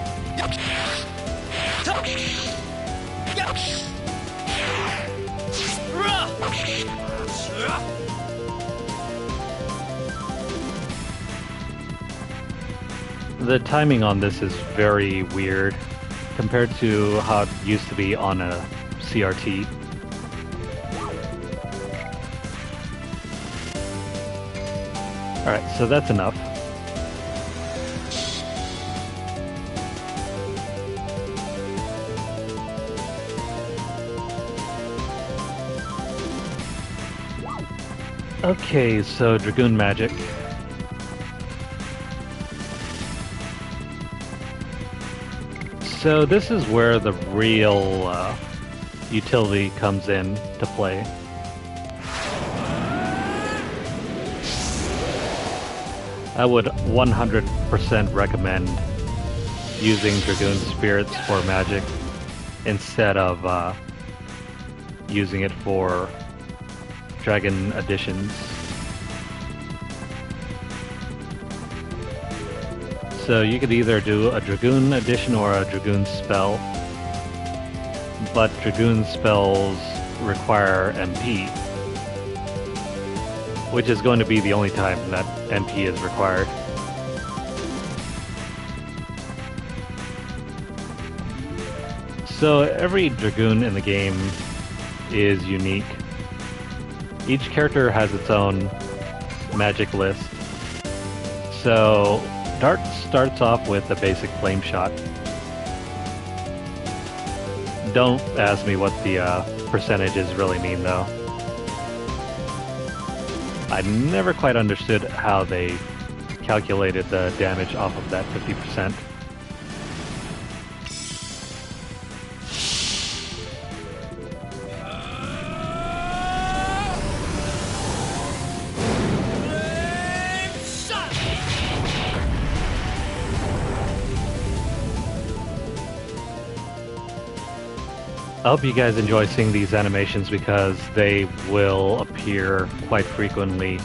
The timing on this is very weird compared to how it used to be on a CRT. Alright, so that's enough. Okay, so Dragoon magic. So this is where the real utility comes in to play. I would 100% recommend using Dragoon spirits for magic instead of using it for Dragon Editions. So you could either do a Dragoon Edition or a Dragoon spell, but Dragoon spells require MP, which is going to be the only time that MP is required. So every Dragoon in the game is unique. Each character has its own magic list. So Dart starts off with a basic flame shot. Don't ask me what the percentages really mean though. I never quite understood how they calculated the damage off of that 50%. I hope you guys enjoy seeing these animations because they will appear quite frequently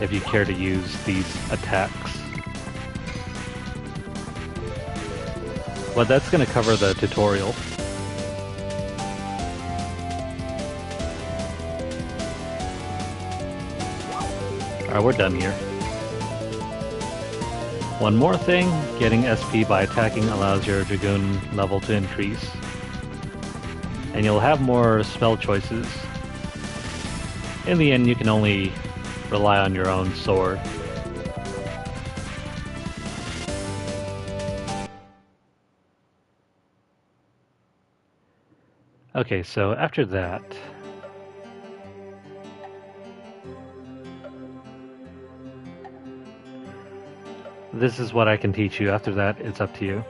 if you care to use these attacks. But that's going to cover the tutorial. Alright, we're done here. One more thing, getting SP by attacking allows your Dragoon level to increase. And you'll have more spell choices. In the end, you can only rely on your own sword. Okay, so after that... this is what I can teach you. After that, it's up to you.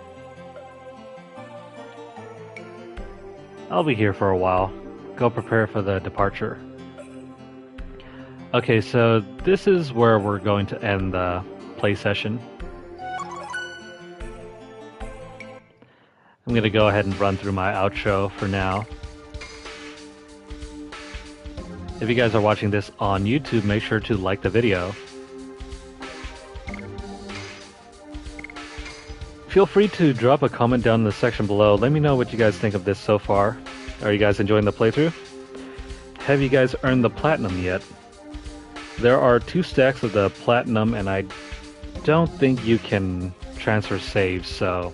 I'll be here for a while. Go prepare for the departure. Okay, so this is where we're going to end the play session. I'm going to go ahead and run through my outro for now. If you guys are watching this on YouTube, make sure to like the video. Feel free to drop a comment down in the section below. Let me know what you guys think of this so far. Are you guys enjoying the playthrough? Have you guys earned the platinum yet? There are 2 stacks of the platinum, and I don't think you can transfer saves, so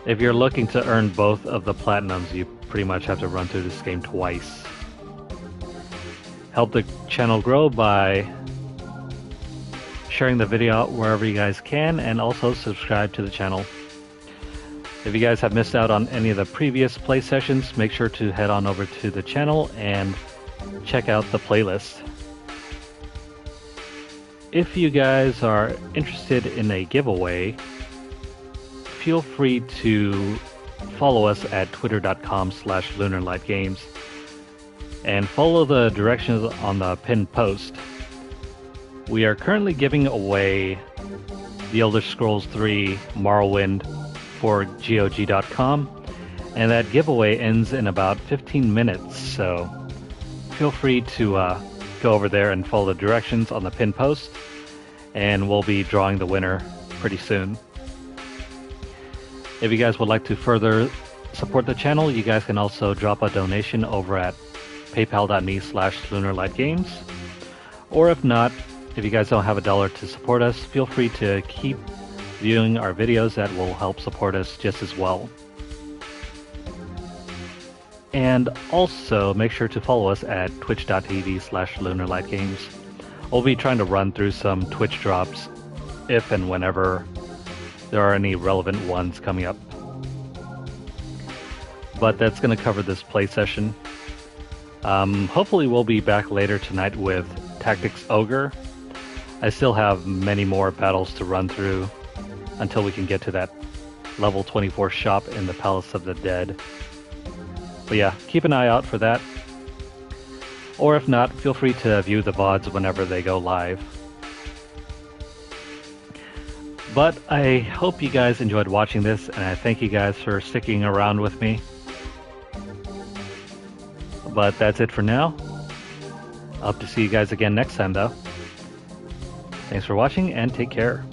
if you're looking to earn both of the platinums, you pretty much have to run through this game twice. Help the channel grow by sharing the video out wherever you guys can, and also subscribe to the channel. If you guys have missed out on any of the previous play sessions, make sure to head on over to the channel and check out the playlist. If you guys are interested in a giveaway, feel free to follow us at twitter.com/lunarlightgames and follow the directions on the pinned post. We are currently giving away The Elder Scrolls 3 Morrowind for GOG.com, and that giveaway ends in about 15 minutes, so feel free to go over there and follow the directions on the pinned post, and we'll be drawing the winner pretty soon. If you guys would like to further support the channel, you guys can also drop a donation over at paypal.me/lunarlightgames, or if not, if you guys don't have $1 to support us, feel free to keep viewing our videos. That will help support us just as well. And also, make sure to follow us at twitch.tv/lunarlightgames. We'll be trying to run through some Twitch drops if and whenever there are any relevant ones coming up. But that's going to cover this play session. Hopefully we'll be back later tonight with Tactics Ogre. I still have many more battles to run through until we can get to that level 24 shop in the Palace of the Dead. But yeah, keep an eye out for that. Or if not, feel free to view the VODs whenever they go live. But I hope you guys enjoyed watching this, and I thank you guys for sticking around with me. But that's it for now. I hope to see you guys again next time, though. Thanks for watching, and take care.